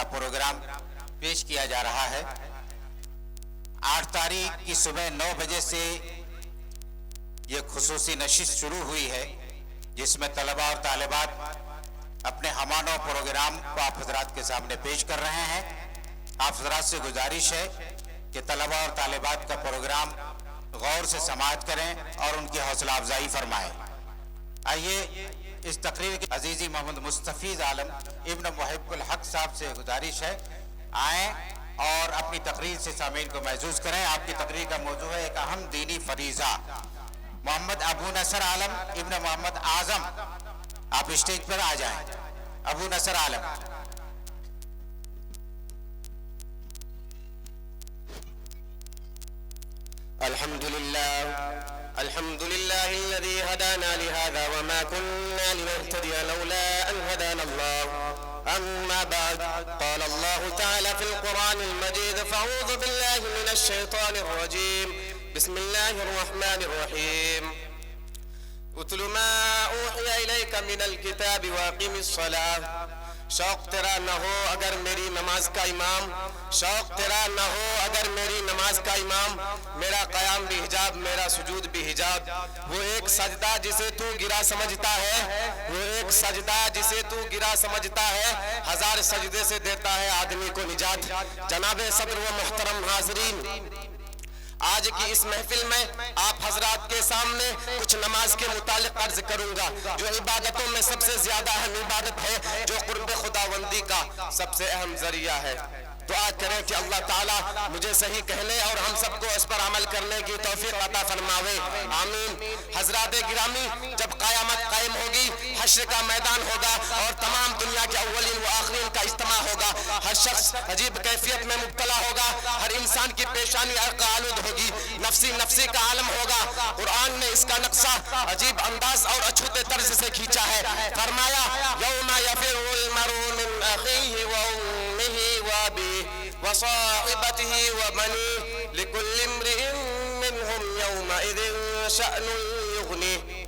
کا پروگرام پیش کیا جا رہا ہے۔ 8 تاریخ کی صبح 9 بجے سے یہ خصوصی نشست شروع ہوئی ہے، جس میں طلباء اور طالبات اپنے ہمانو پروگرام کو آپ حضرات کے سامنے پیش کر رہے ہیں۔ آپ حضرات سے گزارش ہے کہ طلباء اور طالبات کا پروگرام غور سے سماعت کریں اور ان کی حوصلہ افزائی فرمائیں۔ آئیے اس تقریر کے عزیزی محمد مستفیض عالم ابن محب الحق صاحب سے گزارش ہے آئیں اور اپنی تقریر سے سامعین کو محظوظ کریں۔ آپ کی تقریر کا موضوع ہے ایک اہم دینی فریضہ۔ محمد ابو نصر عالم ابن محمد اعظم، آپ اسٹیج پر آ جائیں۔ ابو نصر عالم۔ الحمد لله الذي هدانا لهذا وما كنا لنهتدي لولا أن هدانا الله أما بعد قال الله تعالى في القرآن المجيد فأعوذ بالله من الشيطان الرجيم بسم الله الرحمن الرحيم اتل ما اوحي إليك من الكتاب واقم الصلاة۔ شوق تیرا نہ ہو اگر میری نماز کا امام، شوق تیرا نہ ہو اگر میری نماز کا امام، میرا قیام بھی حجاب میرا سجود بھی حجاب۔ وہ ایک سجدہ جسے تو گرا سمجھتا ہے، وہ ایک سجدہ جسے تو گرا سمجھتا ہے، 1000 سجدے سے دیتا ہے آدمی کو نجات۔ جناب صدر و محترم حاضرین، آج کی اس محفل میں آپ حضرات کے سامنے کچھ نماز کے متعلق عرض کروں گا، جو عبادتوں میں سب سے زیادہ اہم عبادت ہے، جو قرب خداوندی کا سب سے اہم ذریعہ ہے۔ دعا کریں کہ اللہ تعالیٰ مجھے صحیح کہنے اور ہم سب کو اس پر عمل کرنے کی توفیق عطا فرماوے، آمین۔ حضرات گرامی، جب قیامت قائم ہوگی، حشر کا میدان ہوگا اور تمام دنیا کے اولین و آخرین کا اجتماع ہوگا، ہر شخص عجیب کیفیت میں مبتلا ہوگا، ہر انسان کی پیشانی عرق آلود ہوگی، نفسی نفسی کا عالم ہوگا۔ قرآن نے اس کا نقشہ عجیب انداز اور اچھوتے طرز سے کھینچا ہے، فرمایا یوم یفر المرء من اخیہ وامہ وابیہ وصاحبته وبنيه لكل امرئ منهم يومئذ شأن يغنيه۔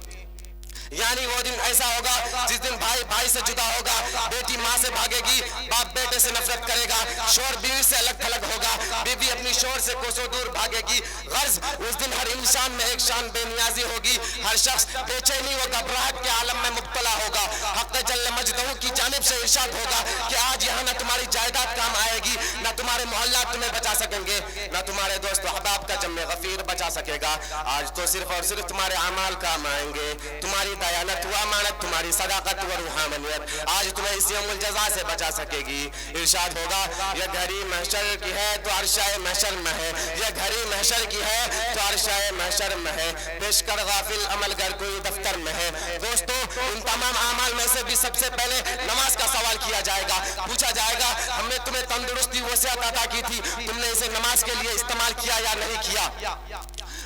یعنی وہ دن ایسا ہوگا جس دن بھائی بھائی سے جدا ہوگا، بیٹی ماں سے بھاگے گی، باپ بیٹے سے نفرت کرے گا، شوہر بیوی سے الگ تھلگ ہوگا، بیوی اپنی شوہر سے کوسوں دور بھاگے گی۔ غرض اس دن ہر انسان میں ایک شان بے نیازی ہوگی، ہر شخص بے چینی و گھبراہٹ کے عالم میں مبتلا ہوگا۔ حق جل مجدہ کی جانب سے ارشاد ہوگا کہ آج یہاں نہ تمہاری جائیداد کام آئے گی، نہ تمہارے محلات تمہیں بچا سکیں گے، نہ تمہارے دوست و احباب کا جمع غفیر بچا سکے گا۔ آج تو صرف اور صرف تمہارے اعمال کام آئیں گے، تمہاری دیانت و امانت، تمہاری صداقت و روحانیت آج تمہیں اس یوم الجزا سے بچا سکے گی۔ ارشاد ہوگا یہ گھڑی محشر کی ہے تو عرشہ محشر میں ہے، یہ گھڑی محشر کی ہے تو عرشہ محشر میں ہے، پیش کر غافل عمل گر کوئی دفتر میں ہے۔ دوستو، ان تمام اعمال میں سے بھی سب سے پہلے نماز کا سوال کیا جائے گا، پوچھا جائے گا ہم نے تمہیں تندرستی وصیت عطا کی تھی، تم نے اسے نماز کے لیے استعمال کیا یا نہیں کیا؟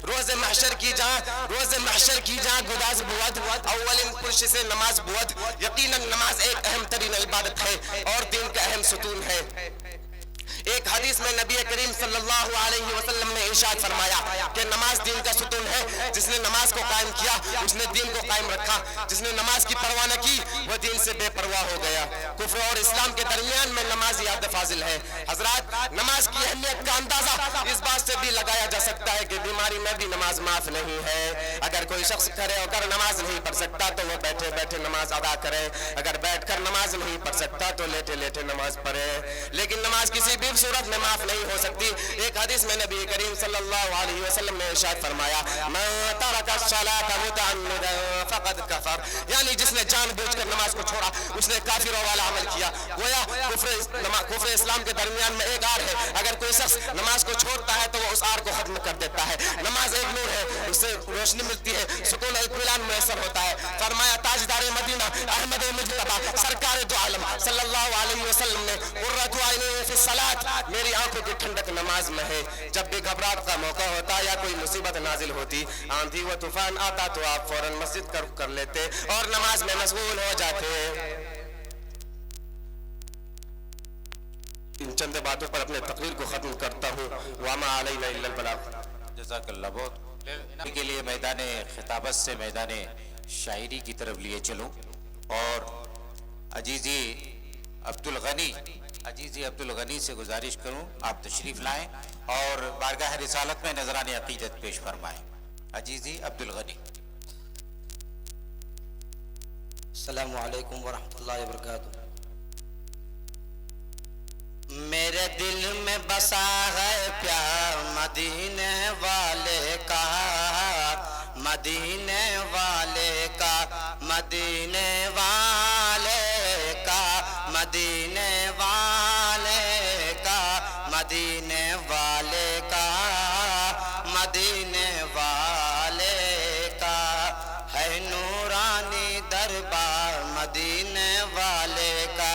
روز محشر کی جہاں گداز بود، اولین پرش سے نماز بود۔ یقیناً نماز ایک اہم ترین عبادت ہے اور دین کا اہم ستون ہے۔ ایک حدیث میں نبی کریم صلی اللہ علیہ وسلم نے ارشاد فرمایا کہ نماز دین کا ستون ہے، جس نے نماز کو قائم کیا اس نے دین کو قائم رکھا، جس نے نماز کی پرواہ نہ کی وہ دین سے بے پرواہ ہو گیا۔ کفر اور اسلام کے درمیان میں نماز یاد فاضل ہے۔ حضرات، نماز کی اہمیت کا اندازہ اس بات سے بھی لگایا جا سکتا ہے کہ بیماری میں بھی نماز معاف نہیں ہے۔ اگر کوئی شخص کھڑے ہو کر نماز نہیں پڑھ سکتا تو وہ بیٹھے بیٹھے نماز ادا کرے، اگر بیٹھ کر نماز نہیں پڑھ سکتا تو لیٹے لیٹے نماز پڑھے، لیکن نماز کسی بھی صورت میں معاف نہیں ہو سکتی۔ ایک حدیث میں نبی کریم صلی اللہ علیہ وسلم نے ارشاد فرمایا من ترک الصلاۃ متعمدا فقد کفر، یعنی جس نے جان بوجھ کر نماز کو چھوڑا اس نے کافروں والا عمل کیا۔ گویا کفر اسلام کے درمیان میں ایک آر ہے، اگر کوئی شخص نماز کو چھوڑتا ہے تو وہ اس آر کو ختم کر دیتا ہے۔ نماز ایک نور ہے، اس سے روشنی ملتی ہے، سکون و اطمینان میسر ہوتا ہے۔ فرمایا تاجدار مدینہ احمد مجتبیٰ سرکار دو عالم صلی اللہ علیہ وسلم نے قرۃ عینی فی الصلاۃ، میری آنکھوں کی ٹھنڈک نماز میں ہے۔ جب بھی گھبراہٹ کا موقع ہوتا یا کوئی مصیبت نازل ہوتی، آندھی و طوفان آتا تو آپ فوراً مسجد کا رخ کر لیتے اور نماز میں مشغول ہو جاتے۔ ان چند باتوں پر اپنے تقریر کو ختم کرتا ہوں۔ وما علینا الا البلاغ۔ جزاک اللہ۔ بہت کے لیے میدان خطابت سے میدان شاعری کی طرف لیے چلوں اور عزیزی عبد الغنی عزیزی عبدالغنی سے گزارش کروں آپ تشریف لائیں اور بارگاہ رسالت میں نذران عقیدت پیش فرمائیں. عزیزی عبدالغنی. السلام علیکم ورحمۃ اللہ وبرکاتہ. میرے دل میں بسا ہے پیار مدینے والے کا، مدینے والے کا، مدینے والے کا، مدینے والے کا، مدینے والے کا، مدینے والے کا ہے نورانی دربار مدینے والے کا،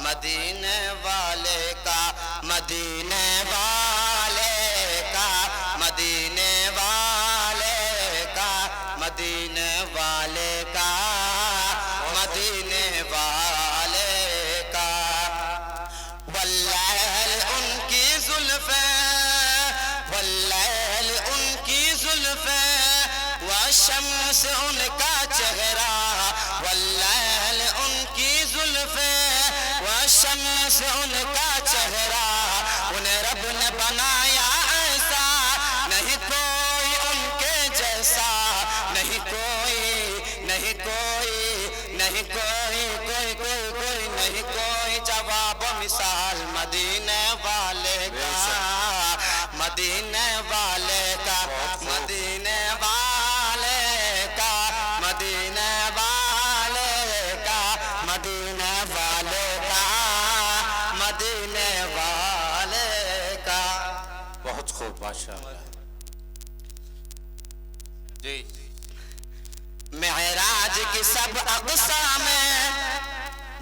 مدینے والے کا، مدینے والے کا، مدینے والے کا، مدینے والے کا، مدینے والے کا. واللیل ان کی زلفیں، واللیل ان کی زلفیں، والشمس ان کا چہرہ، واللیل ان کی زلفیں، والشمس ان کا چہرہ. انہیں رب نے بنایا ایسا، نہیں کوئی ان کے جیسا، نہیں کوئی، نہیں کوئی، نہیں کوئی، کوئی کوئی کوئی نہیں کوئی جواب و مثال مدینے والے کا، مدینے والے کا، مدینے والے کا، مدینے والے کا، مدینے والے کا، مدینے والے کا. بہت خوب ماشاءاللہ. جی. معراج کی سب اقسام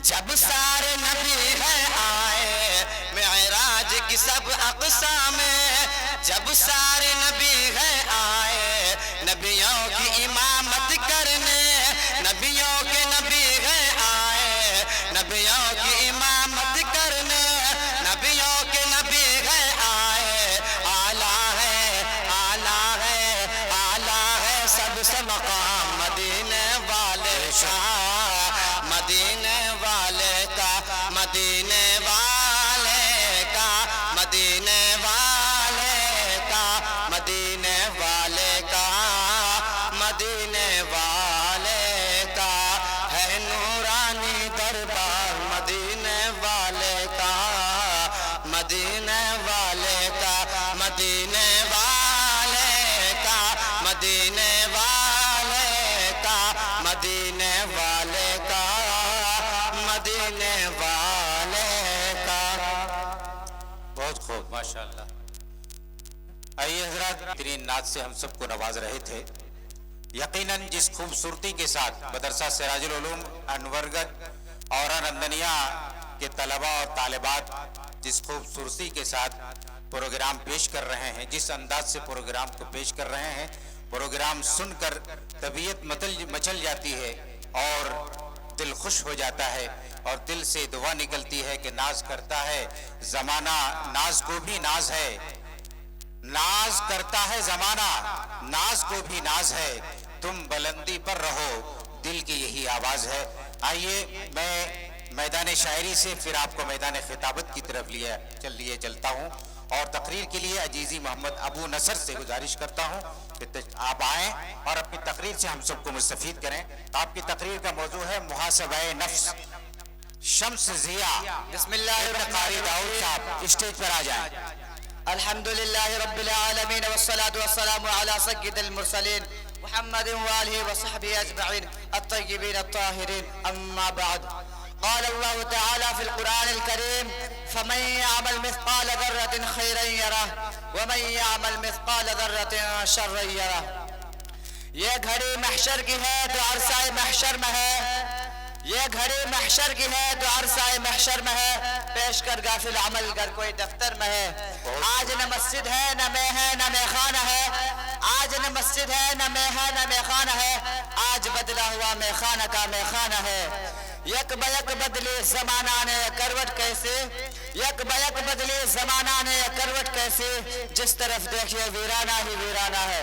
جب سارے نبی ہے آئے، معراج کی سب اقسام جب سارے نبی ہے آئے، نبیوں کی امامت کرنے، نبیوں کے نبی ہے آئے، نبیوں کی امامت کرنے، نبیوں کے نبی ہے آئے. اعلیٰ ہے، اعلیٰ ہے، اعلیٰ ہے سب سے مقام مدینے والے کا، مدینے والے کا، مدینے والے کا، مدینے والے کا، مدینے والے کا، مدینے والے کا ہے نورانی دربار مدینے والے کا، مدینے والے کا، مدینے والے کا، مدینے والے کا، مدینے والے کا، مدینے والے کا. بہت خوب ماشاءاللہ. آئیے حضرات، بہترین نعت سے ہم سب کو نواز رہے تھے. یقیناً جس خوبصورتی کے ساتھ مدرسہ سراج العلوم انورگت اور نندنیا کے طلباء اور طالبات جس خوبصورتی کے ساتھ پروگرام پیش کر رہے ہیں، جس انداز سے پروگرام کو پیش کر رہے ہیں، پروگرام سن کر طبیعت مچل جاتی ہے اور دل خوش ہو جاتا ہے اور دل سے دعا نکلتی ہے کہ ناز کرتا ہے زمانہ، ناز کو بھی ناز ہے، ناز کرتا ہے زمانہ، ناز کو بھی ناز ہے، تم بلندی پر رہو، دل کی یہی آواز ہے. آئیے میں میدان شاعری سے پھر آپ کو میدان خطابت کی طرف چلتا ہوں اور تقریر کے لیے عزیزی محمد ابو نصر سے گزارش کرتا ہوں کہ آپ آئیں اور اپنی تقریر سے ہم سب کو مستفید کریں. آپ کی تقریر کا موضوع ہے محاسبہ نفس. شمس ضیاء بسم اللہ قاری داؤد صاحب اسٹیج پر آ جائیں. الحمد للہ رب العالمین والصلاة والسلام على سید المرسلین محمد وآلہ وصحبہ اجمعین الطیبین الطاہرین. اما بعد، قال اللہ تعالی فی القرآن الکریم فمن يعمل مثقال ذرة خیرا یرہ ومن يعمل مثقال ذرة شرا یرہ. یہ گھڑی محشر کی ہے تو عرصہ محشر میں ہے، یہ گھڑی محشر کی ہے تو عرصہ محشر میں ہے، پیش کر غافل عمل گر کوئی دفتر میں ہے. آج نہ مسجد ہے نہ میں ہے نہ میخانہ ہے، آج نہ مسجد ہے نہ میں ہے نہ میخانہ ہے، آج بدلا ہوا میخانہ کا میخانہ ہے. یک بیک بدلی زمانہ نے کروٹ کیسے، یک بیک بدلی زمانہ نے کروٹ کیسے، جس طرف دیکھیے ویرانہ ہی ویرانہ ہے.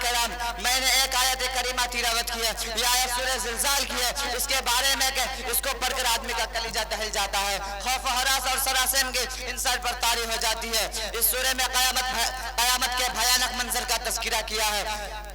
کرام, میں نے ایک آیت کریمہ تلاوت کی ہے, یہ آیت سورہ زلزال کی ہے. اس کے بارے میں کہ اس کو پڑھ کر آدمی کا کلیجہ دہل جاتا ہے, خوف و ہراس اور سراسیم کی انسان پر طاری ہو جاتی ہے. اس سورہ میں قیامت کے بھیانک منظر کا تذکرہ کیا ہے.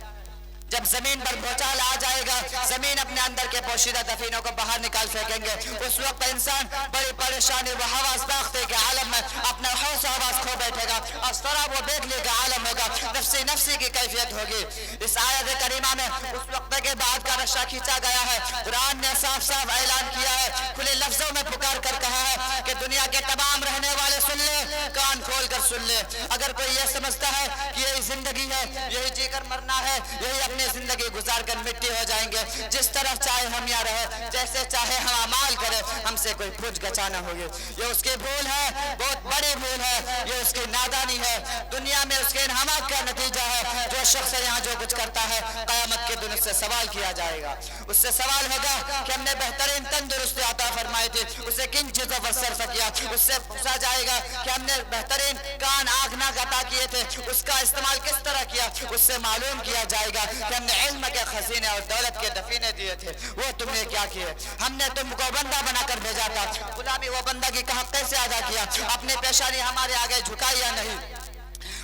جب زمین پر بھوچال آ جائے گا, زمین اپنے اندر کے پوشیدہ دفینوں کو باہر نکال پھینکیں گے. اس وقت انسان بڑی پریشانی و حواس باختہ کے عالم میں اپنا ہوش و حواس کھو بیٹھے گا, اور سراب و بیگلی کا عالم ہوگا, نفسی نفسی کی کیفیت ہوگی. اس آیت کریمہ میں اس وقت کے بعد کا رشا کھینچا گیا ہے. قرآن نے صاف صاف اعلان کیا ہے, کھلے لفظوں میں پکار کر کہا ہے کہ دنیا کے تمام رہنے والے سن لے, کان کھول کر سن لے. اگر کوئی یہ سمجھتا ہے کہ یہی زندگی ہے, یہی جی کر مرنا ہے, یہی اپنی زندگی گزار کر مٹی ہو جائیں گے, جس طرح چاہے ہم یا رہے, جیسے چاہے ہم اعمال کرے, ہم سے کوئی پوچھ گچھ نہ ہوگی, یہ اس کی بھول ہے, بہت بڑی بھول ہے, یہ اس کی نادانی ہے. دنیا میں اس کے انہماک کا نتیجہ ہے. جو شخص یہاں جو کچھ کرتا ہے, قیامت کے دن اس سے سوال کیا جائے گا. اس سے سوال ہوگا کہ ہم نے بہترین تندرستی عطا فرمائی تھی, اسے کن چیزوں پر صرف کیا. اس سے پوچھا جائے گا کہ ہم نے بہترین کان آنکھ ناک عطا کیے تھے, اس کا استعمال کس طرح کیا. اس سے معلوم کیا جائے گا کہ ہم نے علم کے خزینے اور دولت کے دفینے دیے تھے, وہ تم نے کیا کیے. ہم نے تم کو بندہ بنا کر بھیجا تھا, غلامی و بندگی کا حق کیسے ادا کیا, اپنی پیشانی ہمارے آگے جھکائی یا نہیں.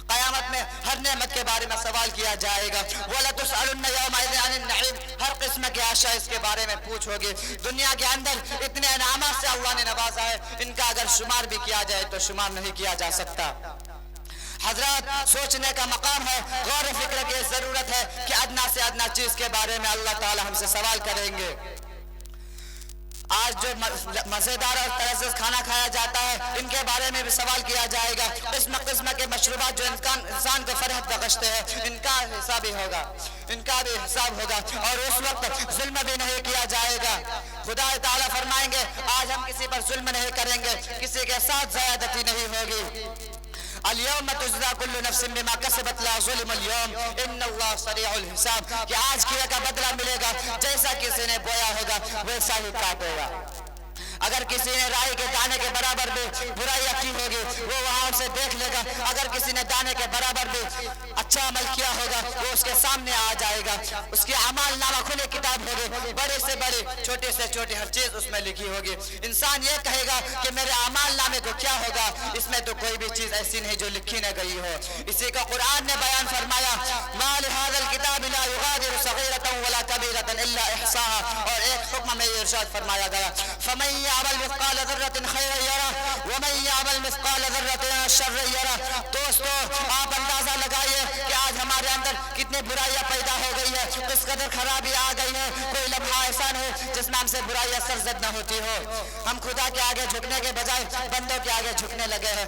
قیامت میں ہر نعمت کے بارے میں سوال کیا جائے گا. وَلَتُسْأَلُنَّ يَوْمَئِذٍ عَنِ النَّعِيمِ, ہر قسم کے اشیاء اس کے بارے میں پوچھ ہوگی. دنیا کے اندر اتنے انعامات سے اللہ نے نوازا ہے, ان کا اگر شمار بھی کیا جائے تو شمار نہیں کیا جا سکتا. حضرات, سوچنے کا مقام ہے, غور و فکر کی ضرورت ہے کہ ادنا سے ادنا چیز کے بارے میں اللہ تعالی ہم سے سوال کریں گے. آج جو مزیدار اور لذیذ کھانا کھایا جاتا ہے, ان کے بارے میں بھی سوال کیا جائے گا. قسم قسم کے مشروبات جو انسان کو فرحت بخشتے ہیں, ان کا حساب ہی ہوگا, ان کا بھی حساب ہوگا. اور اس وقت ظلم بھی نہیں کیا جائے گا. خدا تعالیٰ فرمائیں گے, آج ہم کسی پر ظلم نہیں کریں گے, کسی کے ساتھ زیادتی نہیں ہوگی. اليوم تجزا كل نفس بما كسبت لا ظلم اليوم ان اللہ سریع الحساب, کہ آج کیا کا بدلہ ملے گا, جیسا کسی نے بویا ہوگا ویسا ہی کاٹے گا. اگر کسی نے رائی کے دانے کے برابر بھی برائی کی ہوگی, وہ وہاں اسے دیکھ لے گا. اگر کسی نے دانے کے برابر بھی اچھا عمل کیا ہوگا, وہ اس کے سامنے آ جائے گا. اس کی اعمال نامہ کھلی کتاب ہوگی, بڑے سے بڑی چھوٹے سے چھوٹی ہر چیز اس میں لکھی ہوگی. انسان یہ کہے گا کہ میرے اعمال نامے کو کیا ہوگا, اس میں تو کوئی بھی چیز ایسی نہیں جو لکھی نہ گئی ہو. اسی کا قرآن نے بیان فرمایا, ما لهذا الكتاب لا يغادر صغيرة ولا كبيرة الا احصاها. اور ایک حکم میں یہ ارشاد فرمایا گیا, فمن يعمل مثقال ذرة خيرا يره ومن يعمل مثقال ذرة شرا يره. دوستو, آپ اندازہ لگائیے کہ آج ہمارے اندر کتنی برائیاں پیدا ہو گئی ہے, کس قدر خرابی آ گئی ہے. کوئی لمحہ ایسا نہیں جس میں ہم سے برائیاں سرزد نہ ہوتی ہو. ہم خدا کے آگے جھکنے کے بجائے بندوں کے آگے جھکنے لگے ہیں.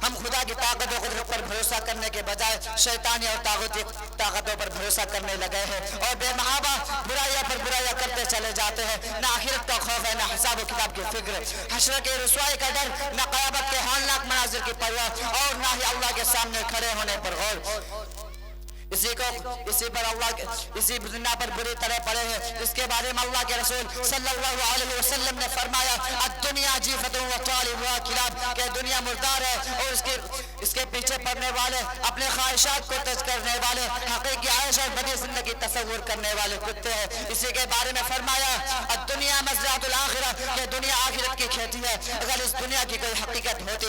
ہم خدا کی طاقت و قدرت پر بھروسہ کرنے کے بجائے شیطانی اور طاغوتی طاقتوں پر بھروسہ کرنے لگے ہیں, اور بے محابہ برائیاں پر برائیاں کرتے چلے جاتے ہیں. نہ آخرت کا خوف ہے, نہ حساب و کتاب کی فکر, حشر کی رسوائی کا ڈر, نہ قیامت کے ہولناک مناظر کی پرواہ, اور نہ ہی اللہ کے سامنے کھڑے ہونے پر غور. اسی بنا پر بری طرح پڑے ہیں, جس کے بارے میں اللہ کے رسول صلی اللہ علیہ وسلم نے فرمایا, الدنیا جیفت و طالبها کلاب, کہ دنیا مردار ہے اور اس کے پیچھے پڑنے والے, اپنے خواہشات کو تج کرنے والے, حقیقی عیش اور بدی زندگی تصور کرنے والے کتے ہیں. اسی کے بارے میں فرمایا, الدنیا مزرعۃ الآخرہ, کہ دنیا آخرت کی کھیتی ہے. اگر اس دنیا کی کوئی حقیقت ہوتی,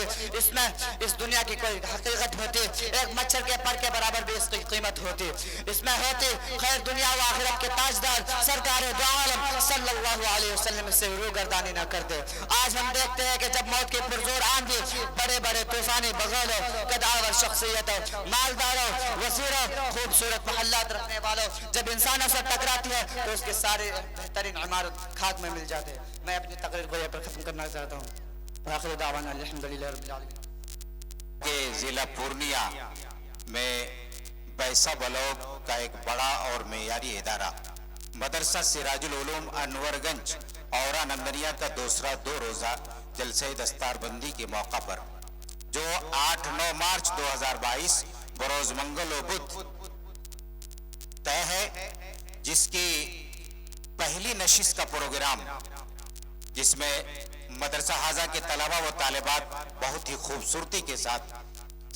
اس دنیا کی کوئی حقیقت ہوتی, ایک مچھر کے پر کے برابر بھی اس کی قیمت ہوتی, اس میں ہوتی. خیر دنیا و آخرت کے تاجدار سرکار دو عالم صلی اللہ علیہ وسلم سے روگردانی نہ کرتے. آج ہم دیکھتے ہیں کہ جب موت کی پرزور آندھی, بڑے بڑے طوفانی بغولوں, قدآور شخصیتوں, مالداروں, وزیروں, خوبصورت محلات رکھنے والوں, جب انسانوں سے ٹکراتی ہے تو اس کے سارے بہترین عمارت خاک میں مل جاتے ہیں. میں اپنی تقریر کو یہاں پر ختم کرنا چاہتا ہوں. آخر دعوانا الحمدللہ رب العالمین. کہ ضلع پورنیہ میں بیسا بلوک کا ایک بڑا اور معیاری ادارہ مدرسہ سراج العلوم انور گنج اورا نندنیا کا دوسرا 2 روزہ جلسہ دستار بندی کے موقع پر, جو 8-9 مارچ 2022 بروز منگل و بدھ طے ہے, جس کی پہلی نشست کا پروگرام, جس میں مدرسہ حاضہ کے طلبہ و طالبات بہت ہی خوبصورتی کے ساتھ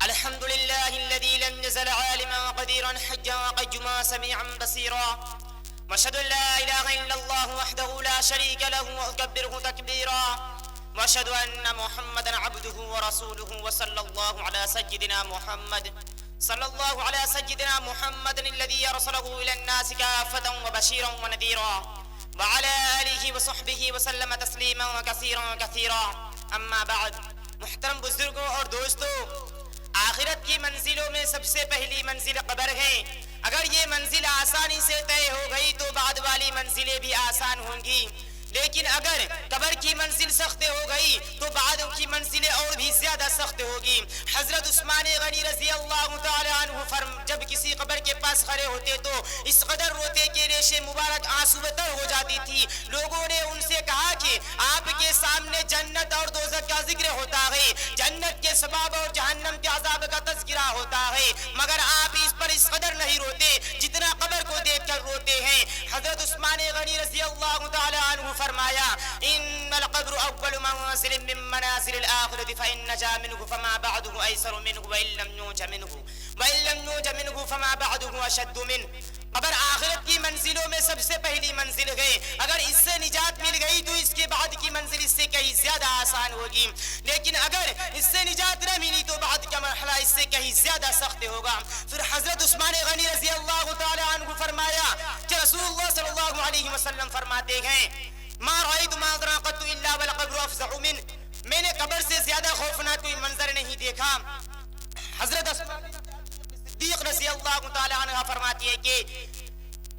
الذي لم يزل عالما وقديرا حجا وقيما سميعا بصيرا واشهد ان لا اله الا الله وحده لا شريك له واكبره تكبيرا واشهد ان محمدا عبده ورسوله وصلى الله على سيدنا محمد الذي ارسله الى الناس كافة وبشيرا ونذيرا وعلى آلہ وصحبہ وسلم تسلیما کثیرا اما بعد۔ محترم بزرگوں اور دوستوں، آخرت کی منزلوں میں سب سے پہلی منزل قبر ہے۔ اگر یہ منزل آسانی سے طے ہو گئی تو بعد والی منزلیں بھی آسان ہوں گی، لیکن اگر قبر کی منزل سخت ہو گئی تو بعد کی منزلیں اور بھی زیادہ سخت ہوگی۔ حضرت عثمان غنی رضی اللہ تعالی عنہ جب کسی قبر کے پاس کھڑے ہوتے تو اس قدر روتے کہ ریش مبارک آنسو تر ہو جاتی تھی۔ لوگوں نے ان سے کہا کہ آپ کے سامنے جنت اور دوزخ کا ذکر ہوتا ہے، جنت کے ثواب اور جہنم کے عذاب کا تذکرہ ہوتا ہے، مگر آپ اس پر اس قدر نہیں روتے جتنا قبر کو دیکھ کر روتے ہیں۔ حضرت حضرت عثمان غنی رضی اللہ تعالی عنہ فرمایا ان القبر اول منزل من منازل الاخرة فان نجا منه فما بعده ايسر منه وان لم ينج منه فما بعده اشد منه. قبر آخرت کی منزلوں میں سب سے پہلی منزل ہے. اگر اس سے نجات مل گئی تو اس کے بعد کی منزل اس سے کہیں زیادہ آسان ہوگی, لیکن اگر اس سے نجات نہ ملی تو بعد کا مرحلہ اس سے کہیں زیادہ سخت ہوگا. پھر حضرت عثمان غنی رضی اللہ تعالی عنہ فرمایا کہ رسول اللہ صلی اللہ علیہ وسلم فرماتے ہیں ما رأيت منظرا قط الا والقبر افزع من, میں نے قبر سے زیادہ خوفناک کوئی منظر نہیں دیکھا. حضرت صدیق رضی اللہ تعالی عنہ فرماتی ہے کہ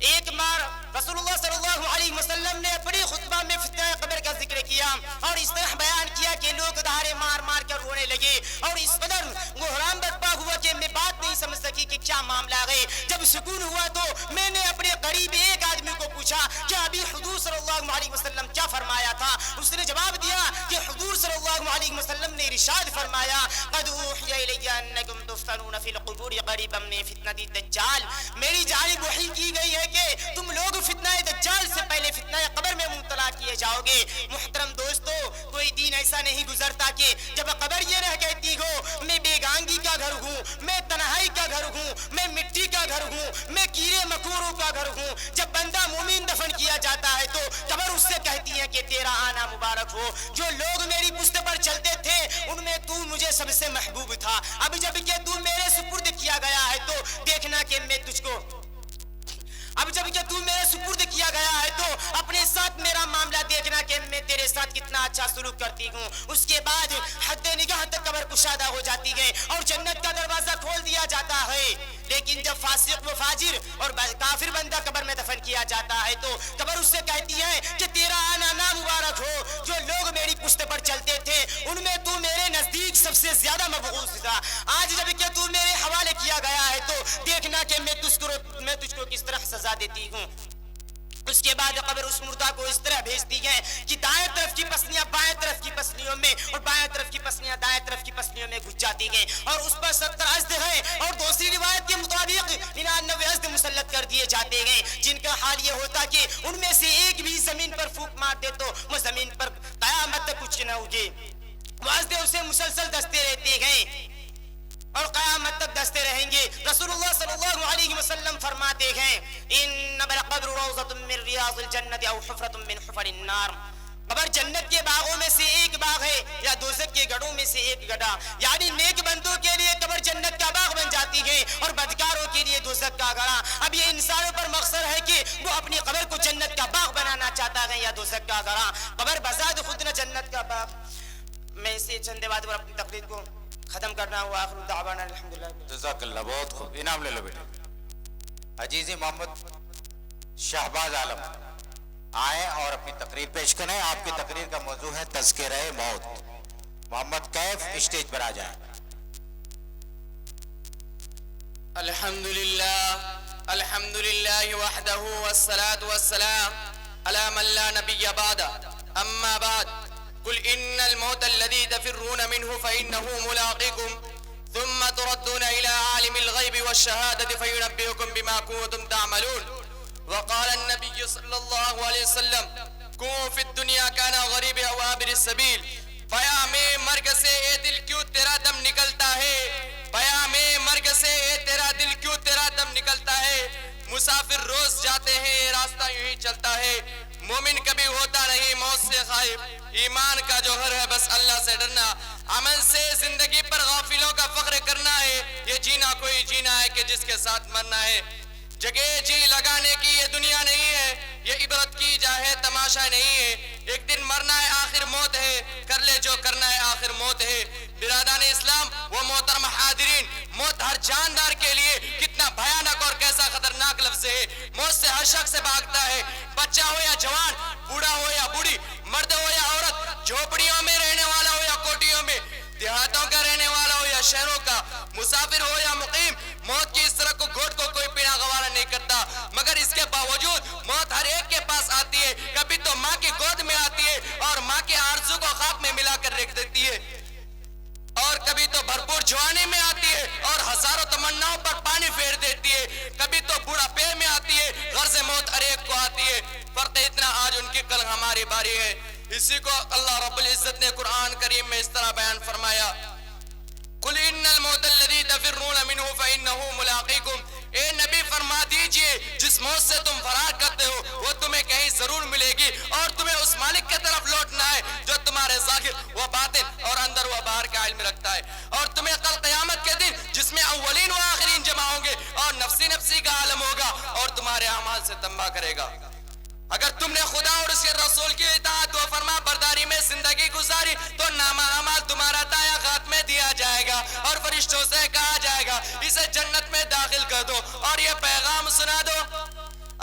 ایک بار رسول اللہ صلی اللہ علیہ وسلم نے بڑی خطبہ میں فتنہ قبر کا ذکر کیا اور اس طرح بیان کیا کہ لوگ دھارے مار مار کر رونے لگے اور اس قدر بحران برپا ہوا کہ میں بات نہیں سمجھ سکی کہ کیا معاملہ ہے. جب سکون ہوا تو میں نے اپنے قریب ایک آدمی کو پوچھا کہ ابھی حضور صلی اللہ علیہ وسلم کیا فرمایا تھا. اس نے جواب دیا کہ حضور صلی اللہ علیہ وسلم نے ارشاد فرمایا قد اوحی الی انکم تفتنون فی القبور قریبا من فتنۃ الدجال, میری جانب وحی کی گئی ہے کہ تم لوگ فتنہ دجال سے پہلے فتنہ قبر میں مبتلا کیے جاؤ گے. محترم دوستو, کوئی دین ایسا نہیں گزرتا کہ جب قبر یہ نہ کہتی ہو میں بیگانگی کا گھر ہوں, میں تنہائی کا گھر ہوں, میں مٹی کا گھر ہوں, میں کیڑے مکوڑوں کا گھر ہوں. جب بندہ مومن دفن کیا جاتا ہے تو قبر اس سے کہتی ہے کہ تیرا آنا مبارک ہو. جو لوگ میری پشت پر چلتے تھے ان میں تو مجھے سب سے محبوب تھا, اب جب کہ تو میرے سپرد کیا گیا ہے تو دیکھنا کہ میں تجھ کو میرے سپرد کیا گیا ہے تو اپنے ساتھ میرا معاملہ دیکھنا کہ میں تیرے ساتھ کتنا اچھا سلوک کرتی ہوں. اس کے بعد حد نگاہ تک قبر کشادہ ہو جاتی ہے اور جنت کا دروازہ کھول دیا جاتا ہے. لیکن جب فاسق و فاجر اور کافر بندہ قبر میں دفن کیا جاتا ہے تو قبر اس سے کہتی ہے کہ تیرا آنا نامبارک ہو. جو لوگ میری پشت پر چلتے تھے ان میں تو میرے نزدیک سب سے زیادہ مبغوض تھا, آج جب کہ تو میرے حوالے کیا گیا ہے تو دیکھنا کہ میں تجھ کو کس طرح سزا دیتی ہوں. اس کے بعد قبر اس مردہ کو اس طرح بھیجتی ہے کہ دائیں طرف کی پسلیاں بائیں طرف کی پسلیوں میں اور بائیں طرف کی پسلیاں دائیں طرف کی پسلیوں میں گھس جاتی ہیں اور اس پر 70 عزد ہیں اور دوسری روایت کے مطابق 99 عزد مسلط کر دیے جاتے ہیں, جن کا حال یہ ہوتا کہ ان میں سے ایک بھی زمین پر پھونک مار دے تو وہ زمین پر قیامت تک کچھ نہ اگے. وہ عزد اسے مسلسل دستے رہتے ہیں اور قیامت تک دستے رہیں گے. رسول اللہ صلی اللہ علیہ وسلم فرماتے ہیں انما القبر روضۃ من ریاض الجنۃ او حفرۃ من حفر النار, قبر جنت کے باغوں میں سے ایک باغ ہے یا دوزخ کے گڑھوں میں سے ایک گڑھا. یعنی نیک بندوں کے لیے قبر جنت کا باغ بن جاتی ہے اور بدکاروں کے لیے دوزخ کا گڑھا. اب یہ انسانوں پر مقصر ہے کہ وہ اپنی قبر کو جنت کا باغ بنانا چاہتا ہے یا دوزخ کا گڑھا. قبر بذات خود نہ جنت کا باغ. میں اسے چند بات پر اپنی تقریر کو ختم کرنا ہوا. آخر دعوانا الحمدللہ. جزاک اللہ, بہت خوب, انعام لے لو بیٹے. عزیزی محمد شہباز عالم آئیں اور اپنی تقریر پیش کریں. آپ کی تقریر کا موضوع ہے تذکرہ موت. محمد کیف اسٹیج پر آ جائیں. الحمدللہ وحدہ والصلاة والسلام علی من لا نبی بعد. اما بعد قل ان الموت الذي تفرون منه فإنه ملاقيكم ثم تردون إلى عالم الغيب والشهادة فينبئكم بما كنتم تعملون. وقال النبي صلى الله عليه وسلم كونوا في الدنيا كان غریب او عابر السبيل. پیام مرگ سے اے دل کیوں تیرا دم نکلتا ہے, پیام مرگ سے اے تیرا دل کیوں تیرا دم نکلتا ہے. مسافر روز جاتے ہیں راستہ یوں ہی چلتا ہے, مومن کبھی ہوتا نہیں موت سے خائف. ایمان کا جوہر ہے بس اللہ سے ڈرنا, عمل سے زندگی پر غافلوں کا فخر کرنا ہے. یہ جینا کوئی جینا ہے کہ جس کے ساتھ مرنا ہے. جگہ جی لگانے کی یہ دنیا نہیں ہے, یہ عبرت کی جا ہے تماشا نہیں ہے. ایک دن مرنا ہے آخر موت ہے, کر لے جو کرنا ہے آخر موت ہے. برادران اسلام وہ محترم حاضرین, موت ہر جاندار کے لیے کتنا بھیانک اور کیسا خطرناک لفظ ہے. موت سے ہر شخص بھاگتا ہے, بچہ ہو یا جوان, بوڑھا ہو یا بوڑھی, مرد ہو یا عورت, جھوپڑیوں میں رہنے والا ہو یا کوٹیوں میں, دیہاتوں کا رہنے والا ہو یا شہروں کا, مسافر ہو یا مقیم, موت کی اس طرح کو گھوٹ کو کوئی پینا گوارا نہیں کرتا. مگر اس کے باوجود موت ہر ایک کے پاس آتی ہے. کبھی تو ماں کی گود میں آتی ہے اور ماں کے آرزو کو خاک میں ملا کر رکھ دیتی ہے, اور کبھی تو بھرپور جوانی میں آتی ہے اور ہزاروں تمناؤں پر پانی پھیر دیتی ہے. کبھی تو بوڑھا پیر میں آتی ہے, غرض موت ہر ایک کو آتی ہے، فرق اتنا آج ان کی کل ہماری باری ہے۔ اسی کو اللہ رب العزت نے قرآن کریم میں اس طرح بیان فرمایا، قُلْ إِنَّ الْمَوْتَ الَّذِي تَفِرُّونَ مِنْهُ فَإِنَّهُ مُلَاقِيكُمْ، اے نبی فرما دیجئے جس موت سے تم فرار کرتے ہو وہ تمہیں کہیں ضرور ملے گی، اور تمہیں اس مالک کی طرف لوٹنا ہے جو تمہارے ظاہر و باطن اور اندر و باہر کا علم رکھتا ہے، اور تمہیں کل قیامت کے دن جس میں اولین و آخرین جمع ہوں گے اور نفسی نفسی کا عالم ہوگا اور تمہارے اعمال سے تنبیہ کرے گا۔ اگر تم نے خدا اور اس کے رسول کی اطاعت و فرما برداری میں زندگی گزاری تو نامہ اعمال تمہارا دایاں ہاتھ میں دیا جائے گا اور فرشتوں سے کہا جائے گا اسے جنت میں داخل کر دو اور یہ پیغام سنا دو،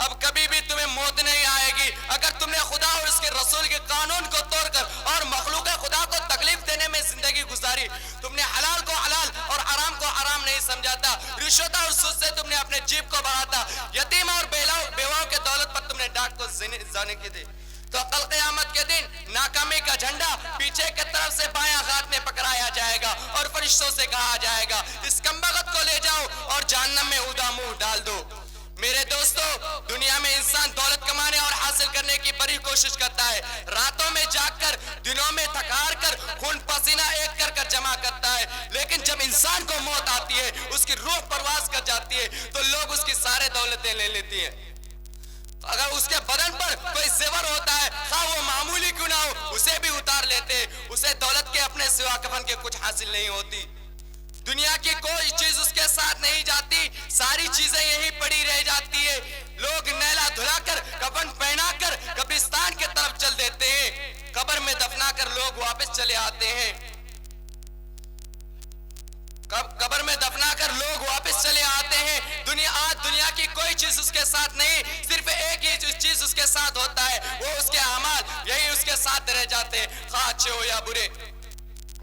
اب کبھی بھی تمہیں موت نہیں آئے گی۔ اگر تم نے خدا اور اس کے رسول کے قانون کو توڑ کر اور مخلوق خدا کو تکلیف دینے میں زندگی گزاری، تم نے حلال کو حلال اور حرام کو حرام نہیں سمجھاتا، رشوت اور سود سے تم نے اپنے جیب کو بڑھاتا، یتیم اور بیواؤں کے دولت پر تم نے ڈانٹ کو زانے کی دی، تو کل قیامت کے دن ناکامی کا جھنڈا پیچھے کی طرف سے بایاں ہاتھ میں پکڑایا جائے گا اور فرشتوں سے کہا جائے گا اس کمبخت کو لے جاؤ اور جہنم میں اودھا منہ ڈال دو۔ میرے دوستو، دنیا میں انسان دولت کمانے اور حاصل کرنے کی بڑی کوشش کرتا ہے، راتوں میں جاگ کر دنوں میں تھکار کر خون پسینہ ایک کر کر جمع کرتا ہے، لیکن جب انسان کو موت آتی ہے اس کی روح پرواز کر جاتی ہے تو لوگ اس کی سارے دولتیں لے لیتی ہیں۔ اگر اس کے بدن پر کوئی زیور ہوتا ہے خواہ وہ معمولی کیوں نہ ہو اسے بھی اتار لیتے، اسے دولت کے اپنے سوا کفن کے کچھ حاصل نہیں ہوتی، دنیا کی کوئی چیز اس کے ساتھ نہیں جاتی، ساری چیزیں یہی پڑی رہ جاتی ہے، لوگ نیلا دھلا کر کفن پہنا کر قبرستان کی طرف چل دیتے ہیں، قبر میں دفنا کر لوگ واپس چلے آتے ہیں، قبر میں دفنا کر لوگ واپس چلے آتے ہیں۔ آج دنیا کی کوئی چیز اس کے ساتھ نہیں، صرف ایک ہی چیز اس کے ساتھ ہوتا ہے، وہ اس کے اعمال یہی اس کے ساتھ رہ جاتے ہیں، خواہ اچھے ہو یا برے۔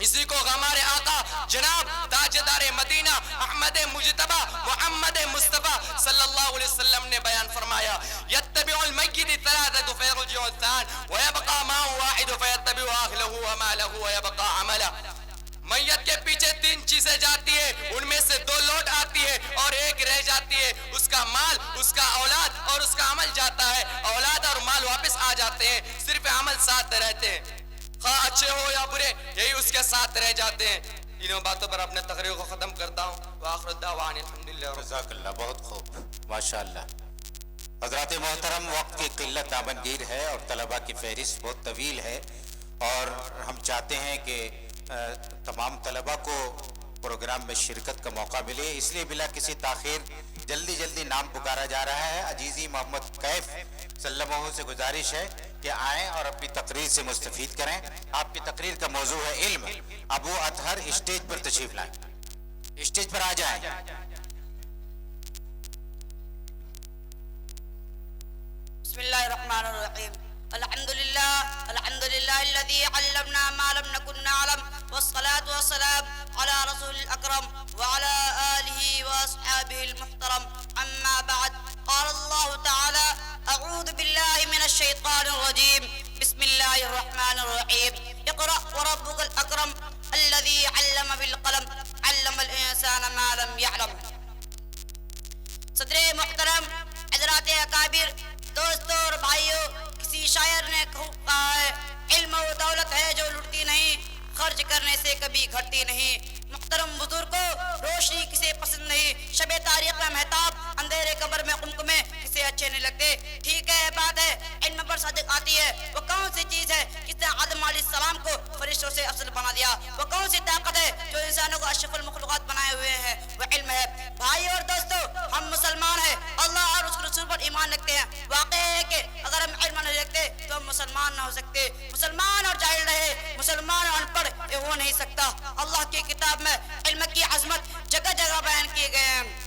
اسی کو ہمارے آقا جناب تاجدار مدینہ احمد مجتبی محمد مصطفیٰ صلی اللہ علیہ وسلم نے بیان فرمایا، یتبع المیت ثلاثة فیرجع الثان ویبقى ماء واحد فیتبع اہلہ ومالہ ویبقى عملہ، میت کے پیچھے تین چیزیں جاتی ہے، ان میں سے دو لوٹ آتی ہے اور ایک رہ جاتی ہے، اس کا مال، اس کا اولاد اور اس کا عمل جاتا ہے، اولاد اور مال واپس آ جاتے ہیں، صرف عمل ساتھ رہتے ہیں، خواہ اچھے ہو یا برے یہی اس کے ساتھ رہ جاتے ہیں۔ انہوں باتوں پر اپنے تقریر کو ختم کرتا ہوں، وآخر الدعوان الحمدللہ۔ جزاک اللہ، بہت خوب، ماشاءاللہ۔ حضرات محترم، وقت کی قلت دامنگیر ہے اور طلباء کی فہرست بہت طویل ہے، اور ہم چاہتے ہیں کہ تمام طلباء کو پروگرام میں شرکت کا موقع ملے، اس لیے بلا کسی تاخیر جلدی نام پکارا جا رہا ہے۔ عزیزی محمد کیف سلمہ سے گزارش ہے کہ آئیں اور اپنی تقریر سے مستفید کریں۔ آپ کی تقریر کا موضوع ہے علم۔ ابو اطہر اسٹیج پر تشریف لائیں، اسٹیج پر آ جائیں۔ بسم اللہ الرحمن الرحیم، الحمدللہ الذی علمنا ما لم نکن نعلم، والصلاة والسلام على رسول الاکرم وعلى آلہ واصحابہ المحترم، اما بعد، قال اللہ تعالی اعوذ باللہ من الشیطان الرجیم، بسم اللہ الرحمن الرحیم، اقرأ وربک الاکرم الذی علم بالقلم علم الانسان ما لم يعلم۔ صدر محترم، حضرات اکابر، دوستوں اور بھائیوں، کسی شاعر نے کہا ہے علم و دولت ہے جو لٹتی نہیں، خرچ کرنے سے کبھی گھٹتی نہیں۔ محترم بزرگوں، روشنی کسے پسند نہیں، شب تاریخ میں مہتاب، اندھیرے قبر میں قمقمے کسے اچھے نہیں لگتے۔ ٹھیک ہے، بات ہے علم پر صادق آتی ہے، وہ کون سی چیز ہے جس نے آدم علیہ السلام کو فرشتوں سے افضل بنا دیا؟ وہ کون سی طاقت ہے جو انسانوں کو اشرف المخلوقات بنائے ہوئے ہیں؟ وہ علم ہے۔ بھائی اور دوستو، ہم مسلمان ہیں، اللہ اور اس کے رسول پر ایمان رکھتے ہیں۔ واقع ہے کہ اگر ہم علم نہیں رکھتے تو ہم مسلمان نہ ہو سکتے۔ مسلمان اور جاہل رہے، مسلمان اور ان پڑھ یہ ہو نہیں سکتا۔ اللہ کی کتاب میں علم کی عظمت جگہ جگہ بیان کیے گئے ہیں۔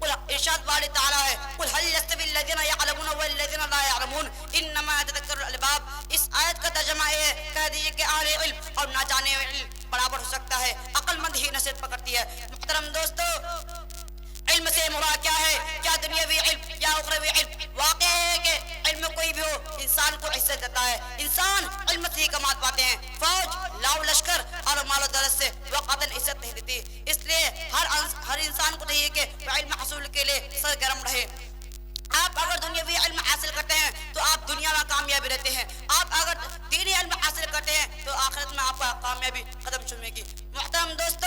ارشاد باری تعالیٰ ہے، قل هل يستوي الذين يعلمون والذين لا يعلمون انما يتذكر الالباب۔ اس آیت کا ترجمہ یہ ہے، کہہ دیجئے کہ اہل علم اور نہ جانے علم برابر ہو سکتا ہے، عقل مند ہی نصیحت پکڑتی ہے۔ محترم دوستو، علم سے مراد کیا ہے؟ کیا دنیاوی علم یا اخروی علم؟ واقع ہے کہ علم کوئی بھی ہو انسان کو عزت دیتا ہے، انسان علم سے ہی کمات پاتے ہیں۔ فوج، لاؤ لشکر اور مال و دولت سے وہ قطعاً عزت نہیں دیتی، اس لیے ہر انسان کو چاہیے کہ وہ علم حصول کے لیے سرگرم رہے۔ آپ اگر دنیاوی علم حاصل کرتے دنیا میں کامیابی رہتے ہیں. آپ اگر دینی علم حاصل کرتے ہیں تو آخرت میں آپ کا کامیابی قدم چومے گی. محترم دوستو،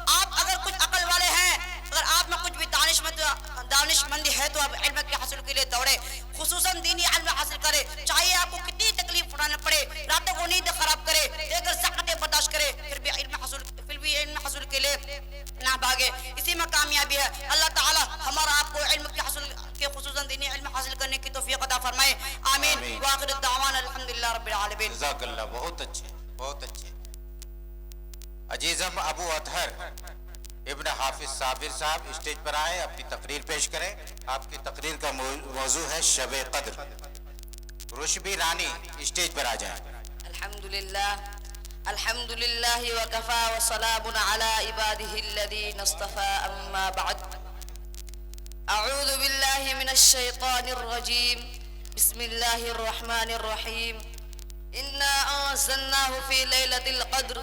آپ اگر کچھ عقل والے ہیں، اگر آپ میں کچھ بھی دانش مندی ہے تو آپ علم کے حاصل کے لیے دوڑے، خصوصاً دینی علم حاصل کرے. چاہیے آپ کو کتنی تکلیف اٹھانا پڑے، راتوں کو نیند خراب کرے، دیگر زحمتیں برداشت کرے، پھر بھی علم حاصل کے لیے نہ بھاگے. اسی میں کامیابی ہے. اللہ تعالی ہمارا آپ کو علم کے حاصل کے خصوصاً دینی علم حاصل کرنے کی توفیق عطا فرمائے. آمین. وآخر الدعوانا الحمدللہ رب العالمین. جزاک اللہ. بہت اچھے، بہت اچھے. عزیزم ابو اطہر ابن حافظ صابر صاحب اسٹیج پر آئے، اپنی تقریر پیش کریں. آپ کی تقریر کا موضوع ہے شب قدر. رشبی رانی اسٹیج پر آ جائیں. الحمد للہ وکفا وسلام علی عباده الذین اصطفى. اما بعد، اعوذ باللہ من الشیطان الرجیم. بسم اللہ الرحمن الرحیم. انا انزلناه فی لیلۃ القدر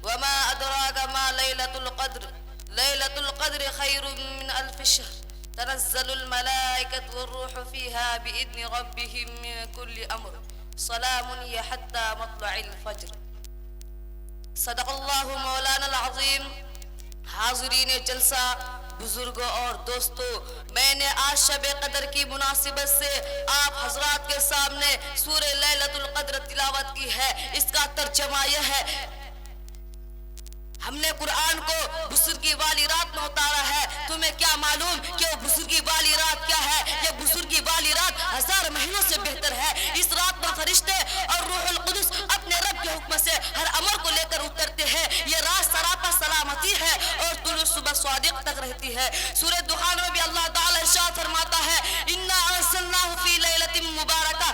وما ادراک ما لیلۃ القدر. لیلۃ القدر خیر من الف شہر. تنزل الملائکة والروح فیها بإذن ربهم من كل امر. سلام هي حتى مطلع الفجر. صدق اللہ مولانا العظیم. حاضرین جلسہ، بزرگوں اور دوستوں، میں نے آج شب قدر کی مناسبت سے آپ حضرات کے سامنے سورہ لیلۃ القدر تلاوت کی ہے. اس کا ترجمہ یہ ہے، ہم نے قرآن کو بزرگی والی رات میں اتارا ہے. تمہیں کیا معلوم کہ وہ بزرگی والی رات کیا ہے؟ یہ بزرگی والی رات 1000 مہینوں سے بہتر ہے. اس رات میں فرشتے اور روح القدس اپنے رب کے حکم سے ہر امر کو لے کر اترتے ہیں. یہ رات سراپا سلامتی ہے اور طلوع صبح صادق تک رہتی ہے. سورہ دخان میں بھی اللہ تعالی ارشاد فرماتا ہے، انا انزلناہ فی لیلۃ مبارکہ.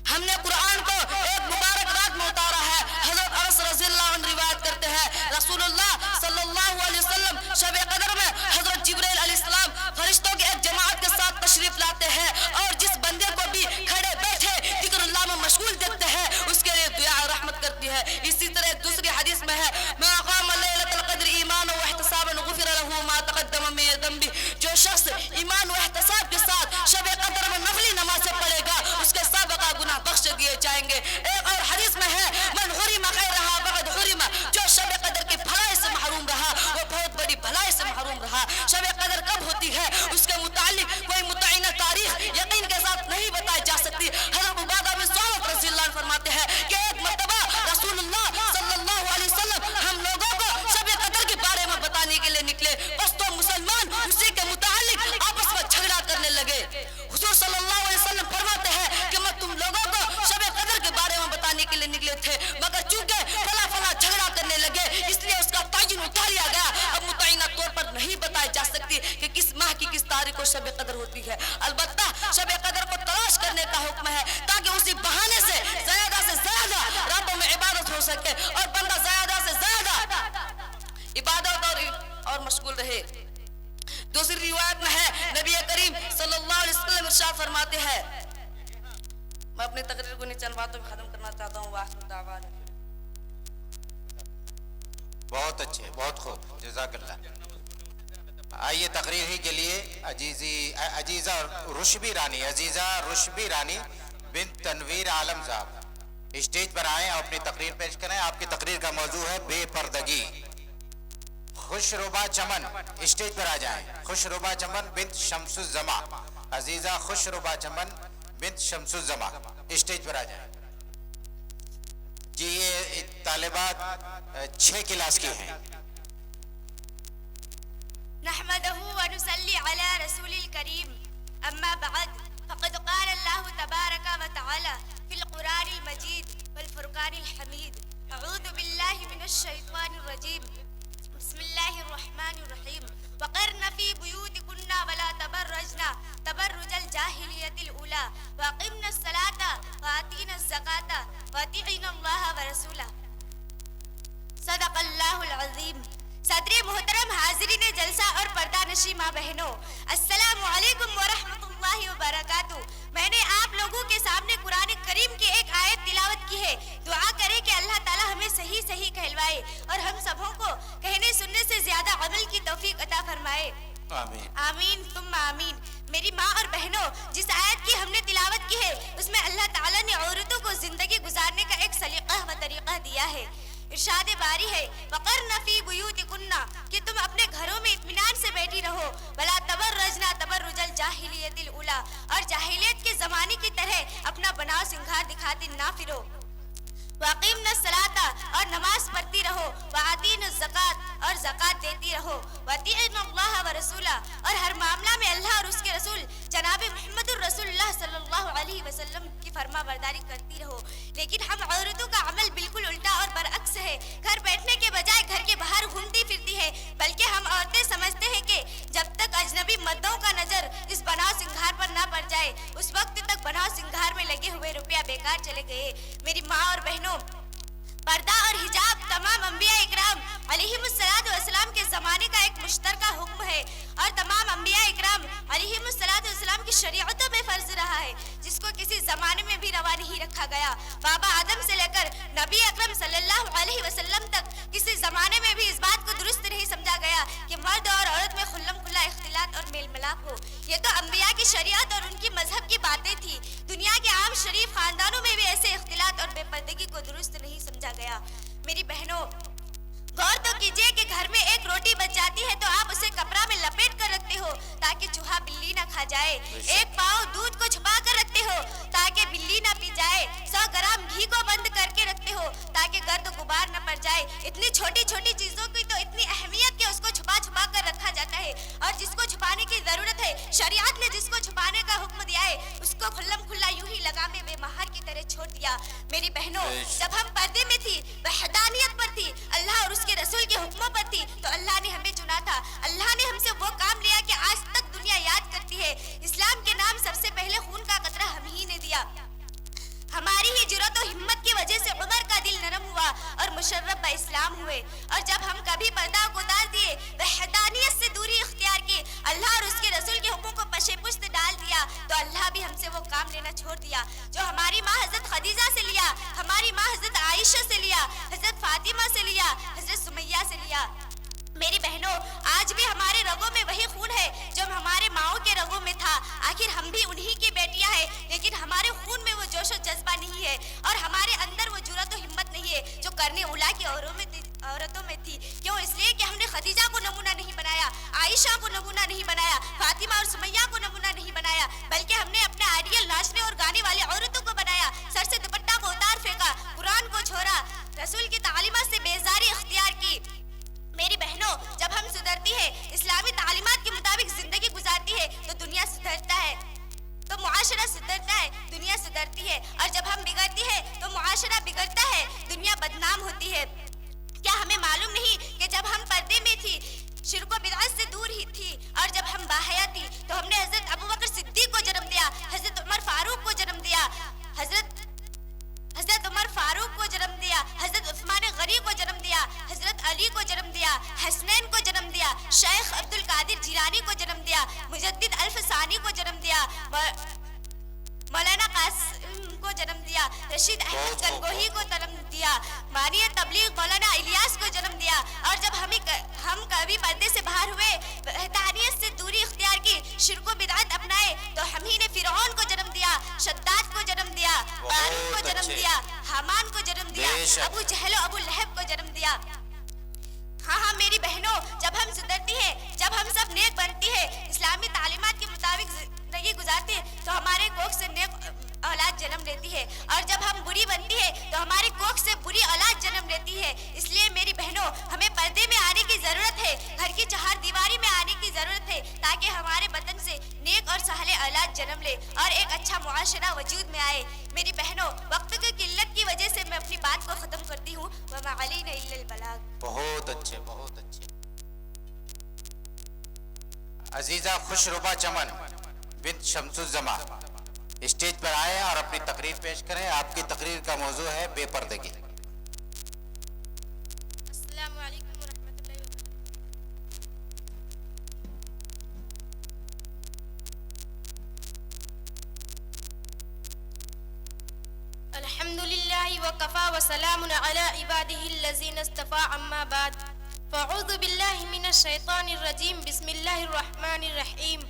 ہم نے قرآن کو ایک مبارک رات میں اتارا ہے. حضرت انس رضی اللہ عنہ روایت کرتے ہیں، رسول اللہ صلی اللہ علیہ وسلم شب قدر میں حضرت جبرائیل علیہ السلام فرشتوں کی ایک جماعت کے ساتھ تشریف لاتے ہیں، اور جس بندے کو بھی کھڑے بیٹھے ذکر اللہ میں مشغول دیکھتے ہیں اس کے لیے دعا رحمت کرتی ہے. اسی طرح دوسری حدیث میں ہے، ما قام لیلۃ القدر ایمانا واحتسابا غفر له ما تقدم من ذنبه. جو شخص ایمان و احتساب کے ساتھ شب قدر میں نفلی نمازیں پڑھے گا اس کے سابقہ گناہ بخش دیے جائیں گے. ایک اور حدیث میں ہے، من حرم خیرها فقد حرم. جو شب قدر کی بھلائی سے محروم رہا وہ بہت بڑی بھلائی سے محروم رہا. شب قدر کب ہوتی ہے اس کے متعلق کوئی متعینہ تاریخ یقین کے ساتھ نہیں بتائی جا سکتی. حضرت عبادہ بن صامت رضی اللہ عنہ فرماتے ہیں کہ ایک مرتبہ رسول اللہ صلی اللہ علیہ وسلم ہم لوگوں کو شب قدر کے بارے میں بتانے کے لیے نکلے. بس تو مسلمان اسی کے متعلق آپس میں جھگڑا کرنے لگے. حضور صلی اللہ علیہ وسلم فرماتے ہیں کہ میں تم لوگوں کو شب قدر کے بارے میں بتانے کے لیے نکلے تھے، مگر چونکہ فلا جھگڑا کرنے لگے اس لیے اس کا تعین اتار لیا گیا. اب متعینہ طور پر نہیں بتائی جا سکتی کہ کس ماہ کی کس تاریخ کو شب قدر ہوتی ہے. البتہ شب قدر کو تلاش کرنے کا حکم ہے تاکہ اسی بہانے سے زیادہ راتوں میں عبادت ہو سکے اور بندہ زیادہ سے زیادہ عبادت اور مشغول رہے. دوسری روایت میں ہے، نبی کریم صلی اللہ علیہ وسلم ارشاد فرماتے ہیں، میں اپنی تقریر کو نہیں چند باتوں میں ختم کرنا چاہتا ہوں. وآخر دعوانا. بہت اچھے، بہت خوب، جزاک اللہ. آئیے تقریر ہی کے لیے عزیزہ رشبی رانی بنت تنویر عالم صاحب اسٹیج پر آئیں اور اپنی تقریر پیش کریں. آپ کی تقریر کا موضوع ہے بے پردگی. خوشربا چمن اسٹیج پر آ جائیں. خوشربا چمن بنت شمس الزما. عزیزہ خوشربا چمن بنت شمس الزما اسٹیج پر آ جائیں. جی یہ طالبات 6 کلاس کی ہیں. نحمده ونصلي على رسول الكريم. أما بعد، فقد قال الله تبارك وتعالى في القرآن المجيد والفرقان الحميد. أعوذ بالله من الشيطان الرجيم. بسم الله الرحمن الرحيم. وقرن في بيوتكن ولا تبرجن تبرج الجاهلية الأولى وأقمنا الصلاة وآتينا الزكاة وأطيعنا الله ورسوله. صدق اللہ العظیم. صدر محترم، حاضرین جلسہ اور پردہ نشی ماں بہنوں، السلام علیکم ورحمۃ اللہ وبرکاتہ. میں نے آپ لوگوں کے سامنے قرآن کریم کی ایک آیت تلاوت کی ہے. دعا کریں کہ اللہ تعالی ہمیں صحیح کہلوائے اور ہم سبوں کو کہنے سننے سے زیادہ عمل کی توفیق عطا فرمائے. آمین. آمین. میری ماں اور بہنوں، جس آیت کی ہم نے تلاوت کی ہے اس میں اللہ تعالیٰ نے عورتوں کو زندگی گزارنے کا ایک سلیقہ و طریقہ دیا ہے۔ ارشاد باری ہے وَقَرْنَ فِي بُيُوتِكُنَّ کہ تم اپنے گھروں میں اطمینان سے بیٹھی رہو، وَلَا تَبَرَّجْنَا تَبَرُّجَ الْجَاهِلِيَّةِ الْأُولَىٰ اور جاہلیت کے زمانے کی طرح اپنا بناؤ سنگھار دکھاتی نہ پھرو، وَأَقِيمْنَا الصَّلَاةَ اور نماز پڑھتی رہو، وَآتِينَا الزَّكَاةَ اور زکوٰۃ دیتی رہو، وَأَطِیعْنَا اللَّهَ وَرَسُولَهُ اور ہر معاملہ میں اللہ اور اس کے رسول جناب محمد الرسول اللہ صلی اللہ علیہ وسلم کی فرما برداری کرتی رہو۔ لیکن ہم عورتوں کا عمل بالکل الٹا اور برعکس ہے، گھر بیٹھنے کے بجائے گھر کے باہر گھومتی پھرتی ہے، بلکہ ہم عورتیں سمجھتے ہیں کہ جب تک اجنبی مردوں کا نظر اس بناؤ سنگھار پر نہ پڑ جائے اس وقت تک بناؤ سنگھار میں لگے ہوئے روپیہ بیکار چلے گئے۔ میری ماں اور بہنوں، پردہ اور حجاب تمام انبیاء اکرام علیہم السلام کے زمانے کا ایک مشترکہ حکم ہے اور تمام انبیاء اکرام علیہم السلام کی شریعتوں میں فرض رہا ہے، جس کو کسی زمانے میں بھی روا نہیں رکھا گیا۔ بابا آدم سے لے کر نبی اکرم صلی اللہ علیہ وسلم تک کسی زمانے میں بھی اس بات کو درست نہیں سمجھا گیا کہ مرد اور عورت میں کھلم کھلا اختلاط اور میل ملاپ ہو۔ یہ تو انبیاء کی شریعت اور ان کی مذہب کی باتیں تھی، دنیا کے عام شریف خاندانوں میں بھی ایسے اختلاط اور بے پردگی کو درست نہیں سمجھا گیا۔ میری بہنوں، غور تو کیجئے کہ گھر میں ایک روٹی بچ جاتی ہے تو آپ اسے کپڑا میں لپیٹ کر رکھتے ہو تاکہ چوہا بلی نہ کھا جائے، ایک پاؤ دودھ کو چھپا کر رکھتے ہو تاکہ بلی نہ پی جائے، 100 گرام گھی کو بند کر کے رکھتے ہو تاکہ گرد و غبار نہ پڑ جائے۔ اتنی چھوٹی چھوٹی چیزوں کی تو اتنی اہمیت کہ اس کو چھپا چھپا کر رکھا جاتا ہے، اور جس کو چھپانے کی ضرورت ہے شریعت نے جس کو چھپانے کا حکم دیا ہے اس کو کھلم کھلا یوں ہی لگامے بے مہار کی طرح چھوڑ دیا۔ میری بہنوں، جب ہم پردے میں تھی، وحدانیت پر تھی، اللہ اور اس کے رسول کے حکموں پر تھی، تو اللہ نے ہمیں چنا تھا، اللہ نے ہم سے وہ کام لیا کہ آج تک دنیا یاد کرتی ہے۔ اسلام کے نام سب سے پہلے خون کا قطرہ ہم ہی نے دیا۔ ہماری ہی جرأت و ہمت کی وجہ سے عمر کا دل نرم ہوا اور مشرف با اسلام ہوئے، اور جب ہم کبھی پردہ کو اتار دیے، وحدانیت سے دوری اختیار کی، اللہ اور اس کے رسول کے حکموں کو پشے پشت ڈال دیا، تو اللہ بھی ہم سے وہ کام لینا چھوڑ دیا جو ہماری ماں حضرت خدیجہ سے لیا، ہماری ماں حضرت عائشہ سے لیا، حضرت فاطمہ سے لیا، حضرت سمیہ سے لیا۔ میری بہنوں، آج بھی ہمارے رگوں میں وہی خون ہے جو ہمارے ماؤں کے رگوں میں تھا، آخر ہم بھی انہی کی بیٹیاں ہیں، لیکن ہمارے خون میں وہ جوش و جذبہ نہیں ہے اور ہمارے اندر وہ جرأت و ہمت نہیں ہے جو کرنے اولا کی عورتوں میں تھی۔ کیوں؟ اس لیے کہ ہم نے خدیجہ کو نمونہ نہیں بنایا، عائشہ کو نمونہ نہیں بنایا، فاطمہ اور سمیہ کو نمونہ نہیں بنایا، بلکہ ہم نے اپنے آئیڈیل ناچنے اور گانے والے عورتوں کو بنایا، سر سے دوپٹہ کو اتار پھینکا، قرآن کو چھوڑا، رسول کی تعلیمات سے بیزاری اختیار کی۔ میری بہنوں، جب ہم سدھرتی ہے، اسلامی تعلیمات کے مطابق زندگی گزارتی ہے تو دنیا سدھرتا ہے، تو معاشرہ سدھرتا ہے، دنیا سدھرتی ہے، اور جب ہم بگڑتی ہے تو معاشرہ بگڑتا ہے، دنیا بدنام ہوتی ہے۔ کیا ہمیں معلوم نہیں کہ جب ہم پردے میں تھی، شرک و بدعت سے دور ہی تھی، اور جب ہم باحیا تھی تو ہم نے حضرت ابوبکر صدیق کو جنم دیا، حضرت عمر فاروق کو جنم دیا، حضرت عمر فاروق کو جنم دیا، حضرت عثمان غنی کو جنم دیا، حضرت علی کو جنم دیا، حسنین کو جنم دیا، شیخ عبد القادر جیلانی کو جنم دیا، مجدد الف ثانی کو جنم دیا، مولانا قاسم کو جنم دیا، رشید احمد گنگوہی کو جنم دیا، بانی تبلیغ مولانا الیاس کو جنم دیا، اور جب ہم کبھی پردے سے باہر ہوئے، وحدانیت سے دوری اختیار کی، شرک و بدعت اپنائے، تو ہم ہی نے فرعون کو جنم دیا، شداد کو جنم دیا، قارون کو جنم دیا، حامان کو جنم دیا، ابو جہل و ابو لہب کو جنم دیا۔ ہاں میری بہنوں، جب ہم سدھرتی ہے، جب ہم سب نیک بنتی ہے، اسلامی تعلیمات کے مطابق زندگی گزارتے ہیں تو ہمارے کوکھ سے نیک اولاد جنم لیتی ہے، اور جب ہم بری بنتی ہے تو ہماری کوکھ سے بری اولاد جنم لیتی ہے۔ اس لیے میری بہنوں، ہمیں پردے میں آنے کی ضرورت ہے، گھر کی چہار دیواری میں آنے کی ضرورت ہے، تاکہ ہمارے بدن سے نیک اور صالح اولاد جنم لے اور ایک اچھا معاشرہ وجود میں آئے۔ میری بہنوں، وقت کی قلت کی وجہ سے میں اپنی بات کو ختم کرتی ہوں۔ وما علینا الا البلاغ۔ بہت اچھے، بہت اچھے۔ عزیزہ خوشربا چمن بنت شمس الزما اسٹیج پر آئے اور اپنی تقریر پیش کریں۔ آپ کی تقریر کا موضوع ہے بے پردگی۔ السلام علیکم ورحمۃ اللہ وبرکاتہ۔ الحمد للہ وکفا وسلام علی عبادہ الذین اصطفى، اما بعد، فاعوذ باللہ من الشیطان الرجیم، بسم اللہ الرحمن الرحیم۔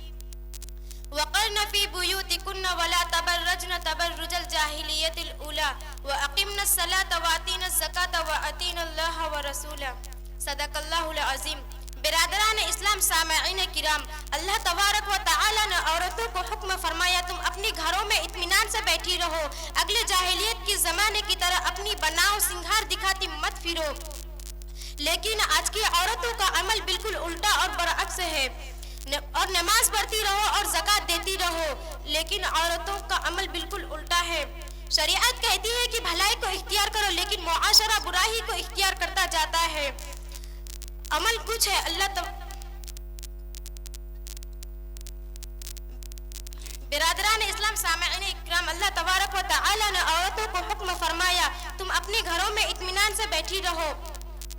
بيوتكن ولا تبرجن تبرج الجاهلية الأولى وأقمنا الصلاة وآتينا الزكاة وأطيعنا الله ورسوله صدق اللہ العظیم. برادران اسلام سامعین کرام، اللہ تبارک و تعالی نے عورتوں کو حکم فرمایا تم اپنی گھروں میں اطمینان سے بیٹھی رہو، اگلے جاہلیت کے زمانے کی طرح اپنی بناؤ سنگھار دکھاتی مت پھرو. لیکن آج کی عورتوں کا عمل بالکل الٹا اور برعکس ہے. اور نماز پڑھتی رہو اور زکوٰۃ دیتی رہو، لیکن عورتوں کا عمل بالکل الٹا ہے. شریعت کہتی ہے کہ بھلائی کو اختیار کرو، لیکن معاشرہ برائی کو اختیار کرتا جاتا ہے. عمل کچھ ہے برادران اسلام سامعین اکرام، اللہ تبارک و تعالی نے عورتوں کو حکم فرمایا تم اپنے گھروں میں اطمینان سے بیٹھی رہو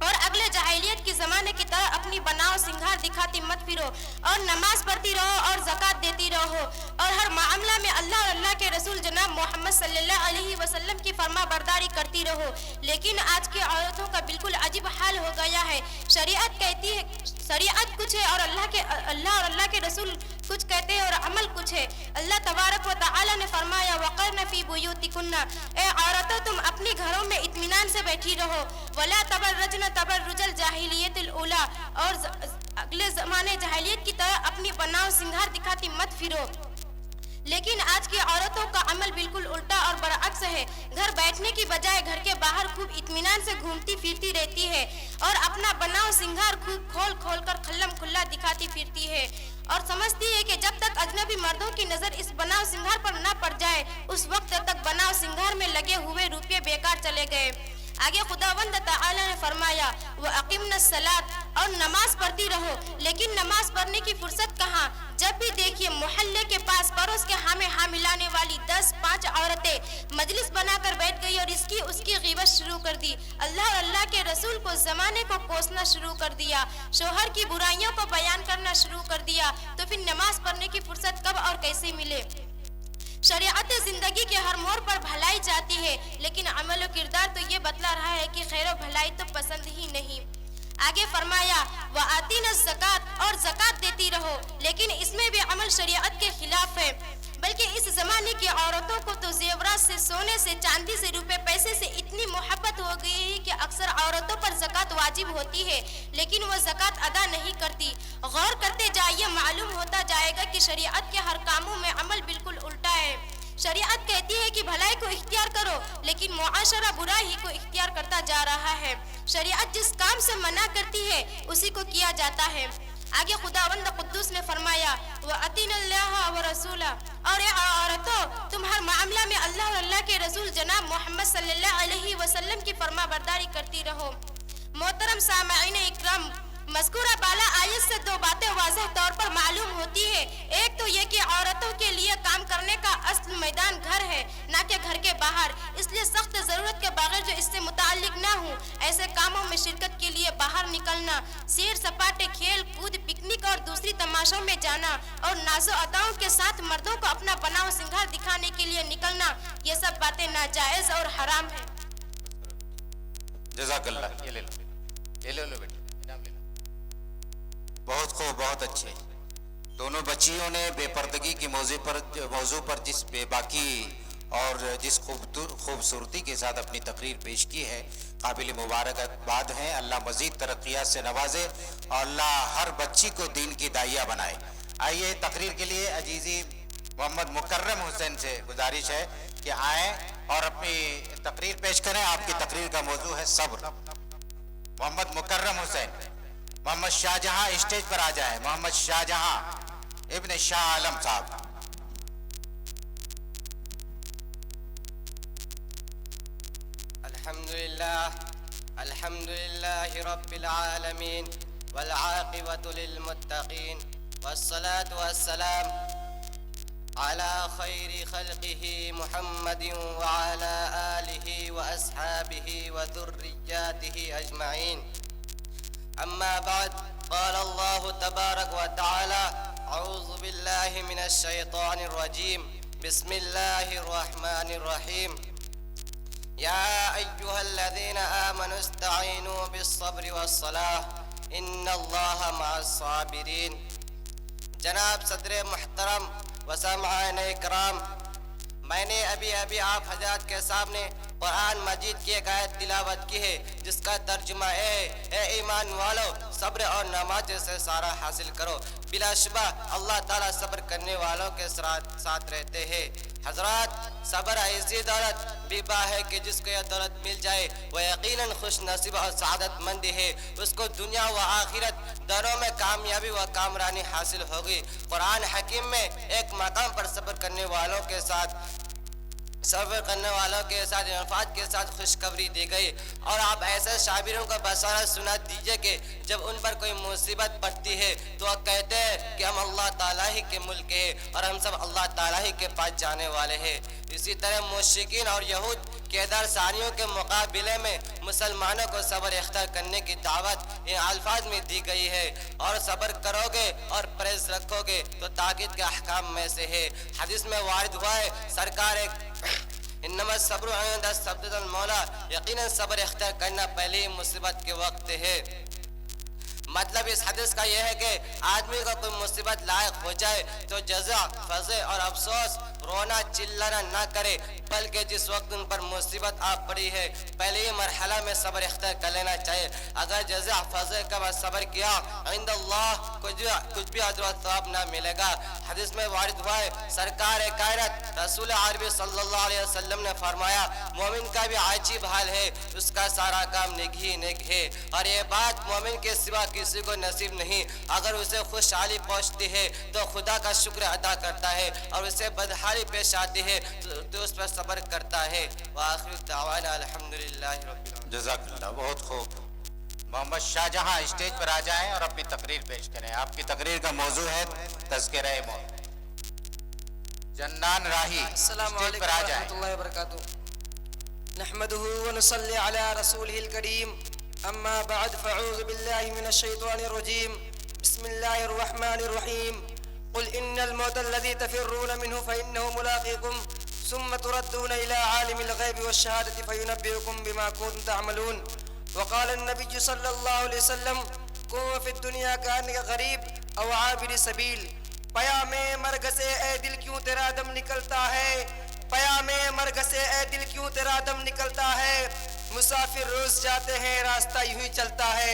اور اگلے جاہلیت کے زمانے کی طرح اپنی بناؤ سنگھار دکھاتی مت پھرو، اور نماز پڑھتی رہو اور زکوٰۃ دیتی رہو، اور ہر معاملہ میں اللہ اور اللہ کے رسول جناب محمد صلی اللہ علیہ وسلم کی فرما برداری کرتی رہو. لیکن آج کی عورتوں کا بالکل عجیب حال ہو گیا ہے. شریعت کہتی ہے، شریعت کچھ ہے اور اللہ اور اللہ کے رسول کچھ کہتے ہیں اور عمل کچھ ہے. اللہ تبارک و تعالی نے فرمایا وقرن فی بیوتکن، اے عورتوں تم اپنی گھروں میں اطمینان سے بیٹھی رہو، ولا تبرجن تبرج الجاہلیت الاولی، اور اگلے زمانے جاہلیت کی طرح اپنی بناؤ سنگھار دکھاتی مت پھرو. لیکن آج کی عورتوں کا عمل بالکل الٹا اور برعکس ہے. گھر بیٹھنے کی بجائے گھر کے باہر خوب اطمینان سے گھومتی پھرتی رہتی ہے اور اپنا بناؤ سنگھار خوب کھول کھول کر کھلم کھلا دکھاتی پھرتی ہے، اور سمجھتی ہے کہ جب تک اجنبی مردوں کی نظر اس بناؤ سنگھار پر نہ پڑ جائے اس وقت تک بناؤ سنگھار میں لگے ہوئے روپے بیکار چلے گئے. آگے خداوند تعالی نے فرمایا وَأَقِمْنَا الصَّلَاةَ، اور نماز پڑھتی رہو. لیکن نماز پڑھنے کی فرصت کہاں؟ جب بھی دیکھیے محلے کے پاس پڑوس کے ہاں میں ہاں ملانے والی 10-5 عورتیں مجلس بنا کر بیٹھ گئی اور اس کی غیبت شروع کر دی. اللہ اور اللہ کے رسول کو زمانے کو کوسنا شروع کر دیا، شوہر کی برائیوں کو بیان کرنا شروع کر دیا. تو پھر نماز پڑھنے کی فرصت کب اور کیسے ملے؟ شریعت زندگی کے ہر موڑ پر بھلائی چاہتی ہے، لیکن عمل و کردار تو یہ بتلا رہا ہے کہ خیر و بھلائی تو پسند ہی نہیں. آگے فرمایا وَآتِينَا الزَّكَاةَ، اور زکوٰۃ دیتی رہو. لیکن اس میں بھی عمل شریعت کے خلاف ہے. بلکہ اس زمانے کی عورتوں کو تو زیورات سے، سونے سے، چاندی سے، روپے پیسے سے اتنی محبت ہو گئی ہے کہ اکثر عورتوں پر زکوٰۃ واجب ہوتی ہے لیکن وہ زکوٰۃ ادا نہیں کرتی. غور کرتے جائیے، معلوم ہوتا جائے گا کہ شریعت کے ہر کاموں میں عمل بالکل الٹا ہے. شریعت کہتی ہے کہ بھلائی کو اختیار کرو، لیکن معاشرہ برائی کو اختیار کرتا جا رہا ہے. شریعت جس کام سے منع کرتی ہے اسی کو کیا جاتا ہے. آگے خداوند قدوس نے فرمایا وَأَطِيعْنَا اللَّهَ وَرَسُولَهُ، اور اے عورتوں تم ہر معاملہ میں اللہ اور اللہ کے رسول جناب محمد صلی اللہ علیہ وسلم کی فرما برداری کرتی رہو. محترم سامعین اکرام، مذکورہ بالا آیت سے دو باتیں واضح طور پر معلوم ہوتی ہے. ایک تو یہ کہ عورتوں کے لیے کام کرنے کا اصل میدان گھر ہے، نہ کہ گھر کے باہر. اس لیے سخت ضرورت کے بغیر جو اس سے متعلق نہ ہوں ایسے کاموں میں شرکت کے لیے باہر نکلنا، سیر سپاٹے، کھیل کود، پکنک اور دوسری تماشوں میں جانا، اور ناز و اداؤں کے ساتھ مردوں کو اپنا بناؤ سنگھار دکھانے کے لیے نکلنا، یہ سب باتیں ناجائز اور حرام ہیں. جزاک اللہ. یہ لے لو بیٹا، انعام لے لو. بہت خوب، بہت اچھے. دونوں بچیوں نے بے پردگی کی موضوع پر جس بے باکی اور جس خوبصورتی کے ساتھ اپنی تقریر پیش کی ہے، قابل مبارکباد ہیں. اللہ مزید ترقیات سے نوازے اور اللہ ہر بچی کو دین کی داعیہ بنائے. آئیے تقریر کے لیے عزیزی محمد مکرم حسین سے گزارش ہے کہ آئیں اور اپنی تقریر پیش کریں. آپ کی تقریر کا موضوع ہے صبر. محمد مکرم حسین. محمد شاہ جہاں اسٹیج پر آ جائیں. محمد شاہ جہاں ابن شاہ عالم صاحب. الحمد لله رب العالمين والعاقبة للمتقين والصلاة والسلام على خير خلقه محمد وعلى آله وأصحابه وذرياته أجمعين. أما بعد، قال الله تبارك وتعالى أعوذ بالله من الشيطان الرجيم بسم الله الرحمن الرحيم. يا أيها الذين آمنوا استعينوا بالصبر والصلاة إن الله مع الصابرين. جناب صدر محترم وسامعین اکرام، میں نے ابھی آپ حضرات کے سامنے قرآن مجید کی ایک آیت تلاوت کی ہے جس کا ترجمہ اے ایمان والو صبر اور نماز سے سارا حاصل کرو، بلا شبہ اللہ تعالیٰ صبر کرنے والوں کے ساتھ رہتے ہیں۔ حضرات، صبر ایسی دولت بھی با ہے کہ جس کو یہ دولت مل جائے وہ یقیناً خوش نصیب اور سعادت مند ہے، اس کو دنیا و آخرت دونوں میں کامیابی و کامرانی حاصل ہوگی۔ قرآن حکیم میں ایک مقام پر صبر کرنے والوں کے ساتھ انفاق کے ساتھ خوشخبری دی گئی، اور آپ ایسے صابروں کا بشارت سنا دیجئے کہ جب ان پر کوئی مصیبت پڑتی ہے تو وہ کہتے ہیں کہ ہم اللہ تعالیٰ ہی کے ملک ہیں اور ہم سب اللہ تعالیٰ ہی کے پاس جانے والے ہیں۔ اسی طرح مشرکین اور یہود کے ثانیوں کے مقابلے میں مسلمانوں کو صبر اختیار کرنے کی دعوت ان الفاظ میں دی گئی ہے، اور صبر کرو گے اور پرہیز رکھو گے تو تاکید کے احکام میں سے ہے۔ حدیث میں وارد ہوا ہے، سرکار انما الصبر عند الصدمۃ المولا، یقیناً صبر اختیار کرنا پہلی ہی مصیبت کے وقت ہے۔ مطلب اس حدیث کا یہ ہے کہ آدمی کو کوئی مصیبت لاحق ہو جائے تو جزع، فزع اور افسوس، رونا چلانا نہ کرے، بلکہ جس وقت ان پر مصیبت آ پڑی ہے پہلے ہی مرحلہ میں صبر اختیار کر لینا چاہیے۔ اگر جزع فزع کا بعد صبر کیا عند اللہ کچھ بھی اجر و ثواب نہ ملے گا۔ حدیث میں وارد ہوا ہے، سرکار کائنات رسول عربی صلی اللہ علیہ وسلم نے فرمایا، مومن کا بھی عجیب حال ہے، اس کا سارا کام نیک ہی نیک ہے، اور یہ بات مومن کے سوا کسی کو نصیب نہیں۔ اگر اسے خوشحالی پہنچتی ہے تو خدا کا شکر ادا کرتا ہے، اور اسے بدحالی پیش آتی ہے تو اس پر صبر کرتا ہے۔ وآخر دعوانا الحمدللہ رب العالمین۔ جزاک اللہ، بہت خوب۔ محمد شاہ جہاں اسٹیج پر آ جائیں اور اپنی تقریر پیش کریں۔ آپ کی تقریر کا موضوع ہے تذکرہ موت۔ جنان راہی السلام اسٹیج علیکم پر آ ورحمۃ جائیں۔ اللہ وبرکاتہ۔ نحمده ونصلي على رسوله الكريم، اما بعد فاعوذ بالله من الشيطان الرجيم، بسم الله الرحمن الرحيم، قل ان الموت الذي تفرون منه فانه ملاقيكم ثم تردون الى عالم الغيب والشهادة فينبئكم بما كنتم تعملون۔ وقال النبي صلى الله عليه وسلم، كن في الدنيا كأنك غريب او عابر سبيل۔ پیام مرگ سے اے دل کیوں تیرا دم نکلتا ہے، پیام مرگ سے اے دل کیوں تیرا دم نکلتا ہے، مسافر روز جاتے ہیں راستہ یوں ہی چلتا ہے،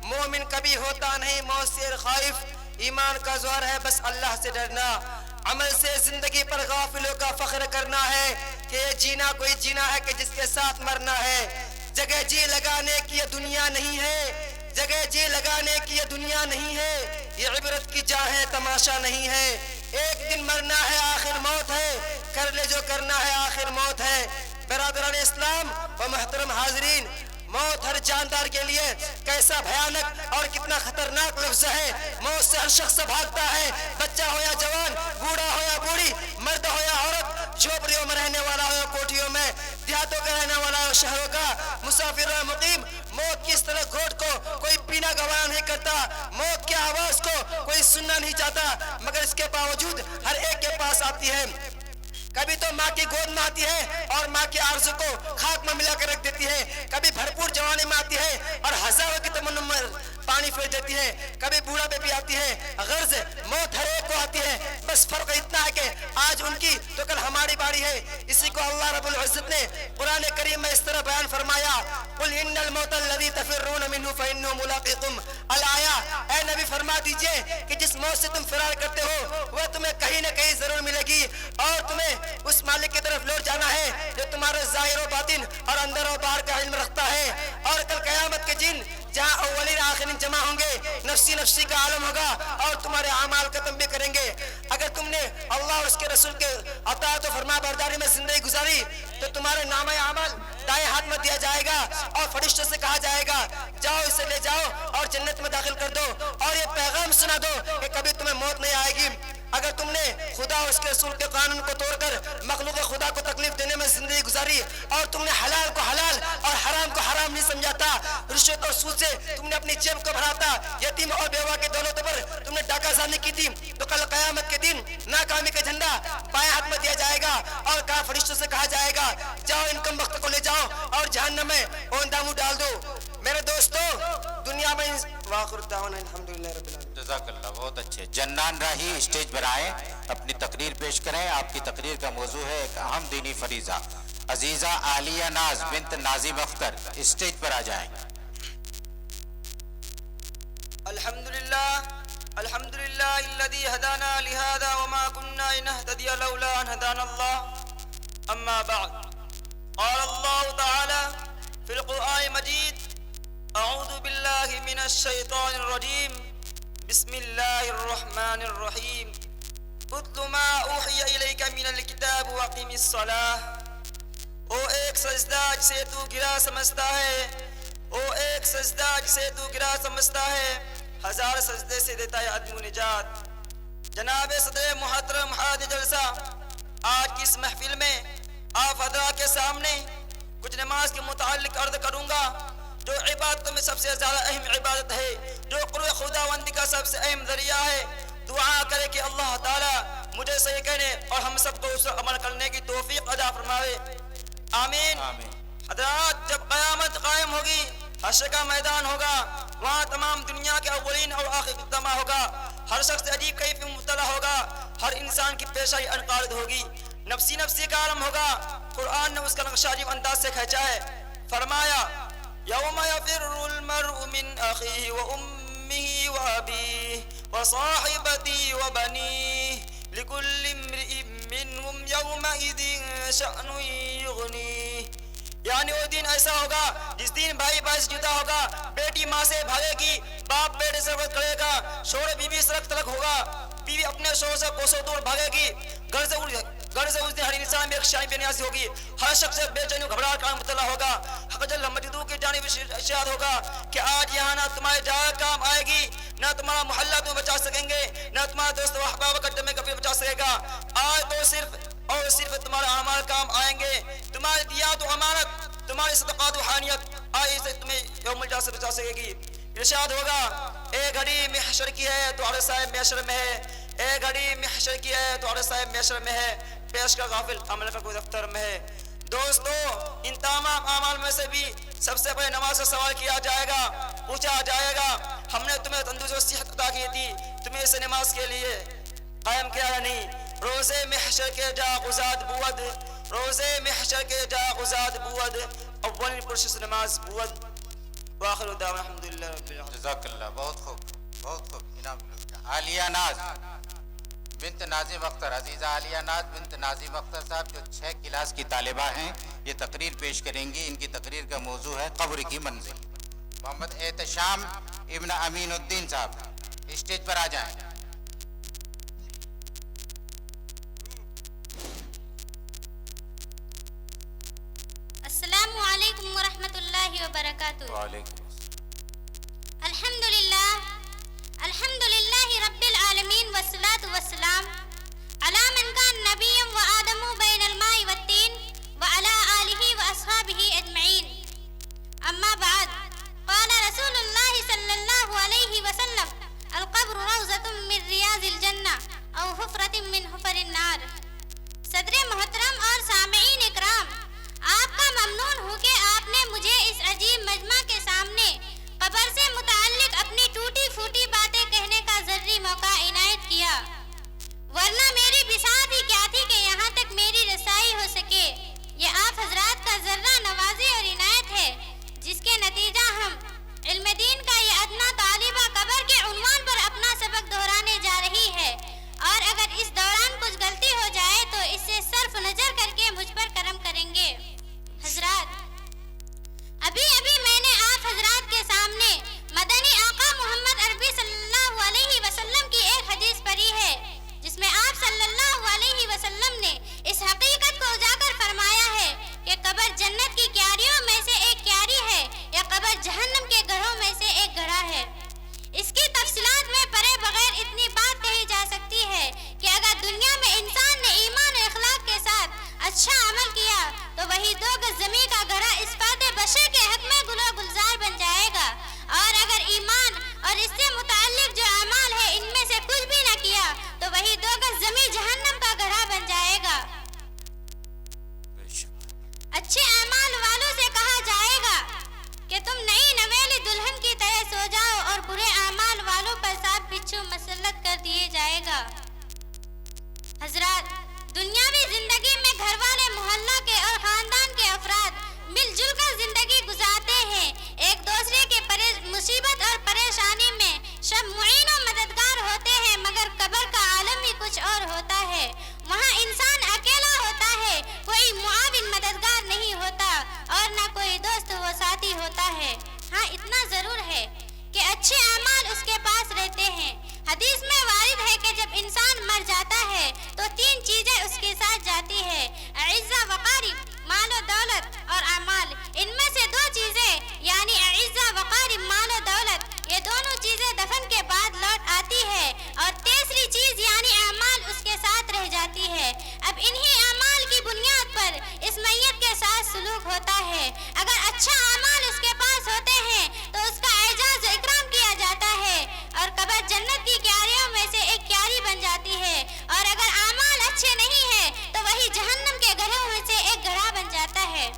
مومن کبھی ہوتا نہیں موت سے خائف، ایمان کا ظہر ہے بس اللہ سے ڈرنا، عمل سے زندگی پر غافلوں کا فخر کرنا ہے کہ یہ جینا کوئی جینا ہے کہ جس کے ساتھ مرنا ہے، جگہ جی لگانے کی یہ دنیا نہیں ہے، جگہ جی لگانے کی یہ دنیا نہیں ہے، یہ عبرت کی جا ہے تماشا نہیں ہے، ایک دن مرنا ہے آخر موت ہے، کر لے جو کرنا ہے آخر موت ہے۔ برادران اسلام و محترم حاضرین، موت ہر جاندار کے لیے کیسا بھیانک اور کتنا خطرناک لفظ ہے۔ موت سے ہر شخص بھاگتا ہے، بچہ ہو یا جوان، بوڑھا ہو یا بوڑھی، مرد ہو یا عورت، جھوپڑیوں میں رہنے والا ہو یا کوٹھیوں میں، دیہاتوں کا رہنے والا ہو شہروں کا، مسافر و مقیم، موت کی اس طرح گھوٹ کو کوئی پینا گوارا نہیں کرتا، موت کی آواز کو کوئی سننا نہیں چاہتا، مگر اس کے باوجود ہر ایک کے پاس آتی ہے۔ کبھی تو ماں کی گود میں آتی ہے اور ماں کی آرزو کو خاک میں ملا کر رکھ دیتی ہے، کبھی بھرپور جوانی میں آتی ہے اور ہزاروں کی تمنا میں پانی پھیر دیتی ہے، کبھی بوڑھا پہ بھی آتی ہے، غرض موت ہر ایک کو آتی ہے، بس فرق اتنا ہے کہ آج ان کی تو کل ہماری باری ہے۔ اسی کو اللہ رب العزت نے قرآن کریم میں اس طرح بیان فرمایا، قل ان الموت الذی تفرون منہ فانہ ملاقیکم الآیہ، اے نبی فرما دیجئے کہ جس موت سے تم فرار کرتے ہو وہ تمہیں کہیں نہ کہیں ضرور ملے گی، اور تمہیں اس مالک کی طرف لوٹ جانا ہے جو تمہارے ظاہر و باطن اور اندر و باہر کا علم رکھتا ہے، اور کل قیامت کے دن جہاں اولین آخرین جمع ہوں گے، نفسی نفسی کا عالم ہوگا اور تمہارے اعمال ختم بھی کریں گے۔ اگر تم نے اللہ اور اس کے رسول کے اطاعت و فرما برداری میں زندگی گزاری تو تمہارے نامہ اعمال دائیں ہاتھ میں دیا جائے گا اور فرشتوں سے کہا جائے گا جاؤ اسے لے جاؤ اور جنت میں داخل کر دو، اور یہ پیغام سنا دو کہ کبھی تمہیں موت نہیں آئے گی۔ اگر تم نے خدا اور اس کے رسول کے قانون کو توڑ کر مخلوق خدا کو تکلیف دینے میں زندگی گزاری، اور تم نے حلال کو حلال اور حرام کو حرام نہیں سمجھا تھا، رشوت اور سود سے تم نے اپنی جیب کو بھرا تھا، یتیم اور بیوہ کی دولتوں پر تم نے ڈاکہ زانی کی تھی، تو کل قیامت کے دن ناکامی کا جھنڈا بائیں ہاتھ میں دیا جائے گا اور کہا فرشتوں سے کہا جائے گا جاؤ ان کم وقت کو لے جاؤ اور جہنم میں اون دامو ڈال دو۔ میرے دوستو دنیا میں واخر دعوانا الحمدللہ رب العالمین. جزاک اللہ، بہت اچھے. جنان راہی اسٹیج پر آئیں، اپنی تقریر پیش کریں. آپ کی تقریر کا موضوع ہے ایک اہم دینی فریضہ. عزیزہ عالیہ ناز بنت ناظم اختر اسٹیج پر آ جائیں. الحمدللہ الذي هدانا لهذا وما كنا لنهتدي لولا أن هدانا الله. أما بعد قال الله تعالى في القرآن المجيد أعوذ بالله من الشيطان الرجيم بسم الله الرحمن الرحيم اتل ما أوحي إليك من الكتاب وأقم الصلاة. او ایک سجدہ جسے تو گرا سمجھتا ہے، او ایک سجدہ جسے تو گرا سمجھتا ہے، ہزار سجدے سے دیتا ہے عدم و نجات. جناب صدر محترم حاضر جلسہ، آج کی اس محفل میں آپ حضرات کے سامنے کچھ نماز کے متعلق عرض کروں گا جو عبادتوں میں سب سے زیادہ اہم عبادت ہے، جو قرب خداوندی کا سب سے اہم ذریعہ ہے. دعا کرے کہ اللہ تعالیٰ مجھے صحیح کہنے اور ہم سب کو اس پر عمل کرنے کی توفیق عطا فرمائے. آمین. حضرات جب قیامت قائم ہوگی، حشر کا میدان ہوگا، وہاں تمام دنیا کے اولین اور آخر اجتماع ہوگا. ہر شخص عجیب کیف میں مبتلا ہوگا، ہر انسان کی پیشائی انقارد ہوگی، نفسی نفسی کا عالم ہوگا. قرآن نے اس کا نقشہ عجیب انداز سے کھینچا ہے. فرمایا یوم یفر المرء من اخیہ وامہ وابیہ وصاحبتہ وبنیہ لکل امرئ منہم یومئذ شأن یغنیہ. یعنی وہ دن ایسا ہوگا جس دن بھائی بھائی سے جدا ہوگا، بیٹی ماں سے بھاگے گی، باپ بیٹے سے رغبت کرے گا، شوہر بیوی سے رخت تلک ہوگا، بیوی اپنے شوہر سے کوسوں دور بھاگے گی. گھر سے اس دن ہر انسان میں ایک شامی بے نیازی ہوگی، ہر شخص بے چینی گھبراہٹ کا مبتلا ہوگا. حق جل مجدو کی جانب ارشاد ہوگا کہ آج یہاں نہ تمہارے جگہ کام آئے گی، نہ تمہارا محلہ تمہیں بچا سکیں گے، نہ تمہارا دوست و احباب کا دم کبھی بچا سکے گا. آج تو صرف تمہارے اعمال کام آئیں گے، تمہاری دیات و امانت، تمہاری صدقات و حانیت آئی سے تمہیں یوم الجزا سے بچا سکے گی. ارشاد ہوگا اے گھڑی محشر کی ہے تو عرصہ محشر میں ہے، اے گھڑی محشر کی ہے تو عرصہ محشر میں ہے، پیش کا غافل عمل کا کوئی دفتر میں ہے. دوستو ان تمام اعمال میں سے بھی سب سے پہلے نماز سے سوال کیا جائے گا، پوچھا جائے گا ہم نے تمہیں تندرستی و صحت عطا کی تھی، تمہیں اسے نماز کے لیے قائم کیا یا نہیں. روزے محشر کے جا غزاد بود، روزے محشر کے جا غزاد بود، اول پرشس نماز بود. واخر دعوانا الحمدللہ رب العالمین. جزاک اللہ، بہت خوب بہت خوب. انعام عالیہ ناز بنت ناظم اختر، عزیزہ عالیہ ناز بنت ناظم اختر صاحب جو 6 کلاس کی طالبہ ہیں، یہ تقریر پیش کریں گی. ان کی تقریر کا موضوع ہے قبر کی منزل. محمد احتشام ابن امین الدین صاحب اسٹیج پر آ جائیں. السلام علیکم ورحمۃ اللہ وبرکاتہ. وعلیکم الحمد للہ رب العالمین والصلاة والسلام علی من کان نبیا و آدم بین الماء والتین وعلی آلہ واصحابہ اجمعین. اما بعد قال رسول اللہ صلی اللہ علیہ وسلم القبر روضۃ من ریاض الجنہ او حفرۃ من حفر النار. صدر محترم اور سامعین اکرام، آپ کا ممنون ہوں کہ آپ نے مجھے اس عجیب مجمع کے سامنے قبر سے متعلق اپنی ٹوٹی پھوٹی باتیں کہنے کا ذری موقع عنایت کیا، ورنہ میری بساط ہی کیا تھی کہ یہاں تک میری رسائی ہو سکے. یہ آپ حضرات کا ذرہ نوازی اور عنایت ہے جس کے نتیجہ ہم علم دین کا یہ ادنا طالبہ قبر کے عنوان پر اپنا سبق دہرانے جا رہی ہے. اور اگر معین و مددگار ہوتے ہیں، مگر قبر کا عالم ہی کچھ اور ہوتا ہے. وہاں انسان اکیلا ہوتا ہے، کوئی معاون مددگار نہیں ہوتا اور نہ کوئی دوست و ساتھی ہوتا ہے. ہاں اتنا ضرور ہے کہ اچھے اعمال اس کے پاس رہتے ہیں. حدیث میں وارد ہے کہ جب انسان مر جاتا ہے تو 3 چیزیں اس کے ساتھ جاتی ہے: عزہ وقاری، مال و دولت اور اعمال. ان میں سے 2 چیزیں یعنی عزہ وقاری، مال و دولت، یہ دونوں چیزیں دفن کے بعد لوٹ آتی ہے اور تیسری چیز یعنی اعمال اس کے ساتھ رہ جاتی ہے. اب انہی اعمال کی بنیاد پر اس میت کے ساتھ سلوک ہوتا ہے. اگر اچھا اعمال اس کے پاس ہوتے ہیں تو اس کا اعزاز و اکرام کیا جاتا ہے اور قبر جنت کی کیاریوں میں سے ایک کیاری بن جاتی ہے، اور اگر اعمال اچھے نہیں ہیں تو وہی جہنم کے گڑھوں میں سے ایک گڑھا بن جاتا ہے.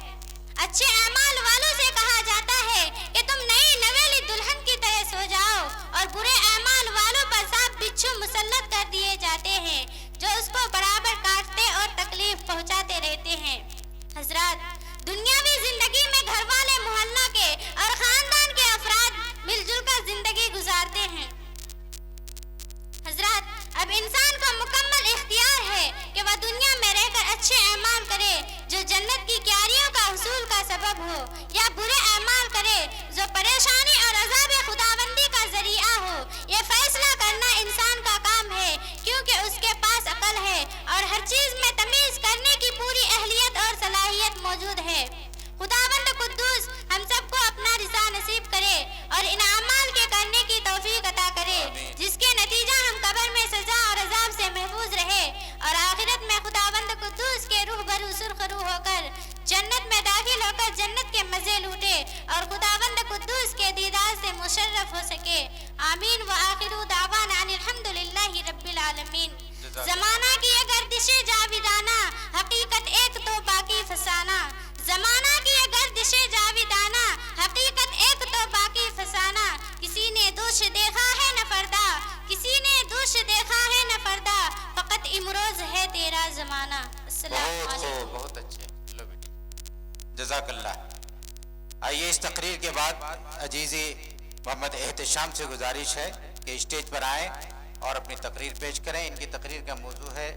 اچھے اعمال والوں سے کہا جاتا ہے کہ تم نئی نویلی دلہن کی طرح سو جاؤ، اور برے اعمال والوں پر سانپ بچھو مسلط کر دیے جاتے ہیں جو اس کو برابر کاٹتے اور تکلیف پہنچاتے رہتے ہیں. حضرات، دنیاوی زندگی میں گھر والے، محلہ کے اور خاندان کے افراد مل جل کر زندگی گزارتے ہیں. حضرات، اب انسان کو مکمل اختیار ہے کہ وہ دنیا میں رہ کر اچھے اعمال کرے جو جنت کی کیاریوں کا حصول کا سبب ہو، یا برے اعمال کرے جو پریشانی اور عذاب خداوندی کا ذریعہ ہو. یہ فیصلہ کرنا انسان کا کام ہے، کیونکہ اس کے پاس عقل ہے اور ہر چیز میں تمیز کرنے کی پوری اہلیت اور صلاحیت موجود ہے. خداوند قدوس ہم سب کو اپنا رضا نصیب کرے اور ان اعمال کے کرنے کی توفیق عطا کرے جس کے نتیجہ ہم قبر میں سزا اور عذاب سے محفوظ رہے اور آخرت میں خداوند قدوس کے روح برو سرخ روح ہو کر جنت میں داخل ہو کر جنت کے مزے لوٹے اور خداوند قدوس کے دیدار سے مشرف ہو سکے. آمین. وآخر دعوانا ان الحمدللہ رب العالمین. زمانہ کی یہ گردشیں جاویدانہ، حقیقت ایک تو باقی فسانہ. زمانہ کی یہ گردشیں جاویدانہ، حقیقت ایک تو باقی فسانہ. کسی نے دوش دیکھا ہے نہ فردا، کسی نے دوش دیکھا ہے نہ فردا، فقط امروز ہے تیرا زمانہ. السلام علیکم. بہت اچھے. لو بیٹی، جزاک اللہ. آئیے اس تقریر کے بعد عزیزی محمد احتشام سے گزارش ہے کہ اسٹیج پر آئیں اور اپنی تقریر پیش کریں. ان کی تقریر کا موضوع ہے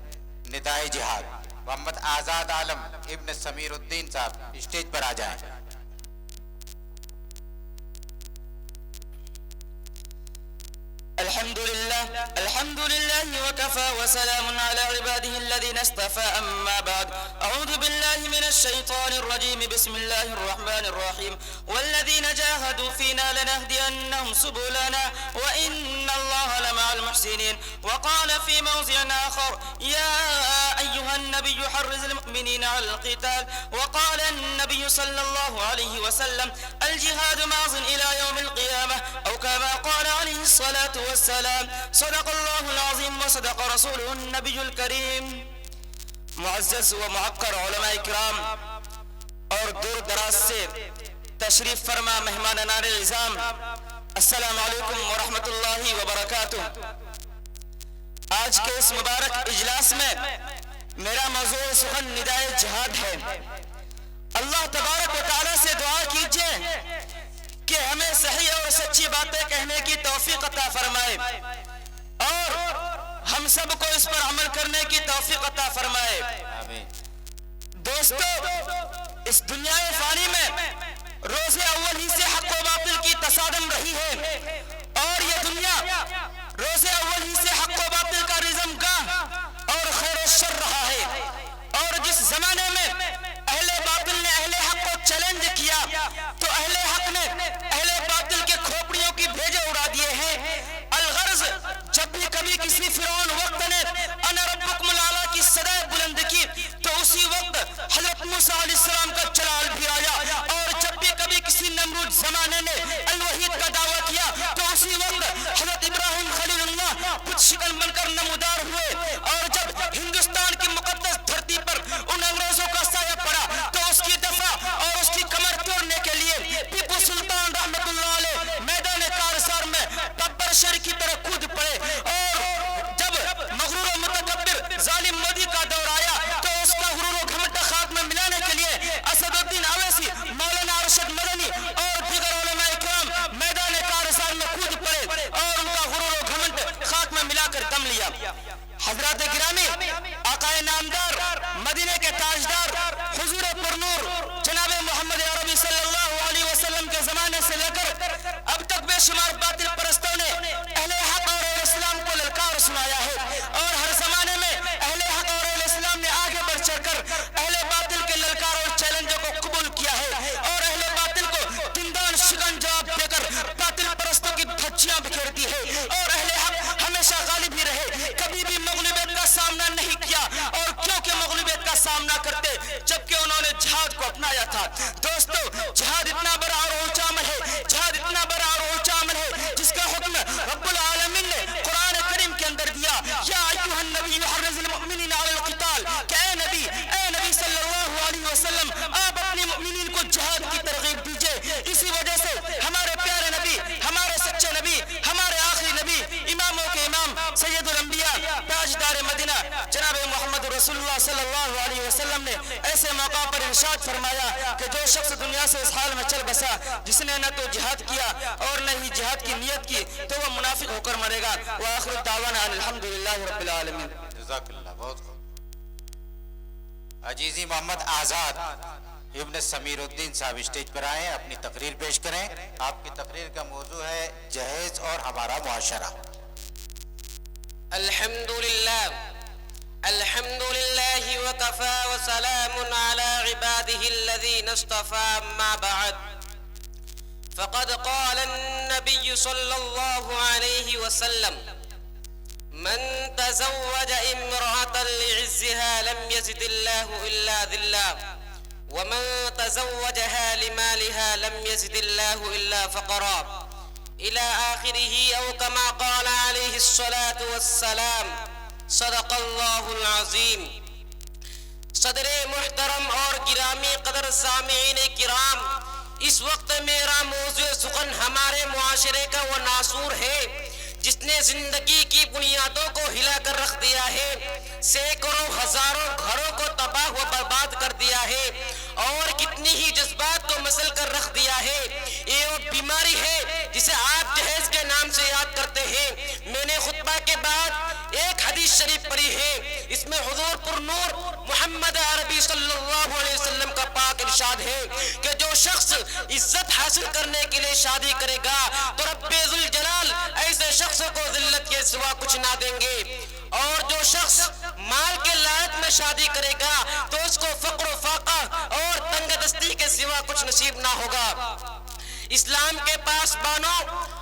ندائے جہاد. محمد آزاد عالم ابن سمیر الدین صاحب اسٹیج پر آ جائیں. الحمد لله وكفى وسلام على عباده الذين اصطفى. أما بعد، أعوذ بالله من الشيطان الرجيم. بسم الله الرحمن الرحيم. والذين جاهدوا فينا لنهدينهم سبلنا وإن الله لمع المحسنين. وقال في موضع آخر: يا أيها النبي حرض المؤمنين على القتال. وقال النبي صلى الله عليه وسلم: الجهاد ماض إلى يوم القيامة، أو كما قال عليه الصلاة والسلام. صدق اللہ العظیم وصدق رسولہ النبی الکریم. معزز و معقر علماء کرام اور دور دراز سے تشریف فرما مہمانان العظام، السلام علیکم ورحمۃ اللہ وبرکاتہ. آج کے اس مبارک اجلاس میں میرا موضوع سخن ندائے جہاد ہے. اللہ تبارک و تعالیٰ سے دعا کیجئے کہ ہمیں صحیح اور سچی باتیں کہنے کی توفیق عطا فرمائے اور ہم سب کو اس پر عمل کرنے کی توفیق عطا فرمائے. دوستو، اس دنیا فانی میں روز اول ہی سے حق و باطل کی تصادم رہی ہے اور یہ دنیا روز اول ہی سے حق و باطل کا رزم گاہ اور خیر و شر رہا ہے. اور جس زمانے میں اہل باطل نے اہل حق کو چیلنج کیا تو اہل حق نے اہل باطل کے کھوپڑیوں کی بھیجے اڑا دیے ہیں. الغرض، جب بھی کبھی کسی فرعون وقت نے انا ربکم الاعلی کی صدائے بلند کی تو اسی وقت حضرت موسیٰ علیہ السلام کا جلال بھی آیا، اور جب بھی کبھی کسی نمرود زمانے نے الوحید کا دعویٰ کیا تو اسی وقت حضرت ابراہیم خلیل اللہ کچھ شکل بن کر نمودار ہوئے. اور جب ہندوستان کی مقدس دھرتی پر ان انگریزوں کا سایہ پڑا تو اس کی دفاع اور اس کی کمر توڑنے کے لیے ٹیپو سلطان رحمت اللہ علیہ میدان کارزار میں ببر شیر کی طرح کود پڑے. اور جب مغرور و متکبر ظالم مودی کا دور آیا تو اس کا غرور و گھمنڈ خاک میں ملانے کے لیے اسد الدین حضرات گرامی، آقا نامدار، مدینے کے تاجدار، حضور پرنور جناب محمد عربی صلی اللہ علیہ وسلم کے زمانے سے لے کر اب تک بے شمار باطل پرستوں نے اہل حق اور اہل اسلام کو للکار سنایا ہے، اور ہر زمانے میں اہل حق اور اہل اسلام نے آگے بڑھ چڑھ کر اہل باطل کے للکار اور چیلنجوں کو قبول کیا ہے، اور اہل باطل کو دندان شکن جواب دے کر باطل پرستوں کی دھجیاں بکھیر دی ہے، اور اہل حق ہمیشہ غالب ہی رہے، کبھی بھی مغلوبیت کا سامنا نہیں کیا، اور کیونکہ مغلوبیت کا سامنا کرتے جبکہ انہوں نے جہاد کو اپنایا تھا۔ دوستو، جہاد اتنا بڑا اور اونچا عمل ہے، جہاد اتنا بڑا اور اونچا عمل ہے جس کا حکم رب العالمین نے قرآن کریم کے اندر دیا، یا ایھا النبی حرض المؤمنین علی القتال، کہ اے نبی صلی اللہ علیہ وسلم آپ اپنے مؤمنین کو جہاد کی ترغیب دیجئے۔ اسی وجہ سے ہمارے پیارے نبی، ہمارے سچے نبی، ہمارے آخری نبی، اماموں کے امام، سید الانبیاء، تاجدار مدینہ جناب محمد رسول اللہ صلی اللہ علیہ وسلم نے ایسے موقع پر ارشاد فرمایا کہ جو شخص دنیا سے اس حال میں چل بسا جس نے نہ تو جہاد کیا اور نہ ہی جہاد کی نیت کی تو وہ منافق ہو کر مرے گا۔ وآخر دعوانا ان الحمدللہ رب العالمین۔ جزاک اللہ، بہت خوب۔ عزیزی محمد آزاد ابن سمیر الدین صاحب اسٹیج پر آئیں، اپنی تقریر پیش کریں۔ آپ کی تقریر کا موضوع ہے جہیز اور ہمارا معاشرہ۔ الحمد لله وكفى وسلام على عباده الذين اصطفى، أما بعد فقد قال النبي صلى الله عليه وسلم: من تزوج امرأة لعزها لم يزد الله إلا ذلا، ومن تزوجها لمالها لم يزد الله إلا فقرا، إلى آخره، أو كما قال عليه الصلاة والسلام۔ صدق اللہ العظیم۔ صدر محترم اور گرامی قدر سامعین کرام، اس وقت میرا موضوع سخن ہمارے معاشرے کا وہ ناسور ہے جس نے زندگی کی بنیادوں کو ہلا کر رکھ دیا ہے، سینکڑوں ہزاروں گھروں کو تباہ و برباد کر دیا ہے، اور کتنی ہی جذبات کو مسل کر رکھ دیا ہے۔ یہ وہ بیماری ہے جسے آپ جہیز کے نام سے یاد کرتے ہیں۔ میں نے خطبہ کے بعد ایک حدیث شریف پڑھی ہے، اس میں حضور پرنور محمد عربی صلی اللہ علیہ وسلم کا پاک ارشاد ہے کہ جو شخص عزت حاصل کرنے کے لیے شادی کرے گا تو رب ذوالجلال ایسے شخص کو ذلت کے سوا کچھ نہ دیں گے، اور جو شخص مال کے لالچ میں شادی کرے گا تو اس کو فقر و فاقہ اور تنگ دستی کے سوا کچھ نصیب نہ ہوگا۔ اسلام کے پاسبانوں،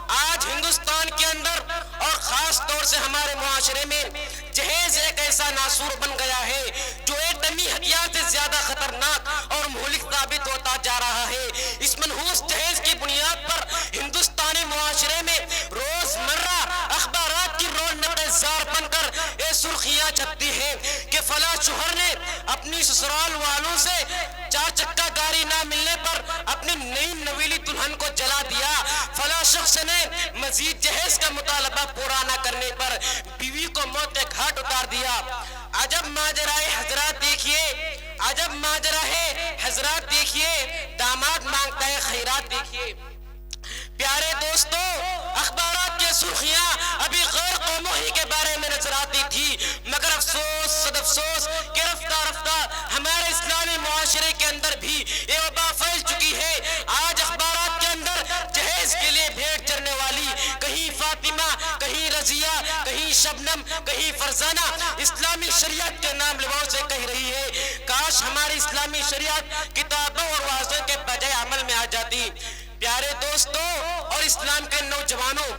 آج ہندوستان کے اندر اور خاص طور سے ہمارے معاشرے میں جہیز ایک ایسا ناسور بن گیا ہے جو ایٹمی ہتھیار سے زیادہ خطرناک اور مہلک ثابت ہوتا جا رہا ہے۔ اس منحوس جہیز کی بنیاد پر ہندوستانی معاشرے میں روز مرہ اخبارات کی رونق زار بن کر یہ سرخیاں چھپتی ہیں کہ فلاں شوہر نے اپنی سسرال والوں سے 4 چکا گاڑی نہ ملنے پر اپنی نئی نویلی دلہن کو جلا دیا، فلاں شخص نے مزید جہیز کا مطالبہ پورا نہ کرنے پر بیوی کو موت کے گھاٹ اتار دیا۔ عجب ماجرا ہے حضرات، دیکھیے، عجب ماجرا ہے حضرات، دیکھیے، داماد مانگتا ہے خیرات، دیکھیے۔ پیارے دوستو، اخبارات کے سرخیاں ابھی غیر قوموں ہی کے بارے میں نظر آتی تھی، مگر افسوس صد افسوس کہ رفتہ رفتہ ہمارے اسلامی معاشرے کے اندر بھی یہ وبا پھیل چکی ہے۔ آج اخبارات کے اندر جہیز کے لیے بھیڑ چرنے والی کہیں فاطمہ، کہیں رضیہ، کہیں شبنم، کہیں فرزانہ اسلامی شریعت کے نام لباؤ سے کہہ رہی ہے۔ کاش ہماری اسلامی شریعت کتابوں اور واضحوں کے بجائے عمل میں آ جاتی۔ پیارے دوستو اور اسلام کے نوجوانوں،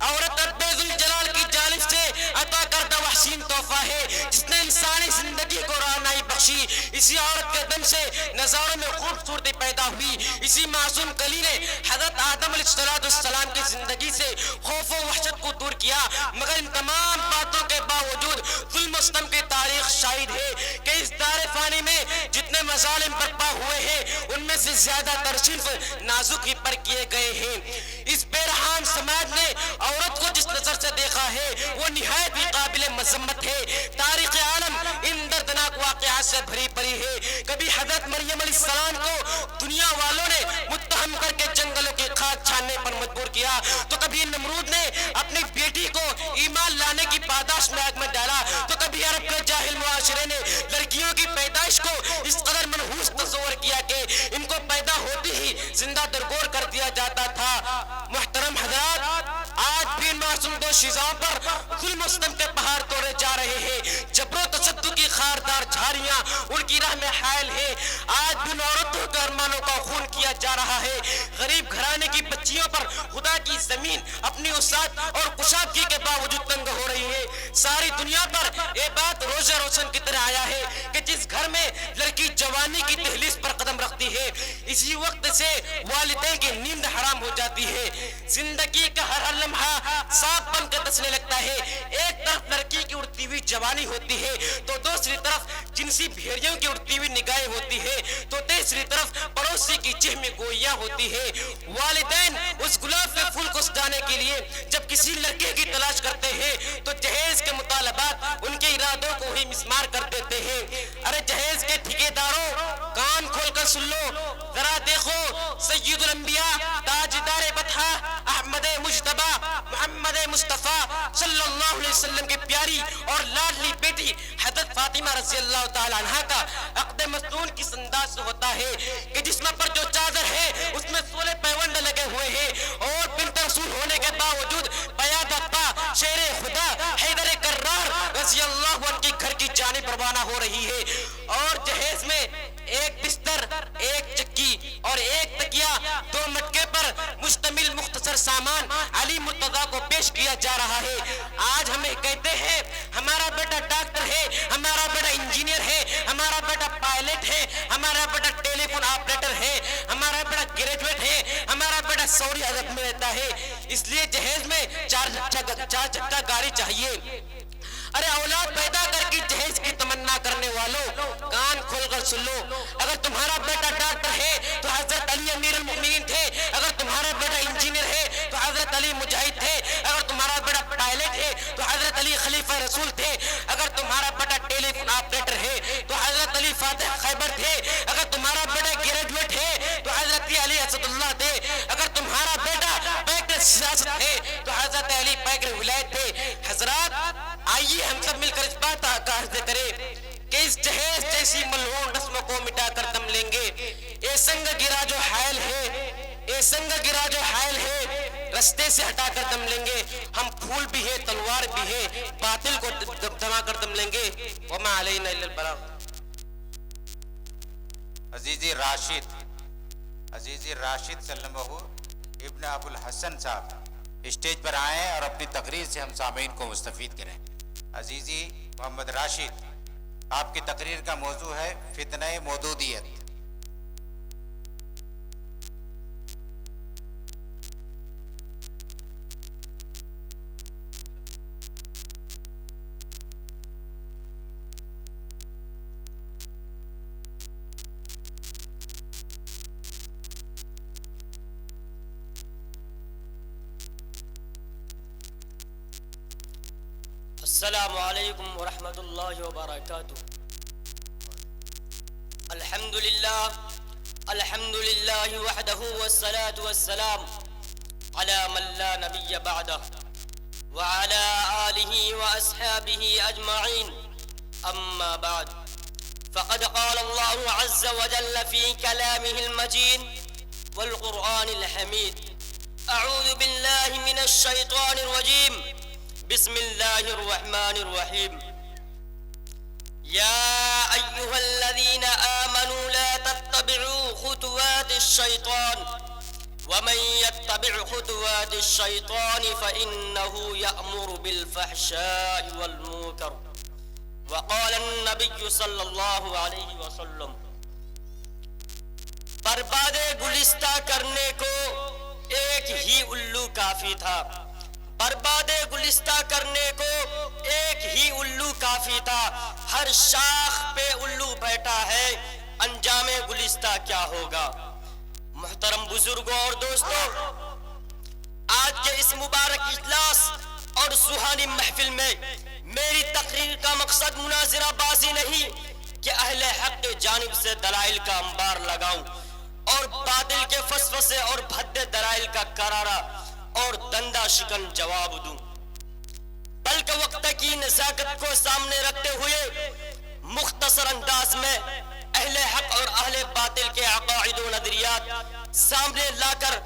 عورت رب ذوالجلال کی جانب سے عطا کردہ حسین تحفہ ہے جس نے انسانی زندگی کو رہنمائی بخشی۔ اسی عورت کے دم سے نظاروں میں خوبصورتی پیدا ہوئی۔ اسی معصوم کلی نے حضرت آدم علیہ السلام کی زندگی سے خوف و وحشت کو دور کیا، مگر ان تمام باتوں کے باوجود ظلم و ستم کی تاریخ شاہد ہے کہ اس دار فانی میں جتنے مظالم برپا ہوئے ہیں ان میں سے زیادہ تر صرف نازک ہی پر کیے گئے ہیں۔ اس بے رحم سماج نے عورت کو جس نظر سے دیکھا ہے وہ نہایت ہی قابل مذمت ہے۔ تاریخ عالم ان دردناک واقعات سے بھری پڑی ہے۔ کبھی حضرت مریم علیہ السلام کو دنیا والوں نے متہم کر کے جنگلوں کی خاک چھاننے پر مجبور کیا، تو کبھی نمرود نے اپنی بیٹی کو ایمان لانے کی پاداش میں آگ میں ڈالا تو کبھی عرب کے جاہل معاشرے نے لڑکیوں کی پیدائش کو اس قدر منحوس تصور کیا کہ ان کو پیدا ہوتی ہی زندہ درگور کر دیا جاتا تھا۔ محترم حضرات، آج بھی معصوم دوشیزاؤں پر ظلم و ستم کے پہاڑ توڑے جا رہے ہیں، جبر و تشدد کی خاردار جھاڑیاں ان کی راہ میں حائل ہیں۔ آج بھی عورتوں کے ارمانوں کا خون کیا جا رہا ہے۔ غریب گھرانے کی بچیوں پر خدا کی زمین اپنی وسعت اور کشادگی کے باوجود تنگ ہو رہی ہے۔ ساری دنیا پر یہ بات روزہ روشن کی طرح آیا ہے کہ جس گھر میں لڑکی جوانی کی دہلیز پر قدم رکھتی ہے، اسی وقت سے والدین کی نیند حرام ہو جاتی ہے۔ زندگی کا ہر لمحہ سانپ بن کر دسنے لگتا ہے۔ ایک طرف لڑکی کی اڑتی ہوئی جوانی ہوتی ہے تو دوسری طرف جنسی بھیڑیوں کی اڑتی ہوئی نگاہیں ہوتی ہے تو تیسری طرف پڑوسی کی چہم گوئیاں ہوتی ہے۔ والدین اس گلاب کے پھول کو سجانے کے لیے جب کسی لڑکے کی تلاش کرتے ہیں تو جہیز کے مطالبات ان کے ارادوں کو ہی مسمار کر دیتے ہیں۔ ارے جہیز کے ٹھیکیداروں، کان کھول کر سن لو، ذرا دیکھو، سید الانبیاء تاجدار بطحہ احمد مجتبی محمد مصطفیٰ صلی اللہ علیہ وسلم کی پیاری اور لاڈلی بیٹی حضرت فاطمہ رضی اللہ تعالی عنہا کا عقد مسنون کس انداز سے ہوتا ہے کہ جسم پر جو چادر ہے اس میں 16 پیوند لگے ہوئے ہیں، اور بنت رسول ہونے کے باوجود پیادہ پا شیر خدا حیدر کرار رضی اللہ عنہ کی گھر کی جانب روانہ ہو رہی ہے، اور جہیز میں ایک بستر، ایک چکی اور ایک تکیا، 2 مٹکے پر مشتمل مختصر سامان علی مرتضیٰ کو پیش کیا جا رہا ہے۔ آج ہمیں کہتے ہیں ہمارا بیٹا ڈاکٹر ہے، ہمارا بیٹا انجینئر ہے، ہمارا بیٹا پائلٹ ہے، ہمارا بیٹا ٹیلی فون آپریٹر ہے، ہمارا بیٹا گریجویٹ ہے، ہمارا بیٹا سعودی عرب میں رہتا ہے، اس لیے جہیز میں 4 چکا گاڑی چاہیے۔ ارے اولاد پیدا کر کے جہیز کی تمنا کرنے والوں، کان کھول کر سن لو، اگر تمہارا بیٹا ڈاکٹر ہے تو حضرت علی امیر المؤمنین تھے، اگر تمہارا بیٹا انجینئر ہے تو حضرت علی مجاہد تھے، اگر تمہارا بیٹا پائلٹ ہے تو حضرت علی خلیفہ رسول تھے، اگر تمہارا بیٹا ٹیلی فون آپریٹر ہے تو حضرت علی فاتح خیبر تھے، اگر تمہارا بیٹا گریجویٹ ہے تو حضرت علی اسد اللہ تھے، اگر تمہارا بیٹا پیکر سیاست ہے تو حضرت علی پیکر ولایت تھے۔ حضرات، آئیے ہم سب مل کر اس بات کا عرض کریں کہ اس جہیز جیسی ملعون رسموں کو مٹا کر دم لیں گے۔ اے سنگ گرا جو حائل ہے، اے سنگ گرا جو حائل ہے، رستے سے ہٹا کر دم لیں گے۔ ہم پھول بھی ہے، تلوار بھی ہے، باطل کو دما کر دم لیں گے۔ وما علینا الا البلاغ۔ عزیزی راشد سلمہ ابن ابو الحسن صاحب اسٹیج پر آئیں اور اپنی تقریر سے ہم سامعین کو مستفید کریں۔ عزیزی محمد راشد، آپ کی تقریر کا موضوع ہے فتنہ مودودیت۔ السلام علیکم ورحمۃ اللہ وبرکاتہ۔ الحمد للہ وحدہ والصلاة والسلام علی من لا نبی بعدہ وعلی آلہ واصحابہ اجمعین، اما بعد، فقد قال اللہ عز وجل فی کلامہ المجید والقرآن الحمید، اعوذ باللہ من الشیطان الرجیم، بسم اللہ الرحمن الرحیم، یا ایہا الذین آمنوا لا تتبعوا خطوات الشیطان ومن يتبع خطوات الشیطان فإنه يأمر بالفحشاء والمنکر، وقال النبی صلی اللہ علیہ وسلم۔ برباد گلستہ کرنے کو ایک ہی الو کافی تھا، برباد گلستہ کرنے کو ایک ہی الو کافی تھا، ہر شاخ پہ الو بیٹھا ہے، انجام گلستہ کیا ہوگا؟ محترم بزرگوں اور دوستوں، آج کے اس مبارک اجلاس اور سہانی محفل میں میری تقریر کا مقصد مناظرہ بازی نہیں کہ اہل حق کی جانب سے دلائل کا انبار لگاؤں اور باطل کے فسفسے اور بھدے دلائل کا کرارا اور دندہ شکن جواب دوں، بلکہ وقت کی نزاکت کو سامنے رکھتے ہوئے مختصر انداز میں اہل حق اور اہل باطل کے عقائد و نظریات سامنے لا کر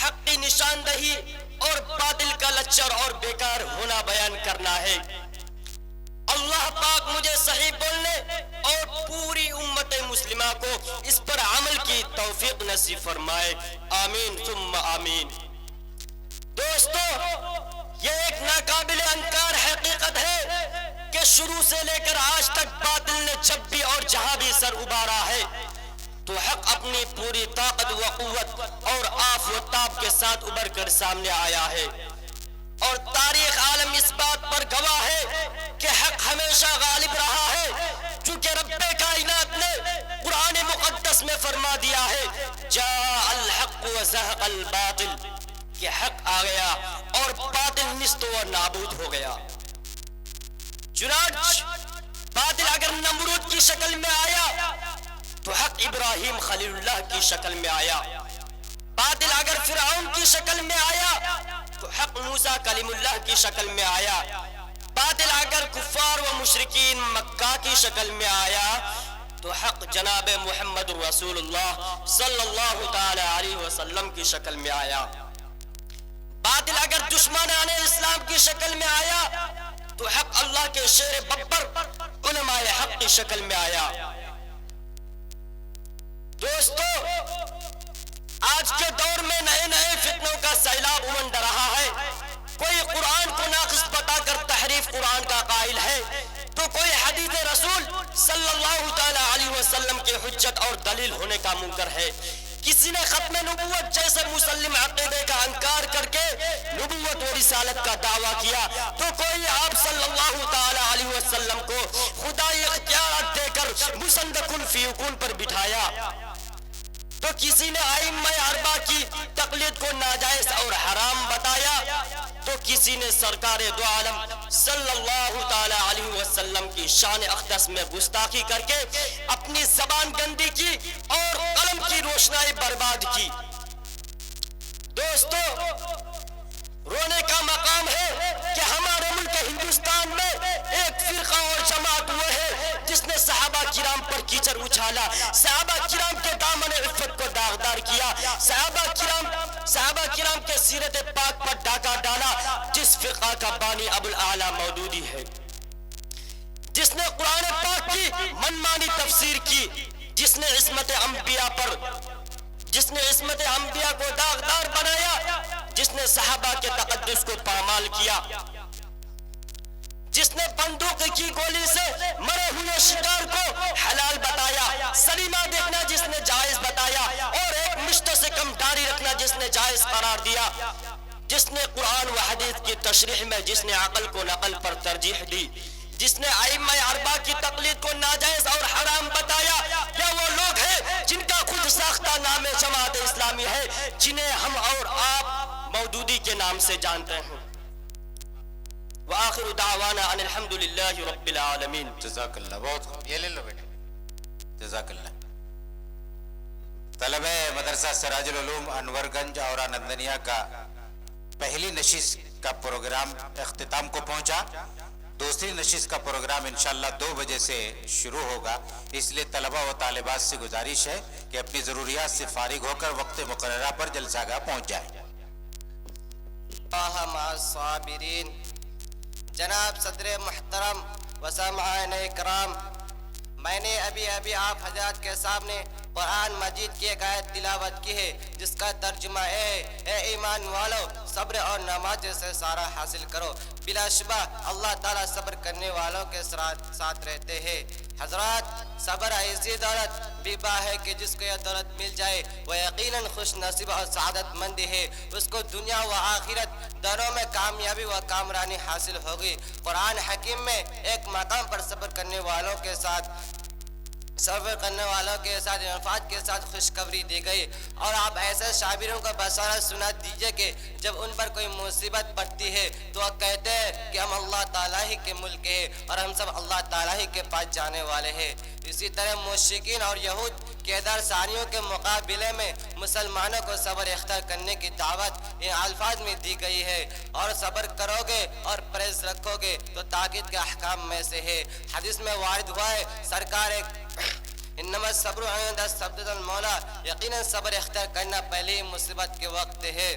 حق کی نشاندہی اور باطل کا لچر اور بیکار ہونا بیان کرنا ہے۔ اللہ پاک مجھے صحیح بولنے اور پوری امت مسلمہ کو اس پر عمل کی توفیق نصیب فرمائے، آمین ثم آمین۔ دوستو، یہ ایک ناقابل انکار حقیقت ہے کہ شروع سے لے کر آج تک باطل نے جب بھی اور جہاں بھی سر ابھارا ہے تو حق اپنی پوری طاقت و قوت اور آف و تاب کے ساتھ ابھر کر سامنے آیا ہے، اور تاریخ عالم اس بات پر گواہ ہے کہ حق ہمیشہ غالب رہا ہے، چونکہ رب کائنات نے قرآن مقدس میں فرما دیا ہے جاء الحق وزهق الباطل، کہ حق آ گیا اور باطل نیست و نابود ہو گیا۔ چنانچہ باطل اگر نمرود کی شکل میں آیا تو حق ابراہیم خلیل اللہ کی شکل میں آیا، باطل اگر فرعون کی شکل میں آیا تو حق موسیٰ کلیم اللہ کی شکل میں آیا، باطل اگر کفار و مشرکین مکہ کی شکل میں آیا تو حق جناب محمد رسول اللہ صلی اللہ تعالی علیہ وسلم کی شکل میں آیا، باطل اگر دشمنان اسلام کی شکل میں آیا تو حق اللہ کے شیر ببر علماء حق کی شکل میں آیا۔ دوستو، آج کے دور میں نئے نئے فتنوں کا سیلاب امنڈ رہا ہے، کوئی قرآن کو ناقص بتا کر تحریف قرآن کا قائل ہے تو کوئی حدیث رسول صلی اللہ تعالی علیہ وسلم کے حجت اور دلیل ہونے کا منکر ہے، کسی نے ختم نبوت جیسے مسلم عقیدے کا انکار کر کے نبوت و رسالت کا دعویٰ کیا تو کوئی آپ صلی اللہ تعالی علیہ وسلم کو خدائی اختیارات دے کر مسند کن فی کن پر بٹھایا، تو کسی نے ائمہ اربعہ کی تقلید کو ناجائز اور حرام بتایا، تو کسی نے سرکار دو عالم صلی اللہ تعالی علیہ وسلم کی شان اقدس میں گستاخی کر کے اپنی زبان گندی کی اور قلم کی روشنائی برباد کی۔ دوستو، رونے کا مقام ہے کہ ہمارے ملک ہندوستان میں ایک فرقہ اور جماعت وہ ہے جس نے صحابہ کرام پر کیچڑ اچھالا، صحابہ کرام کے دامن عفت کو داغدار کیا، صحابہ کرام کے سیرت پاک پر ڈاکہ ڈالا، جس فرقہ کا بانی ابو الاعلی مودودی ہے، جس نے قرآن پاک کی منمانی تفسیر کی، جس نے عصمت انبیاء کو داغدار بنایا، جس نے صحابہ کے تقدس کو پامال کیا، جس نے بندوق کی گولی سے مرے ہوئے شکار کو حلال بتایا، سلیمہ دیکھنا جس نے جائز بتایا، اور ایک مشت سے کم داڑھی رکھنا جس نے جائز قرار دیا، جس نے قرآن و حدیث کی تشریح میں جس نے عقل کو نقل پر ترجیح دی، جس نے ائمہ اربعہ کی تقلید کو ناجائز اور حرام بتایا، یہ وہ لوگ ہیں جن کا خود ساختہ نام جماعت اسلامی ہے، جنہیں ہم اور آپ مودودی کے نام سے جانتے ہیں۔ وآخر دعوانا ان الحمدللہ رب العالمین۔ جزاک اللہ، بہت یہ لے لو بیٹے، جزاک اللہ۔ طلبہ مدرسہ سراج العلوم انور گنج اور نندنیا کا پہلی نشست کا پروگرام اختتام کو پہنچا، دوسری نشست کا پروگرام انشاءاللہ 2 بجے سے شروع ہوگا، اس لیے طلبہ و طالبات سے گزارش ہے کہ اپنی ضروریات سے فارغ ہو کر وقت مقررہ پر جلسہ گاہ پہنچ جائیں۔ مع الصابرین۔ جناب صدر محترم و سامعین اکرام، میں نے ابھی آپ حضرات کے سامنے قرآن مجید کی ایک آیت تلاوت کی ہے جس کا ترجمہ اے ایمان والو صبر اور نماز سے سارا حاصل کرو، بلا شبہ اللہ تعالیٰ صبر کرنے والوں کے ساتھ رہتے ہیں۔ حضرات، صبر ایسی دولت بھی ہے کہ جس کو یہ دولت مل جائے وہ یقیناً خوش نصیب اور سعادت مند ہے، اس کو دنیا و آخرت دونوں میں کامیابی و کامرانی حاصل ہوگی۔ قرآن حکیم میں ایک مقام پر صبر کرنے والوں کے ساتھ انفاق کے ساتھ خوشخبری دی گئی، اور آپ ایسے صابروں کو بشارت سنا دیجئے کہ جب ان پر کوئی مصیبت پڑتی ہے تو وہ کہتے ہیں کہ ہم اللہ تعالیٰ ہی کے ملک ہیں اور ہم سب اللہ تعالیٰ ہی کے پاس جانے والے ہیں۔ اسی طرح مشرکین اور یہود کیدار ثانیوں کے مقابلے میں مسلمانوں کو صبر اختیار کرنے کی دعوت ان الفاظ میں دی گئی ہے، اور صبر کرو گے اور پرہیز رکھو گے تو تاکید کے احکام میں سے ہے۔ حدیث میں وارد ہوا ہے سرکار انما الصبر عند الصبر المولا، یقیناً صبر اختیار کرنا پہلی مصیبت کے وقت ہے۔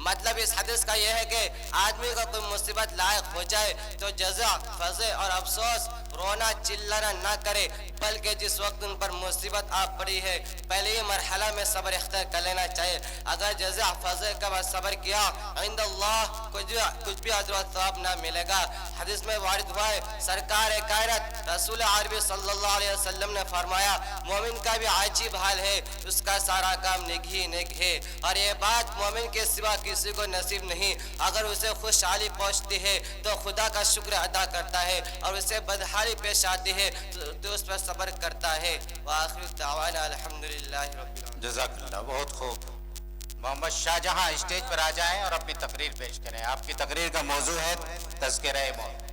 مطلب اس حدیث کا یہ ہے کہ آدمی کو کوئی مصیبت لائق ہو جائے تو جزع، فزع اور افسوس، رونا چلانا نہ کرے، بلکہ جس وقت ان پر مصیبت آ پڑی ہے پہلے ہی مرحلہ میں صبر اختیار کر لینا چاہیے۔ اگر جزع فزع کا بعد صبر کیا عند اللہ کچھ بھی اجر و ثواب نہ ملے گا۔ حدیث میں وارد ہوا ہے سرکار کائنات رسول عربی صلی اللہ علیہ وسلم نے فرمایا مومن کا بھی عجیب حال ہے، اس کا سارا کام نیک ہی نیک ہے، اور یہ بات مومن کے سوا کسی کو نصیب نہیں۔ اگر اسے خوشحالی پہنچتی ہے تو خدا کا شکر ادا کرتا ہے، اور اسے بدحالی پیش آتی ہے تو اس پر صبر کرتا ہے۔ وآخر دعوانا الحمدللہ رب العالمین۔ جزاک اللہ، بہت خوب۔ محمد شاہ جہاں اسٹیج پر آ جائیں اور اپنی تقریر پیش کریں۔ آپ کی تقریر کا موضوع ہے تذکرہ موت۔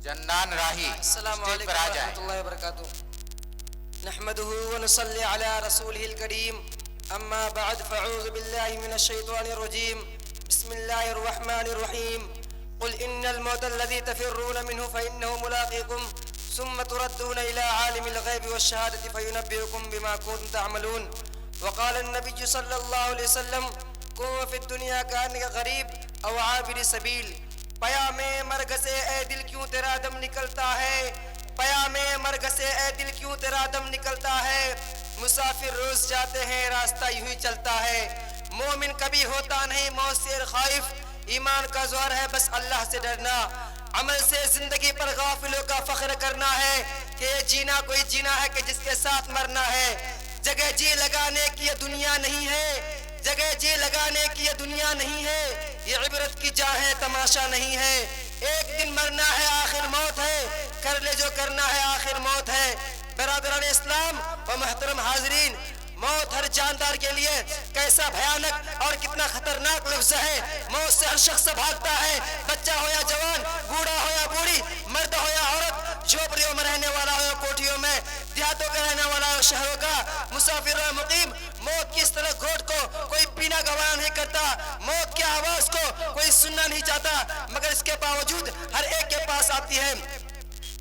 جنان راہی السلام اسٹیج علیکم پر آ ورحمۃ جائیں۔ اللہ وبرکاتہ۔ نحمده ونصلي على رسوله الكريم، اما بعد فاعوذ بالله من الشيطان الرجيم، بسم الله الرحمن الرحيم۔ قل ان الموت الذي تفرون منه فانه ملاقيكم ثم تردون الى عالم الغيب والشهادة فينبئكم بما كنتم تعملون۔ وقال النبي صلى الله عليه وسلم كن في الدنيا كأنك غريب او عابر سبيل۔ پیام مرگ سے اے دل کیوں تیرا دم نکلتا ہے، پیام مرگ سے اے دل کیوں تیرا دم نکلتا ہے، مسافر روز جاتے ہیں راستہ یوں ہی چلتا ہے، مومن کبھی ہوتا نہیں موت سے خائف، ایمان کا ظہر ہے بس اللہ سے ڈرنا، عمل سے زندگی پر غافلوں کا فخر کرنا ہے کہ یہ جینا کوئی جینا ہے کہ جس کے ساتھ مرنا ہے، جگہ جی لگانے کی یہ دنیا نہیں ہے، جگہ جی لگانے کی یہ دنیا نہیں ہے، یہ عبرت کی جا ہے تماشا نہیں ہے، ایک دن مرنا ہے آخر موت ہے، کر لے جو کرنا ہے آخر موت ہے۔ برادران اسلام و محترم حاضرین، موت ہر جاندار کے لیے کیسا بھیانک اور کتنا خطرناک لفظ ہے۔ موت سے ہر شخص بھاگتا ہے، بچہ ہو یا جوان، بوڑھا ہو یا بوڑھی، مرد ہو یا عورت، جھوپڑیوں میں رہنے والا ہو یا کوٹھیوں میں، دیہاتوں کا رہنے والا ہو شہروں کا، مسافر و مقیم، موت کی اس طرح گھوٹ کو کوئی پینا گوارا نہیں کرتا، موت کی آواز کو کوئی سننا نہیں چاہتا، مگر اس کے باوجود ہر ایک کے پاس آتی ہے۔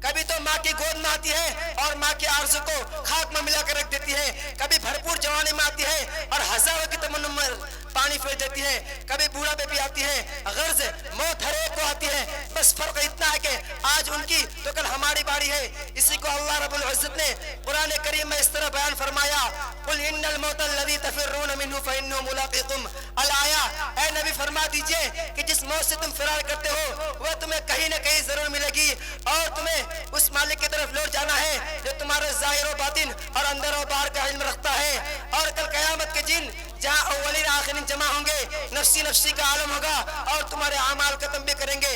کبھی تو ماں کی گود میں آتی ہے اور ماں کے آرزو کو خاک میں ملا کر رکھ دیتی ہے، کبھی بھرپور جوانی میں آتی ہے اور ہزاروں کی تمنا میں پانی پھیر دیتی ہے، کبھی بوڑھا پہ بھی آتی ہے، غرض موت ہر ایک کو آتی ہے، بس فرق اتنا ہے کہ آج ان کی تو کل ہماری باری ہے۔ اسی کو اللہ رب العزت نے قرآن کریم میں اس طرح بیان فرمایا، قل ان الموت الذی تفرون منه فانه ملاقیکم الآیا، اے نبی فرما دیجئے کہ جس موت سے تم فرار کرتے ہو وہ تمہیں کہیں نہ کہیں ضرور ملے گی، اور تمہیں اس مالک کی طرف لوٹ جانا ہے جو تمہارے ظاہر و باطن اور اندر و باہر کا علم رکھتا ہے، اور کل قیامت کے دن جہاں اولین آخرین جمع ہوں گے، نفسی نفسی کا عالم ہوگا اور تمہارے اعمال ختم بھی کریں گے۔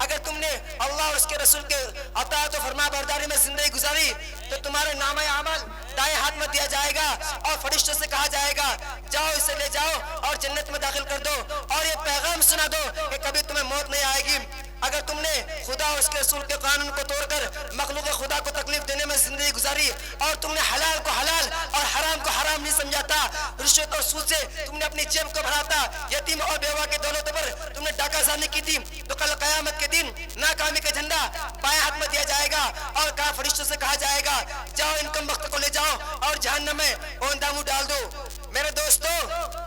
اگر تم نے اللہ اور اس کے رسول کے اطاعت و فرما برداری میں زندگی گزاری تو تمہارے نامہ اعمال دائیں ہاتھ میں دیا جائے گا اور فرشتوں سے کہا جائے گا جاؤ اسے لے جاؤ اور جنت میں داخل کر دو، اور یہ پیغام سنا دو کہ کبھی تمہیں موت نہیں آئے گی۔ اگر تم نے خدا اور اس کے رسول کے قانون کو توڑ کر مخلوق خدا کو تکلیف دینے میں زندگی گزاری، اور تم نے حلال کو حلال اور حرام کو حرام نہیں سمجھاتا، رشوت اور سود سے تم نے اپنی جیب کو بھراتا، یتیم اور بیوہ کی دولتوں پر تم نے ڈاکہ زانی کی تھی، تو کل قیامت کے دن ناکامی کا جھنڈا بائیں ہاتھ میں دیا جائے گا اور کہا فرشتوں سے کہا جائے گا جاؤ ان کم وقت کو لے جاؤ اور جہنم میں اوندامو ڈال دو۔ میرے دوستو،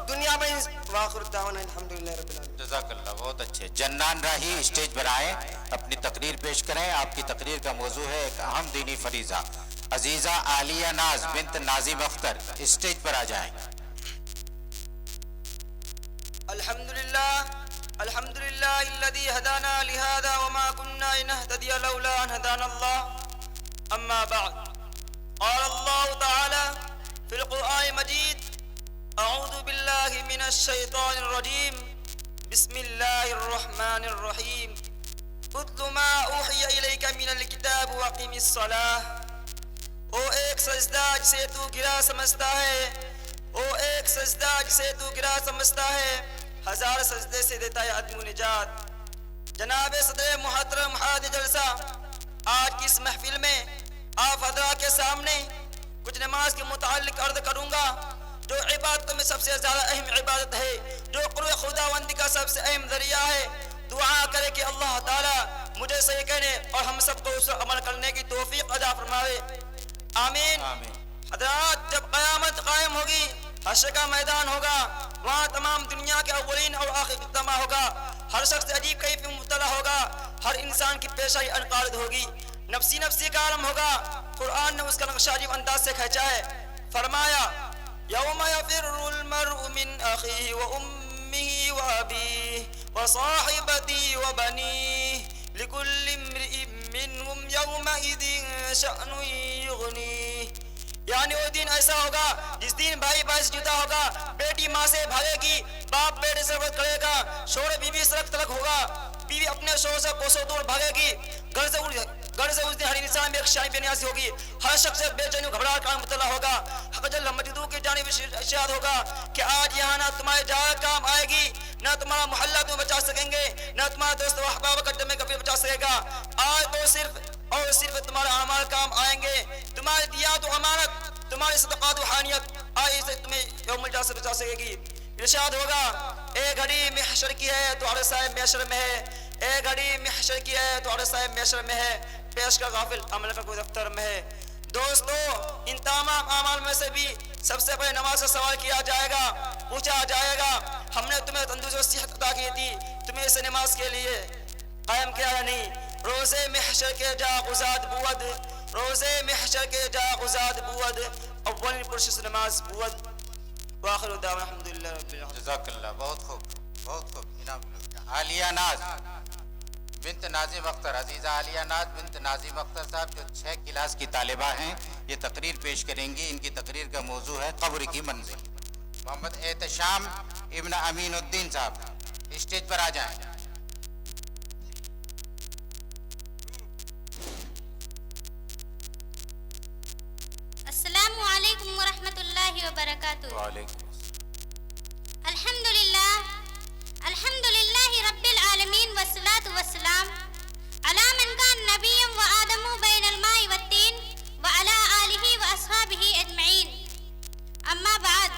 دنیا میں واخر دعوانا الحمدللہ رب العالمین۔ جزاک اللہ، بہت اچھے۔ جنان راہی اسٹیج پر آئیں، اپنی تقریر پیش کریں۔ آپ کی تقریر کا موضوع ہے ایک اہم دینی فریضہ۔ عزیزہ عالیہ ناز بنت ناظم اختر اسٹیج پر آ جائیں۔ الحمد لله الذي هدانا لهذا وما كنا لنهتدي لولا أن هدانا الله، أما بعد. قال الله تعالى في القرآن المجيد: أعوذ بالله من الشيطان الرجيم، بسم الله الرحمن الرحيم. اتل ما أوحي إليك من الكتاب وأقم الصلاة. او ایک سجدہ جسے تو گرا سمجھتا ہے، او ایک سجدہ جسے تو گرا سمجھتا ہے، ہزار سجدے سے دیتا ہے عدم و نجات۔ جناب صدر محترم حاضر جلسہ، آج کی اس محفل میں آپ حضرات کے سامنے کچھ نماز کے متعلق عرض کروں گا جو عبادتوں میں سب سے زیادہ اہم عبادت ہے، جو قرب خداوندی کا سب سے اہم ذریعہ ہے۔ دعا کرے کہ اللہ تعالیٰ مجھے صحیح کہنے اور ہم سب کو اس پر عمل کرنے کی توفیق عطا فرمائے، آمین۔ حضرات جب قیامت قائم ہوگی، حشر کا میدان ہوگا، وہاں تمام دنیا کے اولین اور آخر کا اجتماع ہوگا، ہر شخص عجیب کیفیت میں مبتلا ہوگا، ہر انسان کی پیشائی انقارض ہوگی، نفسی نفسی کا عالم ہوگا۔ قرآن نے اس کا نقشہ عجیب انداز سے کھینچا ہے، فرمایا یوم یفر المرء من اخیہ وامہ وابیہ وصاحبتہ وبنیہ لکل امرئ منہم یومئذ شأن یغنیہ، یعنی وہ دن ایسا ہوگا جس دن بھائی بھائی سے جدا ہوگا، بیٹی ماں سے بھاگے گی، باپ بیٹے سے رفت کرے گا، شوہر بیوی سے رفت تلک ہوگا، بیوی اپنے شوہر سے کوسوں دور بھاگے گی، گھر سے اس دن ہر انسان میں ایک شائی بے نیازی ہوگی، ہر شخص بے چینی گھبراہٹ کا مبتلا ہوگا۔ حق جل مجدو کی جانب ارشاد ہوگا کہ آج یہاں نہ تمہارے جہاں کام آئے گی، نہ تمہارا محلہ تمہیں بچا سکیں گے، نہ تمہارا دوست و احباب کا جمع کبھی بچا سکے گا۔ آج تو صرف تمہارے اعمال کام آئیں گے، تمہاری دیات و امانت، تمہاری صدقات و حانیت آج سے تمہیں یوم الجزا سے بچا سکے گی۔ ارشاد ہوگا اے گھڑی محشر کی ہے تو ہر صاحب محشر میں ہے، اے گھڑی محشر کی ہے تو ہر صاحب محشر میں ہے، پیش کا غافل عمل کا کوئی دفتر میں ہے۔ دوستو ان تمام اعمال میں سے بھی سب سے پہلے نماز کا سوال کیا جائے گا، پوچھا جائے گا ہم نے تمہیں تندرستی و صحت عطا کی تھی، تمہیں اسے نماز کے لیے قائم کیا یا نہیں؟ روزے محشر کے جا غزاد بود، روزے محشر کے جا غزاد بود، اولین پرشش نماز بود۔ وآخر دعوانا الحمدللہ رب العالمین۔ جزاک اللہ، بہت خوب بہت خوب۔ انعام عالیہ ناز بنت ناظم اختر، عزیزہ عالیہ ناز بنت ناظم اختر صاحب جو 6 کلاس کی طالبہ ہیں، یہ تقریر پیش کریں گی۔ ان کی تقریر کا موضوع ہے قبر کی منزل۔ محمد احتشام ابن امین الدین صاحب اسٹیج پر آ جائیں۔ السلام علیکم ورحمۃ اللہ وبرکاتہ۔ وعلیکم الحمد للہ رب العالمین والصلاة والسلام علی من کان نبی و آدم بین الماء والتین وعلی آلہ واصحابہ اجمعین، اما بعد،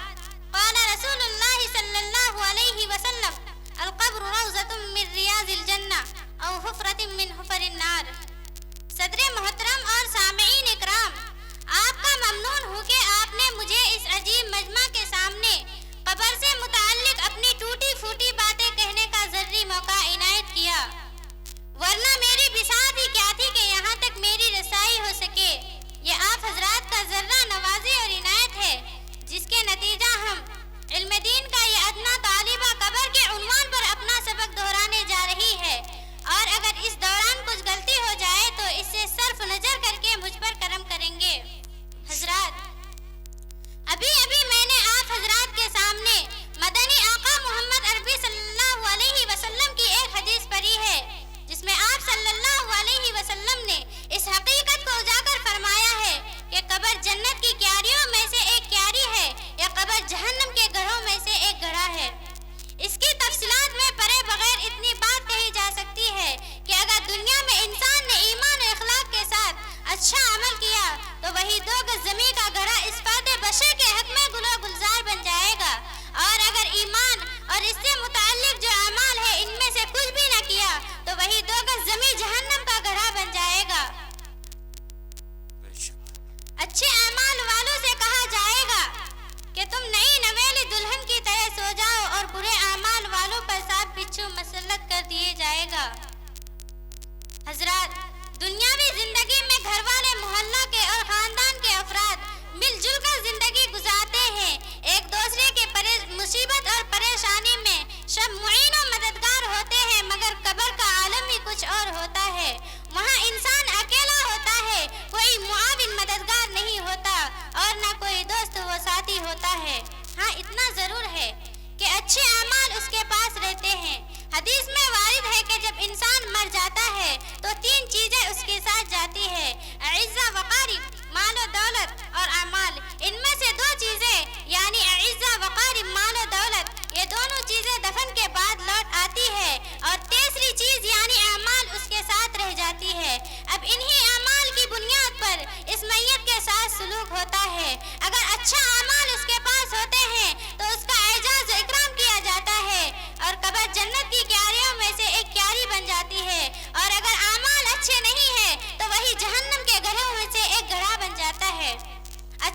قال رسول اللہ صلی اللہ علیہ وسلم القبر روضۃ من ریاض الجنہ او حفرۃ من حفر النار۔ صدر محترم اور سامعین اکرام، آپ کا ممنون ہوں کہ آپ نے مجھے اس عجیب مجمع کے سامنے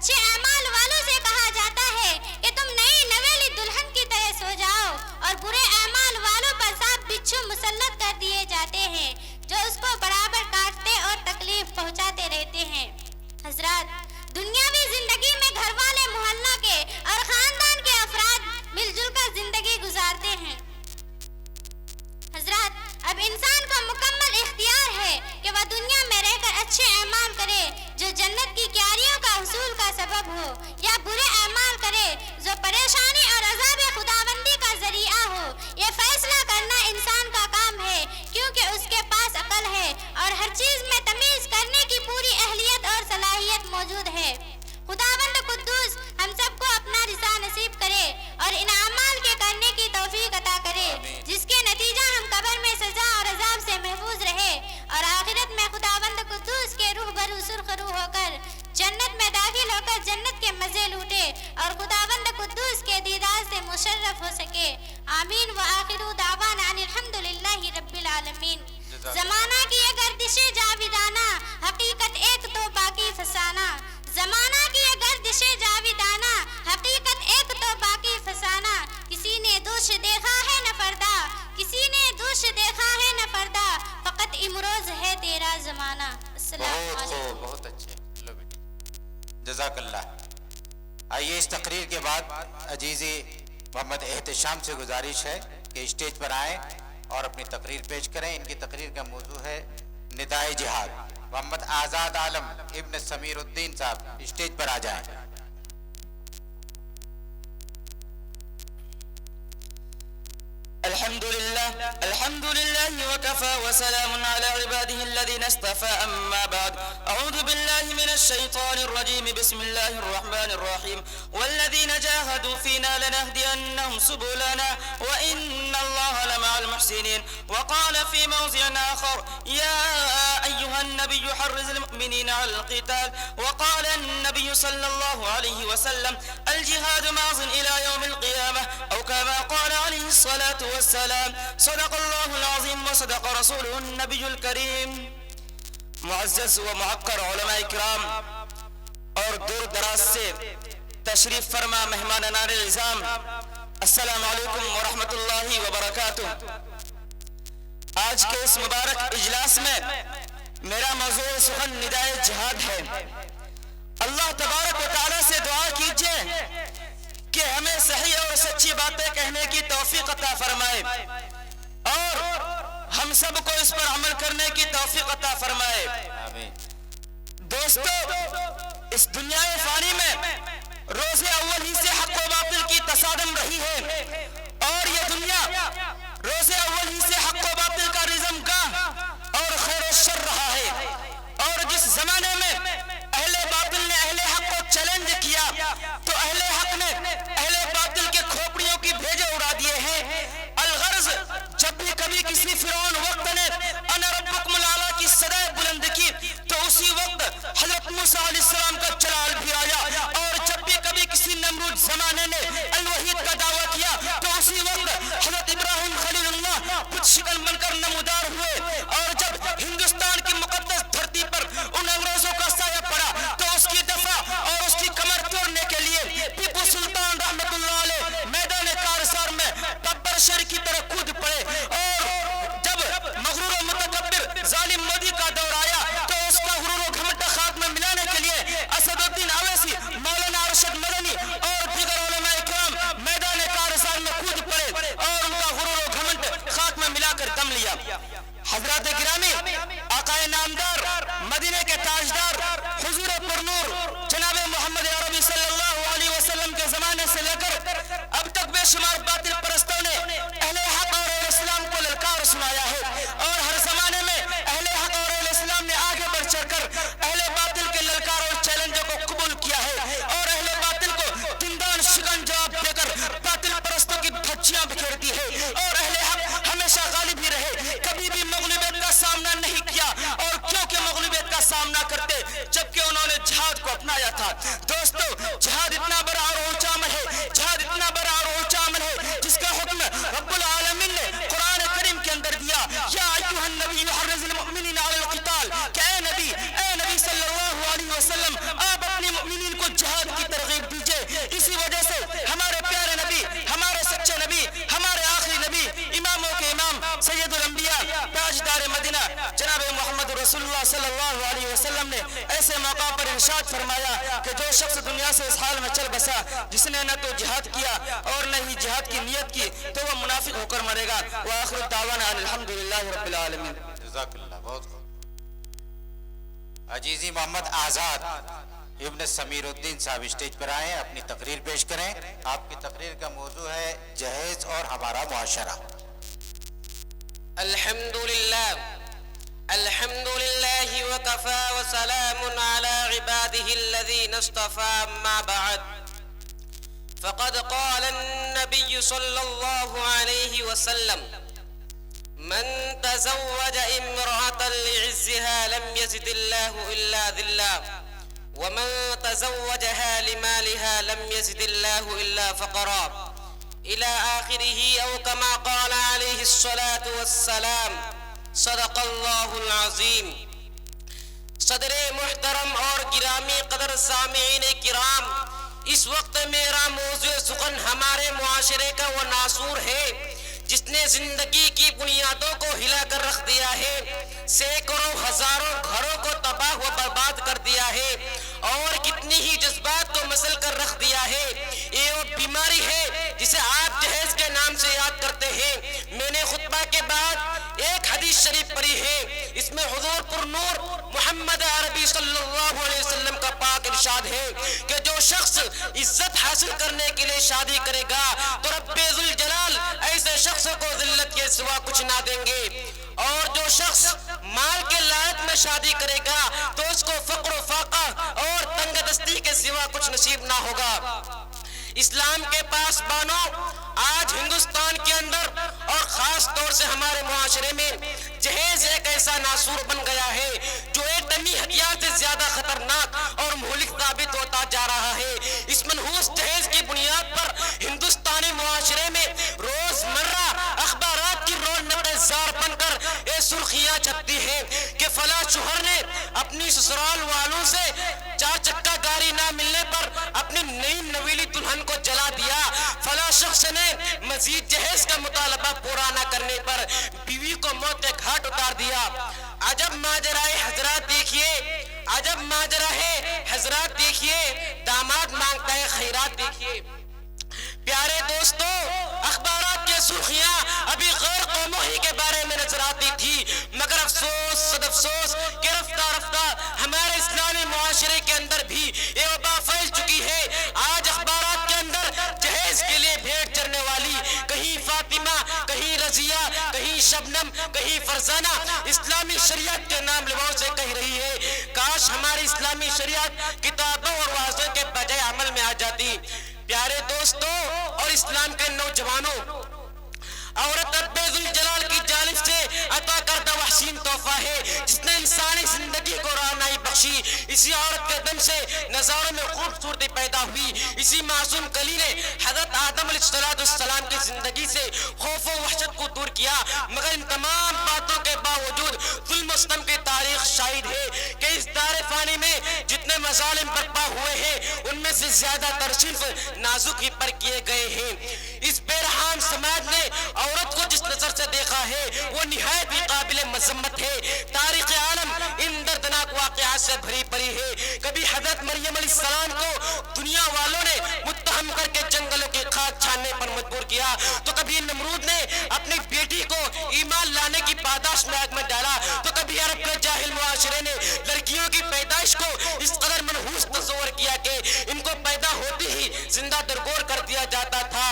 اچھے اعمال والوں سے کہا جاتا ہے کہ تم نئی نویلی دلہن کی طرح سو جاؤ، اور برے اعمال والوں پر سانپ بچھو مسلط کر دیے جاتے ہیں جو اس کو برابر کاٹتے اور تکلیف پہنچاتے رہتے ہیں۔ حضرات، دنیاوی زندگی میں گھر والے، محلہ کے اور خاندان کے افراد مل جل کر زندگی گزارتے ہیں۔ حضرات، اب انسان کو مکمل اختیار ہے کہ وہ دنیا میں رہ کر اچھے اعمال کرے جو جنت کی کیاریوں کا حصول کا سبب ہو، یا برے اعمال کرے جو پریشانی اور عذاب خداوندی کا ذریعہ ہو۔ یہ فیصلہ کرنا انسان کا کام ہے، کیونکہ اس کے پاس عقل ہے اور ہر چیز میں تمیز کرنے کی پوری اہلیت اور صلاحیت موجود ہے۔ خداوند قدوس ہم سب کو اپنا رضا نصیب کرے اور ان اعمال کے کرنے کی توفیق عطا کرے جس کے نتیجہ ہم قبر میں سزا اور عذاب سے محفوظ رہے اور آخرت میں خداوند قدوس کے روح برو سرخ روح ہو کر جنت میں داخل ہو کر جنت کے مزے لوٹے اور خداوند قدوس کے دیدار سے مشرف ہو سکے۔ آمین وآخر دعوانا ان الحمدللہ رب العالمین۔ زمانہ کی یہ گردش جاویدانہ، حقیقت ایک تو باقی فسانہ۔ زمانہ کی یہ گردش جاویدانہ، حقیقت ایک تو باقی فسانہ۔ کسی نے دوش دیکھا ہے نہ فردا، کسی نے دوش دیکھا ہے نہ فردا، فقط امروز ہے تیرا زمانہ۔ السلام علیکم۔ بہت اچھے، لو بیٹی، جزاک اللہ۔ آئیے اس تقریر کے بعد عزیزی محمد احتشام سے گزارش ہے کہ اسٹیج پر آئیں اور اپنی تقریر پیش کریں۔ ان کی تقریر کا موضوع ہے ندائے جہاد۔ محمد آزاد عالم ابن سمیر الدین صاحب اسٹیج پر آ جائیں۔ الحمد لله وكفى وسلام على عباده الذين اصطفى أما بعد أعوذ بالله من الشيطان الرجيم بسم الله الرحمن الرحيم والذين جاهدوا فينا لنهدينهم سبلنا وإن الله لمع المحسنين وقال في موضع آخر يا أيها النبي حرز المؤمنين على القتال وقال النبي صلى الله عليه وسلم الجهاد ماض إلى يوم القيامة أو كما قال عليه الصلاة والسلام صدق الله العظيم وصدق رسوله النبي الكريم۔ معزز و معقر علماء اکرام اور دور دراز سے تشریف فرما مہمانان العظام، السلام علیکم ورحمۃ اللہ وبرکاتہ۔ آج کے اس مبارک اجلاس میں میرا موضوع سخن ندائے جہاد ہے۔ اللہ تبارک و تعالیٰ سے دعا کیجئے کہ ہمیں صحیح اور سچی باتیں کہنے کی توفیق عطا فرمائے اور ہم سب کو اس پر عمل کرنے کی توفیق عطا فرمائے۔ دوستو، اس دنیا فانی میں روز اول ہی سے حق و باطل کی تصادم رہی ہے اور یہ دنیا روز اول ہی سے حق و باطل کا رزم گاہ اور خیر و شر رہا ہے، اور جس زمانے میں اہل باطل نے اہل حق کو چیلنج کیا تو اہل حق نے اہل باطل کے کھوپڑیوں کی بھیجے اڑا دیے ہیں۔ الغرض، جب بھی کبھی کسی فرعون وقت نے انا ربکم الاعلی کی صدائے بلند کی تو اسی وقت حضرت موسیٰ علیہ السلام کا جلال بھی آیا، اور جب بھی کبھی کسی نمرود زمانے نے الوحید کا دعویٰ کیا تو اسی وقت حضرت ابراہیم خلیل اللہ خود شکل بن کر نمودار ہوئے، اور جب ہندوستان کی مقدس دھرتی پر ان انگریزوں کا سایہ پڑا تو اس کی دفاع اور اس کی کمر توڑنے کے لیے ٹیپو سلطان رحمت اللہ علیہ میدان کارزار میں گبر شیر کی طرح کود پڑے، اور جب مغرور و متکبر ظالم مودی کا دور آیا تو اس کا غرور و گھمنڈ خاک میں ملانے کے لیے اسد الدین اویسی، مولانا ارشد مدنی اور دیگر علماء اکرام میدان کارزار میں کود پڑے اور ان کا غرور و گھمنڈ خاک میں ملا کر دم لیا۔ حضرات گرامی، آقائے نامدار، مدینے کے تاجدار، حضور پرنور جناب محمد عربی صلی اللہ علیہ وسلم کے زمانے سے لے کر اب تک بے شمار باطل پرستوں نے اہل حق اور اہل اسلام کو للکار سنایا ہے، اور ہر زمانے میں اہل حق اور اہل اسلام نے آگے بڑھ چڑھ کر اہل باطل کے للکار اور چیلنجوں کو قبول کیا ہے، اور اہل باطل کو دندان شکن جواب دے کر باطل پرستوں کی دھچیاں بکھیرتی ہے، اور اہل حق ہمیشہ غالب ہی رہے، کبھی بھی مغلوبیت کا سامنا نہیں کیا، اور کیونکہ مغلوبیت کا سامنا کرتے جبکہ انہوں نے جہاد کو اپنایا تھا۔ دوستو، جہاد اتنا بڑا اور اونچا عمل ہے، جہاد اتنا بڑا اور اونچا عمل ہے جس کا حکم رب العالمین نے قرآن کریم کے اندر دیا، یا ایھا النبی حرض المؤمنین علی القتال، کہ اے نبی صلی اللہ علیہ وسلم، آپ اپنے مؤمنین کو جہاد اللہ صلی اللہ علیہ وسلم نے ایسے موقع پر ارشاد فرمایا کہ جو شخص دنیا سے اس حال میں چل بسا جس نے نہ تو جہاد کیا اور نہ ہی جہاد کی نیت کی تو وہ منافق ہو کر مرے گا. وآخر دعوانا ان الحمدللہ رب العالمین. جزاک اللہ، بہت خوب. عزیزی محمد آزاد ابن سمیر الدین صاحب اسٹیج پر آئیں، اپنی تقریر پیش کریں. آپ کی تقریر کا موضوع ہے جہیز اور ہمارا معاشرہ. الحمد لله وكفى وسلام على عباده الذين اصطفى. أما بعد فقد قال النبي صلى الله عليه وسلم: من تزوج امرأة لعزها لم يزد الله إلا ذلا، ومن تزوجها لمالها لم يزد الله إلا فقرا، إلى آخره، أو كما قال عليه الصلاة والسلام. صدق اللہ العظیم. صدر محترم اور گرامی قدر سامعین کرام، اس وقت میرا موضوع سخن ہمارے معاشرے کا وہ ناسور ہے جس نے زندگی کی بنیادوں کو ہلا کر رکھ دیا ہے، سینکڑوں ہزاروں گھروں کو تباہ و برباد کر دیا ہے اور کتنی ہی جذبات کو مسل کر رکھ دیا ہے. یہ وہ بیماری ہے جسے آپ جہیز کے نام سے یاد کرتے ہیں. میں نے خطبہ کے بعد ایک حدیث شریف پڑھی ہے، اس میں حضور پر نور محمد عربی صلی اللہ علیہ وسلم کا پاک ارشاد ہے کہ جو شخص عزت حاصل کرنے کے لیے شادی کرے گا تو رب ذوالجلال ایسے شخص کو ذلت کے سوا کچھ نہ دیں گے، اور جو شخص مال کے لالچ میں شادی کرے گا تو اس کو فقر و فاقہ اور تنگ دستی کے سوا کچھ نصیب نہ ہوگا. اسلام کے پاسبانوں، آج ہندوستان کے اندر اور خاص طور سے ہمارے معاشرے میں جہیز ایک ایسا ناسور بن گیا ہے جو ایٹمی ہتھیار سے زیادہ خطرناک اور مہلک ثابت ہوتا جا رہا ہے. اس منحوس جہیز کی بنیاد پر ہندوستانی معاشرے میں روز مرہ اخبارات کی رونق زار بن کر یہ سرخیاں چھپتی ہیں کہ فلاں شوہر نے اپنی سسرال والوں سے 4 چکا گاڑی نہ ملنے پر اپنی نئی نویلی دلہن کو جلا دیا، فلاں شخص نے مزید جہیز کا مطالبہ پورا نہ کرنے پر بیوی کو موت کے گھاٹ اتار دیا. عجب ماجرا ہے حضرات، دیکھیے، عجب ماجرا ہے حضرات، دیکھیے، داماد مانگتا ہے خیرات. دیکھیے پیارے دوستو، اخبارات کے سرخیاں ابھی غیر قوموں ہی کے بارے میں نظر آتی تھی، مگر افسوس صد افسوس کہ رفتہ رفتہ ہمارے اسلامی معاشرے کے اندر بھی یہ وبا پھیل چکی ہے. آج اخبارات کے اندر جہیز کے لیے بھیٹ چڑھنے والی کہیں فاطمہ، کہیں رضیہ، کہیں شبنم، کہیں فرزانہ اسلامی شریعت کے نام لیواؤں سے کہہ رہی ہے. کاش ہماری اسلامی شریعت کتابوں اور واضح کے بجائے عمل میں آ جاتی. پیارے دوستو اور اسلام کے نوجوانوں، عورت رب ذوالجلال کی جانب سے عطا کردہ وحسین تحفہ ہے جس نے انسانی زندگی کو رہنمائی بخشی. اسی عورت کے دم سے نظاروں میں خوبصورتی پیدا ہوئی. اسی معصوم کلی نے حضرت آدم علیہ السلام کی زندگی سے خوف و وحشت کو دور کیا. مگر ان تمام باتوں کے باوجود ظلم و ستم کی تاریخ شاہد ہے کہ اس دار فانی میں جتنے مظالم برپا ہوئے ہیں ان میں سے زیادہ تر صرف نازک ہی پر کیے گئے ہیں. اس بے رحم سماج نے عورت کو جس نظر سے دیکھا ہے وہ نہایت ہی قابل مذمت ہے. تاریخ عالم ان دردناک واقعات سے بھری پڑی ہے. کبھی حضرت مریم علیہ السلام کو دنیا والوں نے متہم کر کے جنگلوں کی خاک چھاننے پر مجبور کیا، تو کبھی نمرود نے اپنی بیٹی کو ایمان لانے کی پاداش میں آگ میں ڈالا، تو کبھی عرب کے جاہل معاشرے نے لڑکیوں کی پیدائش کو اس قدر منحوس تصور کیا کہ ان کو پیدا ہوتی ہی زندہ درگور کر دیا جاتا تھا.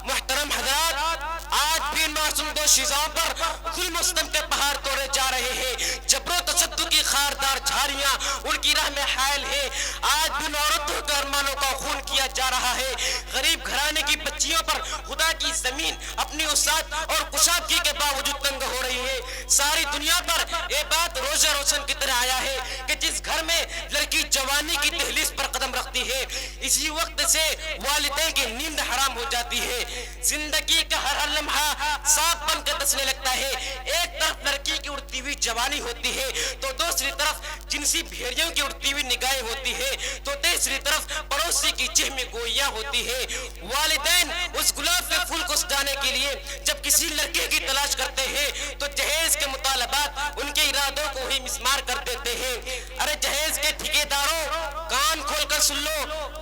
محترم حضرات، آج بھی معصوم دو شیزاؤں پر ظلم و ستم کے پہاڑ توڑے جا رہے ہیں. جبر و تشدد کی خاردار جھاڑیاں ان کی راہ میں حائل ہے. آج بھی ان عورتوں کے ارمانوں کا خون کیا جا رہا ہے. غریب گھرانے کی بچیوں پر خدا کی زمین اپنی وسعت اور کشادگی کے باوجود تنگ ہو رہی ہے. ساری دنیا پر یہ بات روزہ روشن کی طرح آیا ہے کہ جس گھر میں لڑکی جوانی کی دہلیز پر قدم رکھتی کرتی ہے، اسی وقت سے والدین کی نیند حرام ہو جاتی ہے، زندگی کا ہر لمحہ سانپ بن کر دسنے لگتا ہے۔ ایک طرف لڑکی کی اڑتی ہوئی جوانی ہوتی ہے تو دوسری طرف جنسی بھیڑیوں کی اڑتی ہوئی نگاہیں ہوتی ہے تو تیسری طرف پڑوسی کی چہم گوئیاں ہوتی ہے۔ والدین اس گلاب کے پھول کو سجانے کے لیے جب کسی لڑکے کی تلاش کرتے ہیں تو جہیز کے مطالبات ان کے ارادوں کو ہی مسمار کر دیتے ہیں۔ ارے جہیز کے ٹھیکیداروں، کان کھول کر سن لو،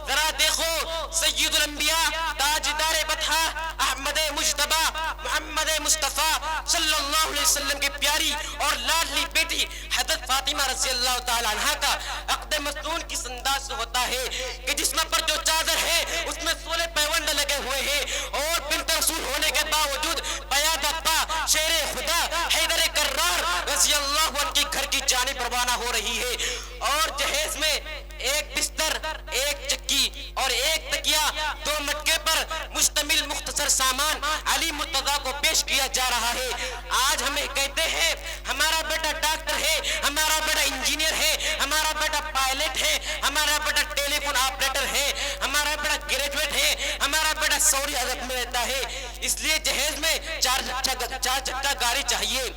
ذرا دیکھو، سید الانبیاء تاجدار بطحہ احمد مجتبی محمد مصطفیٰ صلی اللہ علیہ وسلم کی پیاری اور لاڈلی بیٹی حضرت فاطمہ رضی اللہ تعالی عنہ کا عقد مستون کس انداز سے ہوتا ہے کہ جسم پر جو چادر ہے اس میں 16 پیوند لگے ہوئے ہیں، اور بنت رسول ہونے کے باوجود پیادہ پا شیر خدا حیدر کرار رضی اللہ عنہ کی گھر کی جانب روانہ ہو رہی ہے، اور جہیز میں ایک بستر، ایک چکی اور ایک تکیا، 2 مٹکے پر مشتمل مختصر سامان علی مرتضیٰ کو پیش کیا جا رہا ہے۔ آج ہمیں کہتے ہیں ہمارا بیٹا ڈاکٹر ہے، ہمارا بیٹا انجینئر ہے، ہمارا بیٹا پائلٹ ہے، ہمارا بیٹا ٹیلی فون آپریٹر ہے، ہمارا بیٹا گریجویٹ ہے، ہمارا بیٹا سعودی عرب میں رہتا ہے، اس لیے جہیز میں 4 چکا گاڑی چاہیے۔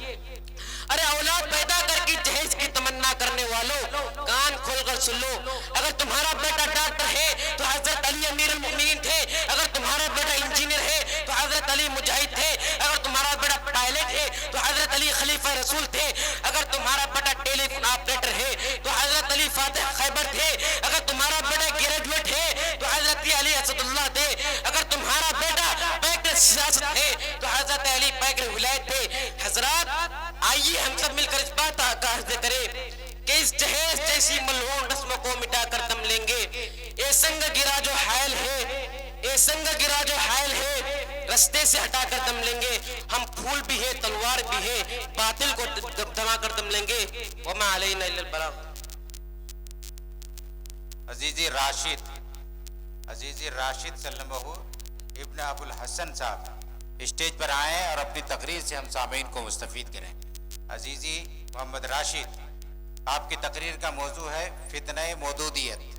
ارے اولاد پیدا کر کے جہیز کی تمنا کرنے والوں، کان کھول کر سن لو، اگر تمہارا بیٹا ڈاکٹر ہے تو حضرت علی امیر المؤمنین تھے، اگر تمہارا بیٹا انجینئر ہے تو حضرت علی مجاہد تھے، اگر تمہارا بیٹا پائلٹ ہے تو حضرت علی خلیفہ رسول تھے، اگر تمہارا بیٹا ٹیلی فون آپریٹر ہے تو حضرت علی فاتح خیبر تھے، اگر تمہارا بیٹا گریجویٹ ہے تو حضرت علی اسد اللہ تھے، اگر تمہارا بیٹا پیکر سیاست ہے تو حضرت علی پیکر ولایت تھے۔ حضرات آئیے ہم سب مل کر اس بات کا عرض کریں کہ اس جہیز جیسی ملعون رسموں کو مٹا کر دم لیں گے۔ اے سنگ گرا جو حائل ہے، اے سنگ گرا جو حائل ہے، رستے سے ہٹا کر دم لیں گے۔ ہم پھول بھی ہے، تلوار بھی ہے، باطل کو دما کر دم لیں گے۔ وما علینا الا البلاغ۔ عزیزی راشد سلمہ ابن ابو الحسن صاحب اسٹیج پر آئیں اور اپنی تقریر سے ہم سامعین کو مستفید کریں۔ عزیزی محمد راشد، آپ کی تقریر کا موضوع ہے فتنہ مودودیت۔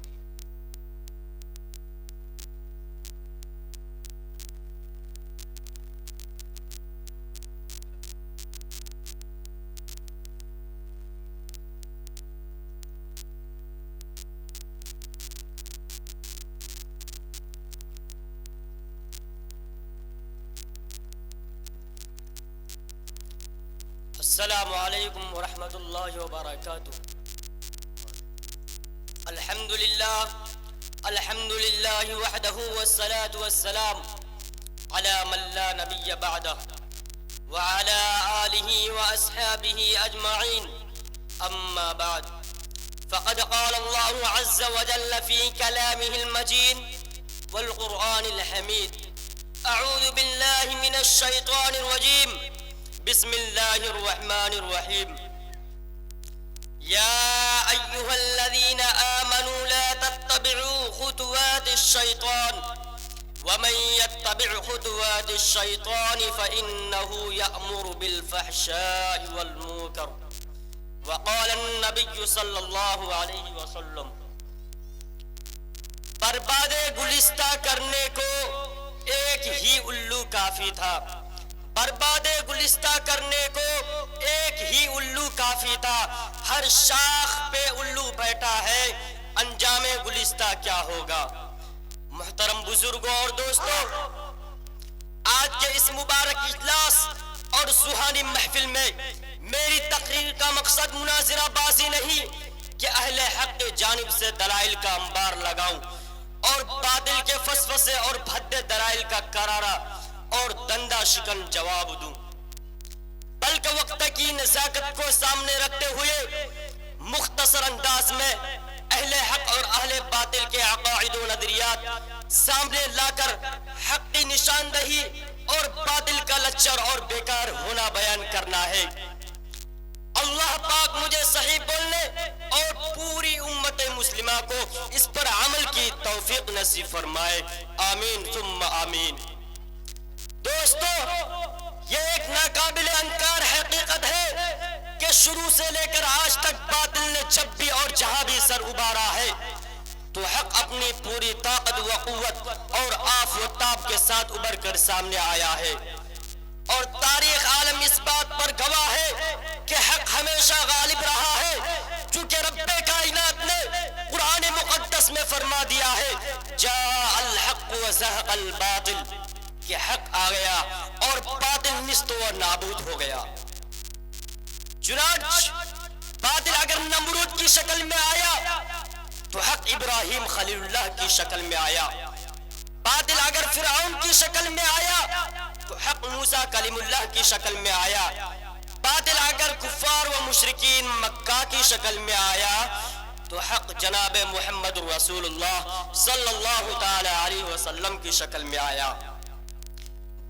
السلام علیکم ورحمۃ اللہ وبرکاتہ۔ الحمد للہ وحدہ والصلاة والسلام علی من لا نبی بعدہ وعلی آلہ واصحابہ اجمعین، اما بعد فقد قال اللہ عز وجل فی کلامہ المجید والقرآن الحمید، اعوذ باللہ من الشیطان الرجیم، بسم اللہ الرحمن الرحیم، یا ایہا الذین آمنوا لا تتبعوا خطوات الشیطان ومن يتبع خطوات الشیطان فإنه يأمر بالفحشاء والمنکر وقال النبی صلی اللہ علیہ وسلم۔ برباد گلستہ کرنے کو ایک ہی الو کافی تھا، برباد گلستہ کرنے کو ایک ہی الو کافی تھا، ہر شاخ پہ الو بیٹھا ہے، انجام گلستہ کیا ہوگا؟ محترم بزرگوں اور دوستوں، آج کے اس مبارک اجلاس اور سہانی محفل میں میری تقریر کا مقصد مناظرہ بازی نہیں کہ اہل حق کی جانب سے دلائل کا انبار لگاؤں اور باطل کے فسفسے اور بھدے دلائل کا کرارا اور دندہ شکن جواب دوں، بلکہ وقت کی نزاکت کو سامنے رکھتے ہوئے مختصر انداز میں اہل حق اور اہل باطل کے عقائد و نظریات سامنے لا کر حق کی نشاندہی اور باطل کا لچر اور بیکار ہونا بیان کرنا ہے۔ اللہ پاک مجھے صحیح بولنے اور پوری امت مسلمہ کو اس پر عمل کی توفیق نصیب فرمائے، آمین ثم آمین۔ دوستو، یہ ایک ناقابل انکار حقیقت ہے کہ شروع سے لے کر آج تک باطل نے جب بھی اور جہاں بھی سر ابارا ہے، تو حق اپنی پوری طاقت و قوت اور آف و تاب کے ساتھ ابھر کر سامنے آیا ہے، اور تاریخ عالم اس بات پر گواہ ہے کہ حق ہمیشہ غالب رہا ہے، چونکہ رب کائنات نے قرآن مقدس میں فرما دیا ہے جاء الحق وزهق الباطل، کہ حق آ گیا اور باطل نیست و نابود ہو گیا۔ چنانچہ باطل اگر نمرود کی شکل میں آیا تو حق ابراہیم خلیل اللہ کی شکل میں آیا، باطل اگر فرعون کی شکل میں آیا تو حق موسیٰ کلیم اللہ کی شکل میں آیا، باطل اگر کفار و مشرکین مکہ کی شکل میں آیا تو حق جناب محمد رسول اللہ صلی اللہ تعالی علیہ وسلم کی شکل میں آیا،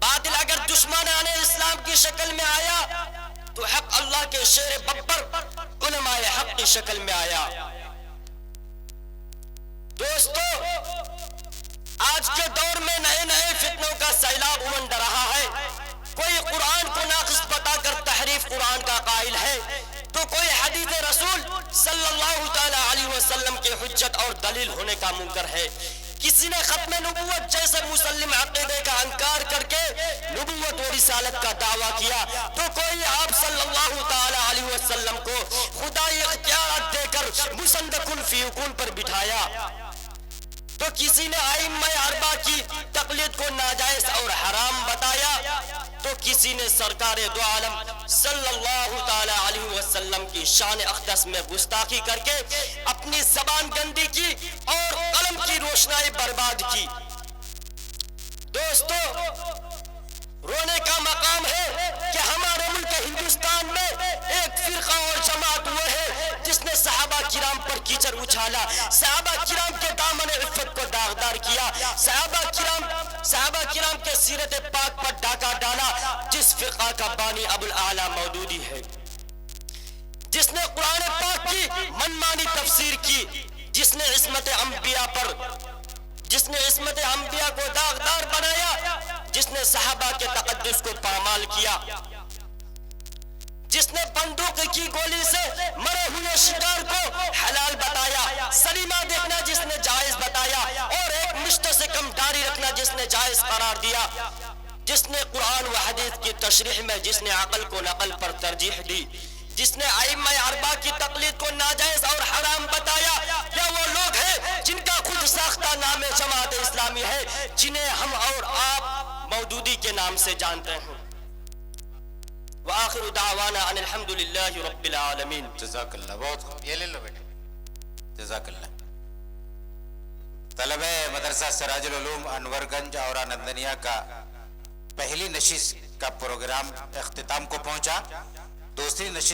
باطل اگر دشمنان اسلام کی شکل میں آیا تو حق اللہ کے شیر ببر علماء حق کی شکل میں آیا۔ دوستو، آج کے دور میں نئے نئے فتنوں کا سیلاب امنڈ رہا ہے، کوئی قرآن کو ناقص بتا کر تحریف قرآن کا قائل ہے تو کوئی حدیث رسول صلی اللہ تعالی علیہ وسلم کے حجت اور دلیل ہونے کا منکر ہے، کسی نے ختم نبوت جیسے مسلم عقیدے کا انکار کر کے نبوت و رسالت کا دعویٰ کیا تو کوئی آپ صلی اللہ تعالی علیہ وسلم کو خدائی اختیارات دے کر مسند کن فی کن پر بٹھایا، تو کسی نے ائمہ اربعہ کی تقلید کو ناجائز اور حرام بتایا، تو کسی نے سرکار دو عالم صلی اللہ تعالی علیہ وسلم کی شان اقدس میں گستاخی کر کے اپنی زبان گندی کی اور قلم کی روشنائی برباد کی۔ دوستو، رونے کا مقام ہے کہ ہمارے ملک ہندوستان میں ایک فرقہ اور جماعت وہ ہے جس نے صحابہ کرام پر کیچڑ اچھالا، صحابہ کرام کے دامن عفت کو داغدار کیا، صحابہ کرام کے سیرت پاک پر ڈاکہ ڈالا، جس فرقہ کا بانی ابو الاعلی مودودی ہے، جس نے قرآن پاک کی منمانی تفسیر کی، جس نے عصمت انبیاء کو داغدار بنایا، جس نے صحابہ کے تقدس کو پامال کیا، جس نے بندوق کی گولی سے مرے ہوئے شکار کو حلال بتایا، سلیمہ دیکھنا جس نے جائز بتایا، اور ایک مشت سے کم داڑھی رکھنا جس نے جائز قرار دیا، جس نے قرآن و حدیث کی تشریح میں جس نے عقل کو نقل پر ترجیح دی، جس نے ائمہ اربعہ کی تقلید کو ناجائز اور حرام بتایا، یا وہ لوگ ہیں جن کا خود ساختہ نام جماعت اسلامی ہے، جنہیں ہم اور آپ مودودی کے نام سے جانتے ہیں۔ وآخر دعوانا ان الحمدللہ رب العالمین۔ جزاک اللہ، بہت خوب، یہ لے لو بیٹے، جزاک اللہ۔ طلبہ مدرسہ سراج العلوم انور گنج اور نندنیا کا پہلی نشست کا پروگرام اختتام کو پہنچا، دوسری نشست